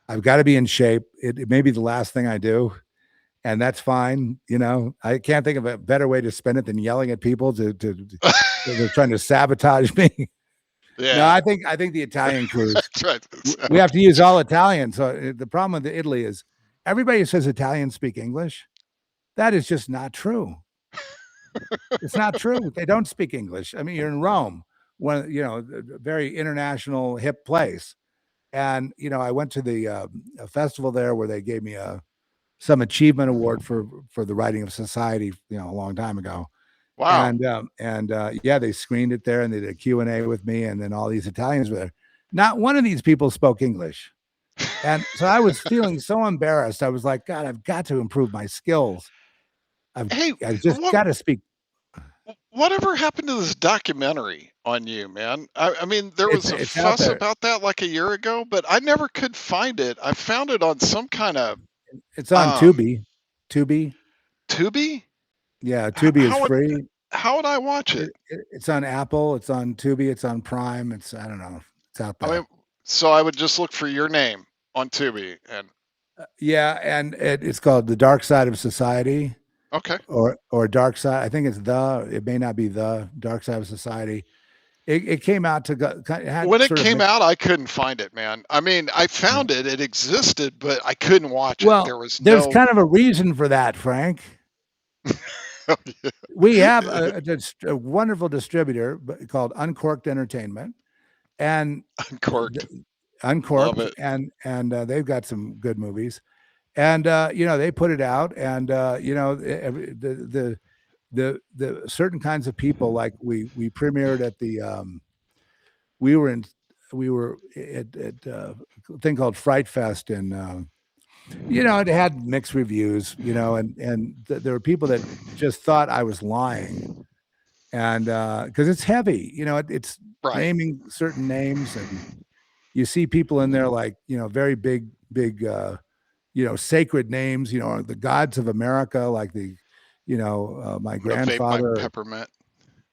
I've got to be in shape. It may be the last thing I do, and that's fine. I can't think of a better way to spend it than yelling at people they're trying to sabotage me. yeah, No, I think the Italian crews, that's right. we have to use all Italian. So the problem with Italy is everybody who says Italians speak English. That is just not true. It's not true. They don't speak English. I mean, you're in Rome, one a very international, hip place, and I went to the a festival there where they gave me some achievement award for the writing of Society, a long time ago. Wow. And yeah, they screened it there, and they did a Q&A with me, and then all these Italians were there. Not one of these people spoke English. And so I was feeling so embarrassed. I was like, God, I've got to improve my skills. I've just got to speak. Whatever happened to this documentary on you, man? I mean, there was a fuss about that like a year ago, but I never could find it. I found it on some kind of. It's on Tubi. Tubi? Yeah, Tubi is free. How would I watch it? It's on Apple. It's on Tubi. It's on Prime. I don't know. It's out there. I mean, so I would just look for your name on Tubi, and yeah, and it's called The Dark Side of Society. Okay. Or Dark Side. I think it may not be The Dark Side of Society. It came out to go. When it came out, I couldn't find it, man. I mean, I found it. It existed, but I couldn't watch it. There's kind of a reason for that, Frank. Yeah. We have a wonderful distributor called Uncorked Entertainment, and Uncorked, and they've got some good movies, and they put it out, and the certain kinds of people, like we premiered at the we were at a thing called Fright Fest, and it had mixed reviews, and there were people that just thought I was lying, and because it's heavy, it's naming certain names, and you see people in there like very big sacred names, the gods of America, like my grandfather, peppermint,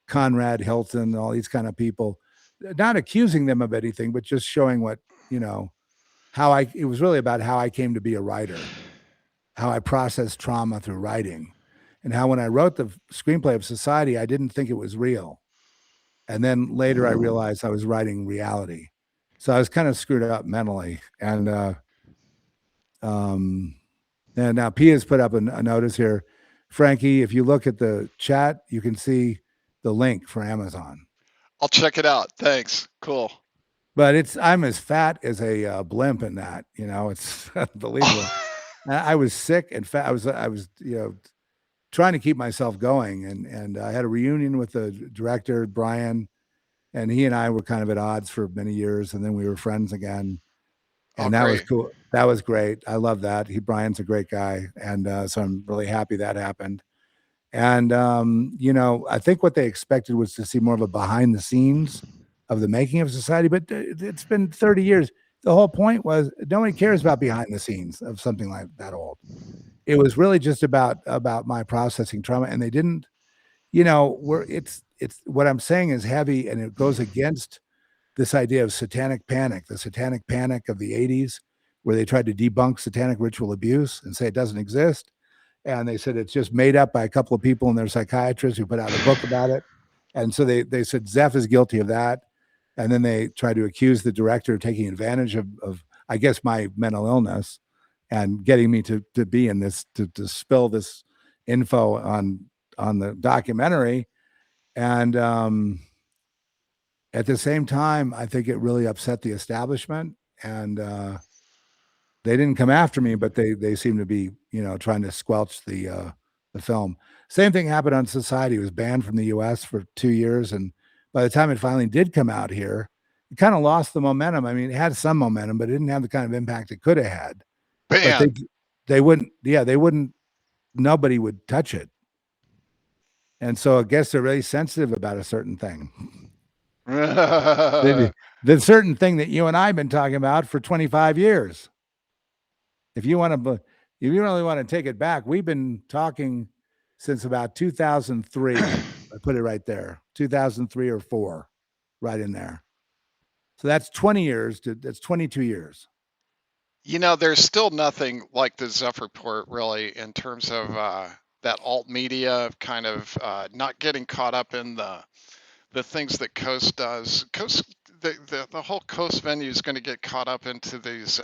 Conrad Hilton, all these kind of people, not accusing them of anything, but just showing what it was really about how I came to be a writer, how I processed trauma through writing, and how when I wrote the screenplay of Society, I didn't think it was real. And then later I realized I was writing reality. So I was kind of screwed up mentally. And now Pia's put up a notice here. Frankie, if you look at the chat, you can see the link for Amazon. I'll check it out. Thanks. Cool. But I'm as fat as a blimp in that, it's unbelievable. I was sick and fat. I was trying to keep myself going, and I had a reunion with the director, Brian, and he and I were kind of at odds for many years, and then we were friends again. and that was great. cool. That was great. I love that. Brian's a great guy, and so I'm really happy that happened. And I think what they expected was to see more of a behind the scenes of the making of society, but it's been 30 years. The whole point was nobody cares about behind the scenes of something like that old. It was really just about my processing trauma, and they didn't. It's what I'm saying is heavy, and it goes against this idea of satanic panic, the satanic panic of the 80s, where they tried to debunk satanic ritual abuse and say it doesn't exist. And they said it's just made up by a couple of people and their psychiatrists who put out a book about it. And so they said Zeph is guilty of that. And then they tried to accuse the director of taking advantage of I guess, my mental illness and getting me to be in this, to spill this info on the documentary. And at the same time, I think it really upset the establishment, and they didn't come after me, but they seem to be, trying to squelch the film. Same thing happened on Society. It was banned from the US for 2 years, and by the time it finally did come out here, it kind of lost the momentum. I mean, it had some momentum, but it didn't have the kind of impact it could have had. But they wouldn't, nobody would touch it. And so I guess they're really sensitive about a certain thing. the certain thing that you and I have been talking about for 25 years. If you really want to take it back, we've been talking since about 2003. I put it right there, 2003 or 4, right in there. So that's 20 years. That's 22 years. There's still nothing like the Zeph report, really, in terms of that alt media kind of not getting caught up in the things that Coast does. The whole Coast venue is going to get caught up into these.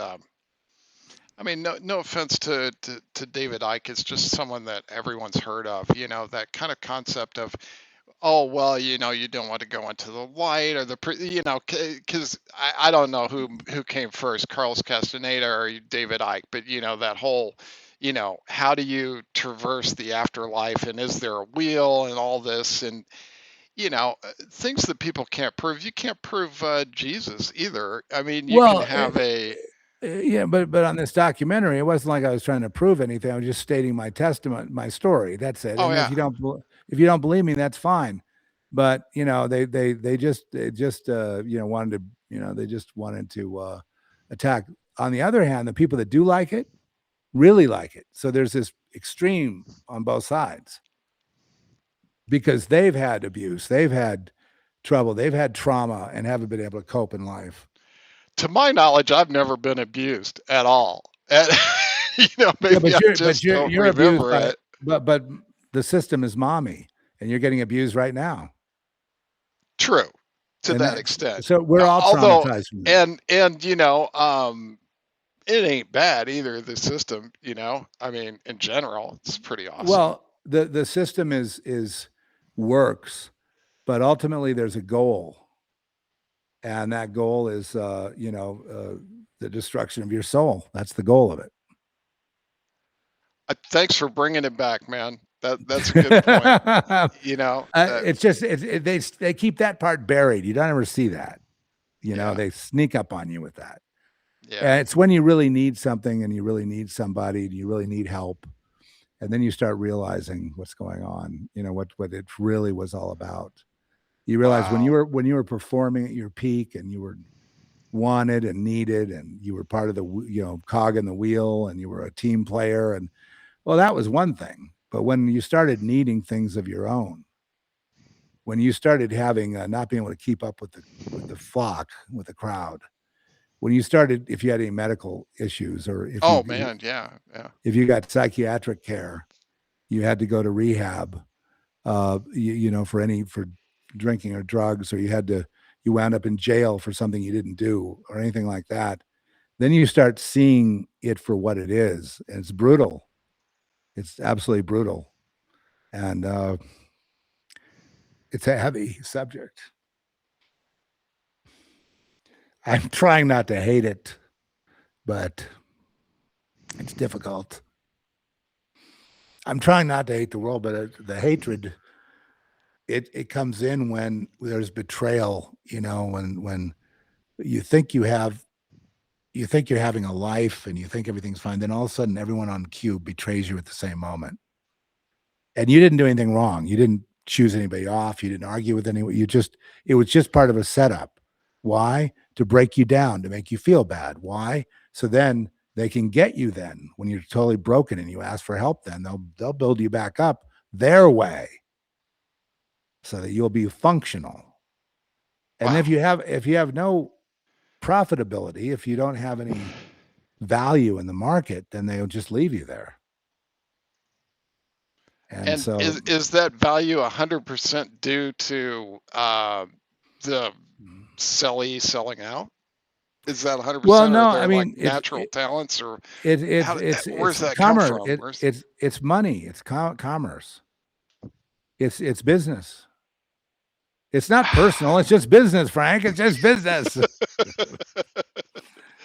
I mean, no offense to David Icke. It's just someone that everyone's heard of. That kind of concept of, oh, well, you don't want to go into the light or because I don't know who came first, Carlos Castaneda or David Icke, but that whole, how do you traverse the afterlife, and is there a wheel, and all this, and things that people can't prove. You can't prove Jesus either. I mean, you can have but on this documentary, it wasn't like I was trying to prove anything. I was just stating my testament, my story. That's it. Oh, and yeah. if you don't believe me, that's fine. But they just wanted to they just wanted to attack. On the other hand, the people that do like it really like it. So there's this extreme on both sides, because they've had abuse, they've had trouble, they've had trauma, and haven't been able to cope in life. To my knowledge, I've never been abused at all. And, maybe I just don't remember it. But the system is mommy, and you're getting abused right now. True, to that extent. So we're all traumatized from that. And it ain't bad either, the system, I mean, in general, it's pretty awesome. Well, the system is works, but ultimately there's a goal. And that goal is, the destruction of your soul. That's the goal of it. Thanks for bringing it back, man. That's a good point. It's just they keep that part buried. You don't ever see that. They sneak up on you with that. Yeah. And it's when you really need something, and you really need somebody, and you really need help, and then you start realizing what's going on. What it really was all about. You realize when you were performing at your peak, and you were wanted and needed, and you were part of the cog in the wheel, and you were a team player, and well, that was one thing. But when you started needing things of your own, when you started having not being able to keep up with the flock, with the crowd, when you started, if you had any medical issues, or if if you got psychiatric care, you had to go to rehab, for drinking or drugs, or you wound up in jail for something you didn't do or anything like that, then you start seeing it for what it is. And it's brutal. It's absolutely brutal. And it's a heavy subject. I'm trying not to hate it, but it's difficult. I'm trying not to hate the world, but the hatred, it comes in when there's betrayal, when you think you have you think you're having a life and you think everything's fine. Then all of a sudden, everyone on cue betrays you at the same moment. And you didn't do anything wrong. You didn't choose anybody off. You didn't argue with anyone. It was just part of a setup. Why? To break you down, to make you feel bad. Why? So then they can get you then when you're totally broken and you ask for help, then they'll build you back up their way so that you'll be functional. And Wow. if you have no profitability, if you don't have any value in the market, then they'll just leave you there. And so is that value 100% due to the sellie selling out? Is that 100%? well, Or no, are there I like mean natural talents, or where's it's that come commerce. from? It's money. It's commerce. It's business. It's not personal. It's just business, Frank. It's just business.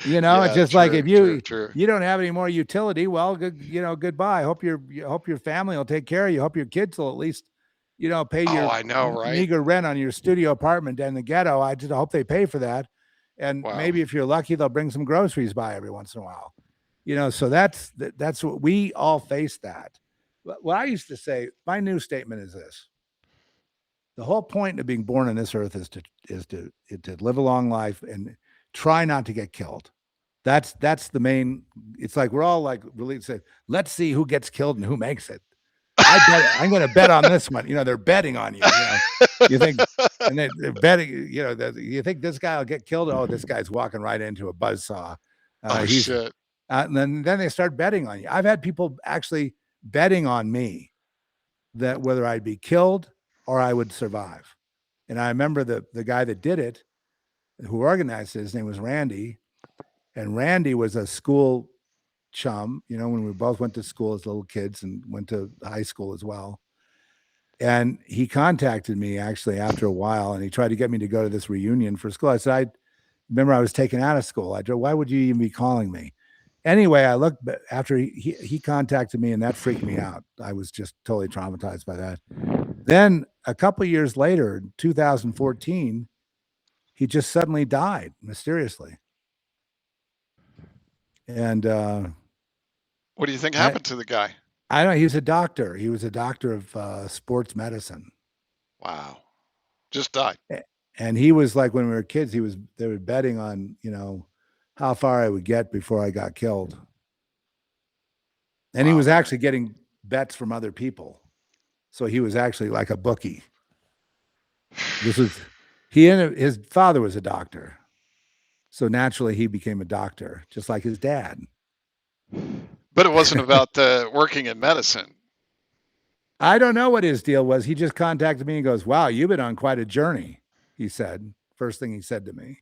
You know, it's Yeah, just like true, if you true. you don't have any more utility, well, goodbye. Hope your family will take care of you. Hope your kids will at least, pay Oh, your I know, right? meager rent on your studio apartment in the ghetto. I just hope they pay for that. And Wow. maybe if you're lucky, they'll bring some groceries by every once in a while. So that's what we all face that. What I used to say, my new statement is this: the whole point of being born on this earth is to live a long life and try not to get killed. That's the main. It's like we're all like really say, let's see who gets killed and who makes it. I'm going to bet on this one. They're betting on you. You think, and they're betting. You think this guy will get killed? Oh, this guy's walking right into a buzzsaw. Oh, shit. And then they start betting on you. I've had people actually betting on me that whether I'd be killed or I would survive. And I remember the guy that did it, who organized it, his name was Randy. And Randy was a school chum, when we both went to school as little kids and went to high school as well. And he contacted me actually after a while, and he tried to get me to go to this reunion for school. I said, I remember I was taken out of school. I said, why would you even be calling me? Anyway, I looked after he contacted me, and that freaked me out. I was just totally traumatized by that. Then a couple of years later, 2014, he just suddenly died mysteriously. And what do you think happened to the guy? I don't know. He was a doctor. He was a doctor of sports medicine. Wow. Just died. And he was like, when we were kids, they were betting on, how far I would get before I got killed. And he was actually getting bets from other people. So he was actually like a bookie. His father was a doctor. So naturally he became a doctor, just like his dad. But it wasn't about working in medicine. I don't know what his deal was. He just contacted me and goes, wow, you've been on quite a journey, he said. First thing he said to me.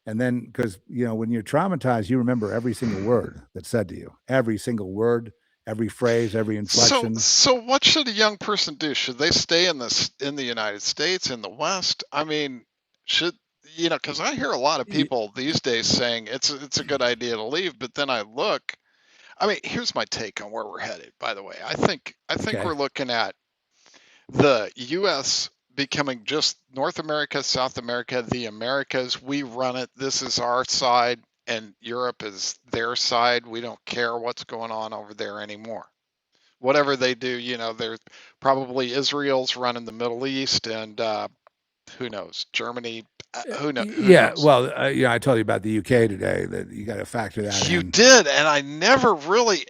And then, because, when you're traumatized, you remember every single word that's said to you, every single word, every phrase, every inflection. So what should a young person do? Should they stay in the United States, in the West? I mean, because I hear a lot of people these days saying it's a good idea to leave, but then I look. I mean, here's my take on where we're headed, by the way. I think we're looking at the U.S. becoming just North America, South America, the Americas. We run it. This is our side, and Europe is their side. We don't care what's going on over there anymore. Whatever they do, there's probably Israel's running the Middle East, and who knows, Germany. Who knows? Well, I told you about the UK today. That you got to factor that in. You did, and I never really,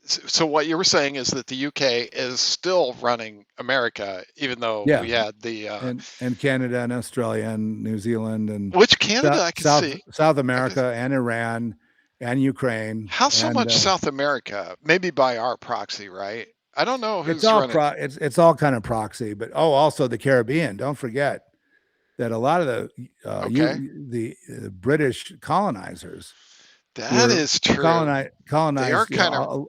So what you were saying is that the UK is still running America, even though we had the and Canada and Australia and New Zealand and which Canada I can see, South America and Iran and Ukraine. How so much South America? Maybe by our proxy, right? I don't know who's running. It's all kind of proxy, but also the Caribbean. Don't forget that a lot of the British colonizers. That is true. Colonized. They are kind of.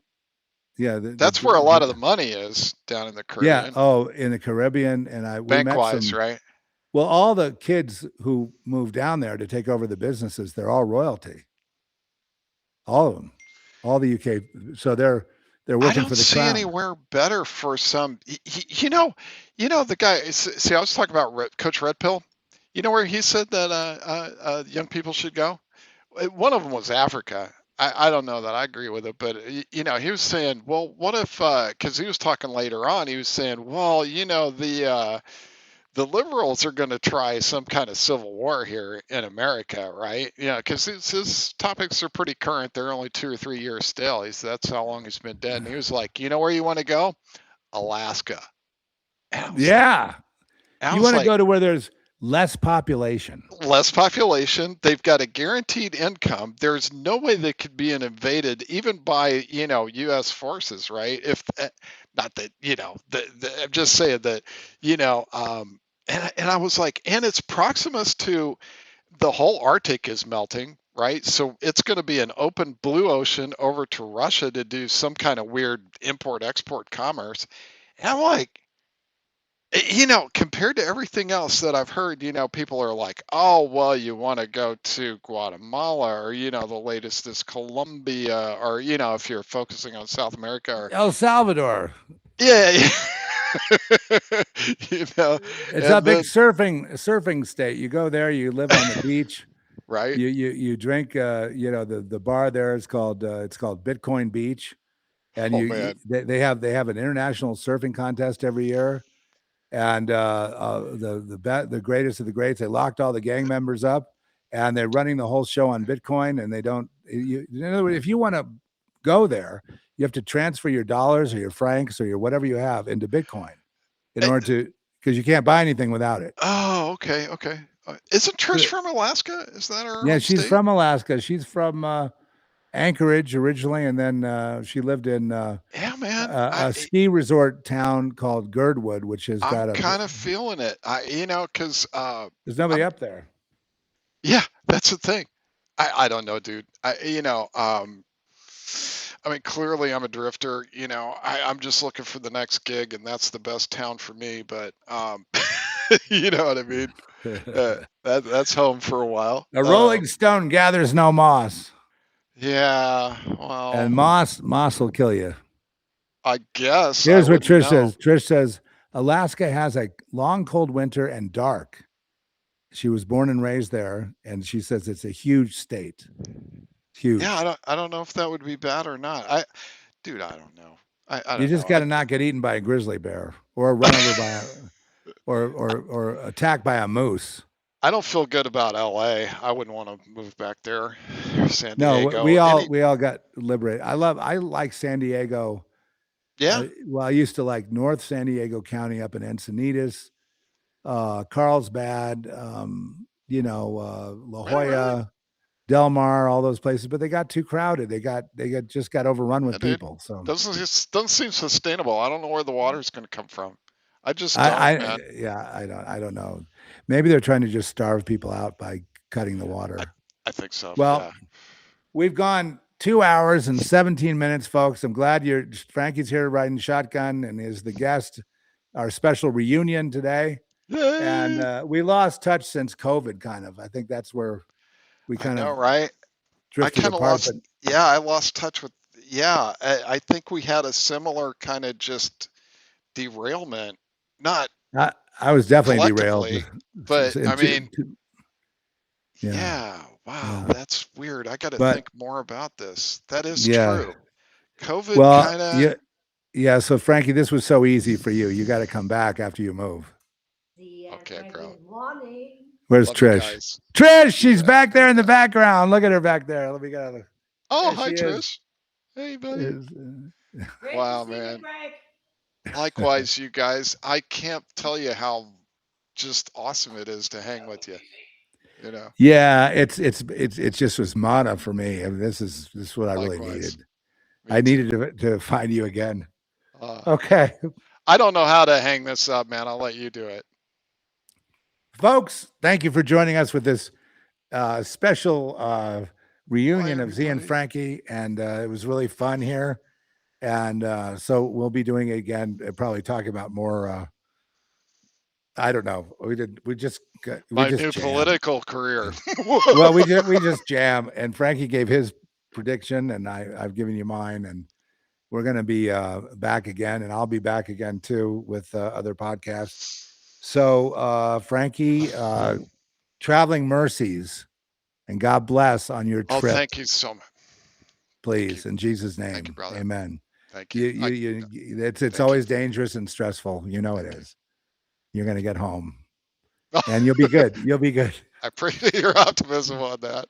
That's where a lot of the money is, down in the Caribbean. Yeah. Oh, in the Caribbean, and bank-wise, right? Well, all the kids who moved down there to take over the businesses, they're all royalty. All of them, all the UK. So they're working for the crown. I don't see anywhere better for some. The guy. See, I was talking about Coach Red Pill. You know where he said that young people should go? one of them was Africa. I don't know that I agree with it, but he was saying, well, what if, because he was talking later on, he was saying, well, the liberals are going to try some kind of civil war here in America, right? Because his topics are pretty current. They're only 2 or 3 years still. That's how long he's been dead. And he was like, you know where you want to go? Alaska. And I was like, Yeah. I You was want to like, go to where there's less population. less population. They've got a guaranteed income. There's no way they could be invaded even by, U.S. forces, right? If not that, I'm just saying that, and I was like, and it's proximus to the whole Arctic is melting, right? So it's going to be an open blue ocean over to Russia to do some kind of weird import export commerce. And I'm like, compared to everything else that I've heard, people are like, oh, well, you want to go to Guatemala, or, the latest is Colombia, or, if you're focusing on South America, or, El Salvador. yeah, It's a and big then, surfing state. You go there, you live on the beach. right? You drink. The bar there is called it's called Bitcoin Beach, and Oh, man. they have an international surfing contest every year, and the greatest of the greats. They locked all the gang members up, and they're running the whole show on Bitcoin. And they don't. In other words, if you want to go there, you have to transfer your dollars or your francs or your whatever you have into Bitcoin in Eh, order to, because you can't buy anything without it. Oh, okay, okay. Isn't Trish from Alaska? Is that her Yeah, home she's state? from Alaska. She's from Anchorage originally, and then she lived in Yeah, man. a ski resort town called Girdwood, which has I'm got kind of feeling it. Because there's nobody up there. yeah, that's the thing. I don't know, dude. I mean, clearly I'm a drifter. I'm just looking for the next gig, and that's the best town for me. But you know what I mean. That's home for a while. A rolling stone gathers no moss, Yeah, well, and moss will kill you. I guess I Here's what wouldn't Trish know. says. Trish says Alaska has a long, cold winter and dark. She was born and raised there, and she says it's a huge state. Huge. Yeah, I don't know if that would be bad or not. Dude, I don't know. I You don't just know. got to not get eaten by a grizzly bear or run over by a or attacked by a moose. I don't feel good about LA. I wouldn't want to move back there. San No, Diego. we all got liberated. I like San Diego. Yeah. Well, I used to like North San Diego County up in Encinitas, Carlsbad, La Jolla, really? Del Mar, all those places, but they got too crowded. They just got overrun with Dude, people. So doesn't seem sustainable. I don't know where the water's going to come from. I just don't, man. I don't know. Maybe they're trying to just starve people out by cutting the water. I think so. Well, yeah. We've gone 2 hours and 17 minutes, folks. I'm glad Frankie's here riding shotgun and is the guest, our special reunion today. Yay! And we lost touch since COVID, kind of. I think that's where we kind of right? drifted apart. I lost touch with, I think we had a similar kind of just derailment. Not I was definitely derailed. But I mean, wow, that's weird. I got to think more about this. That is true. COVID kind of. Yeah. So Frankie, this was so easy for you. You got to come back after you move. Okay, bro. Where's Trish? Trish, she's back there in the background. Look at her back there. Let me get her. Oh, hi, Trish. Hey, buddy. Wow, man. Likewise, you guys. I can't tell you how just awesome it is to hang with you. Yeah, it's just was mana for me. I mean, this is what I really needed. I needed to find you again. Okay. I don't know how to hang this up, man. I'll let you do it. Folks, thank you for joining us with this special reunion of Z and Frankie, and it was really fun here. And so we'll be doing it again, probably talking about more. I don't know. We just my new political career. Well, we just jam, and Frankie gave his prediction, and I've given you mine, and we're going to be back again, and I'll be back again too with other podcasts. So Frankie, Traveling Mercies And God bless on your Oh, trip, thank you so much. please, in Jesus' name. Thank you, brother. Amen. Thank you. It's Thank always dangerous and stressful. You know it Thank you. is. You're going to get home, and you'll be good. You'll be good. I appreciate your optimism on that.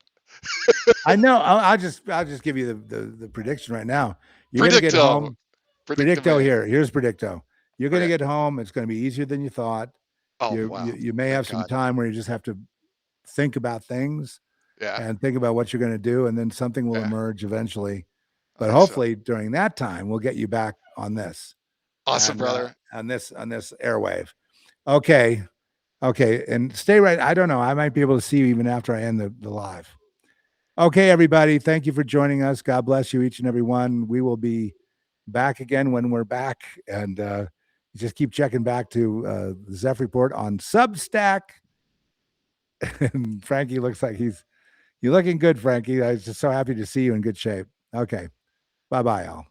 I know. I'll just give you the prediction right now. You're going to get home. Predicto here. Here's Predicto. You're going to get home. It's going to be easier than you thought. Oh, wow. You may have some time where you just have to think about things Yeah. and think about what you're going to do, and then something will Yeah. emerge eventually. I But think hopefully during that time, we'll get you back on this. Awesome, and, brother. On this airwave. Okay. And stay right. I don't know. I might be able to see you even after I end the live. Okay, everybody. Thank you for joining us. God bless you, each and every one. We will be back again when we're back. And just keep checking back to the Zeph Report on Substack. And Frankie looks like you're looking good, Frankie. I was just so happy to see you in good shape. Okay. Bye-bye, all.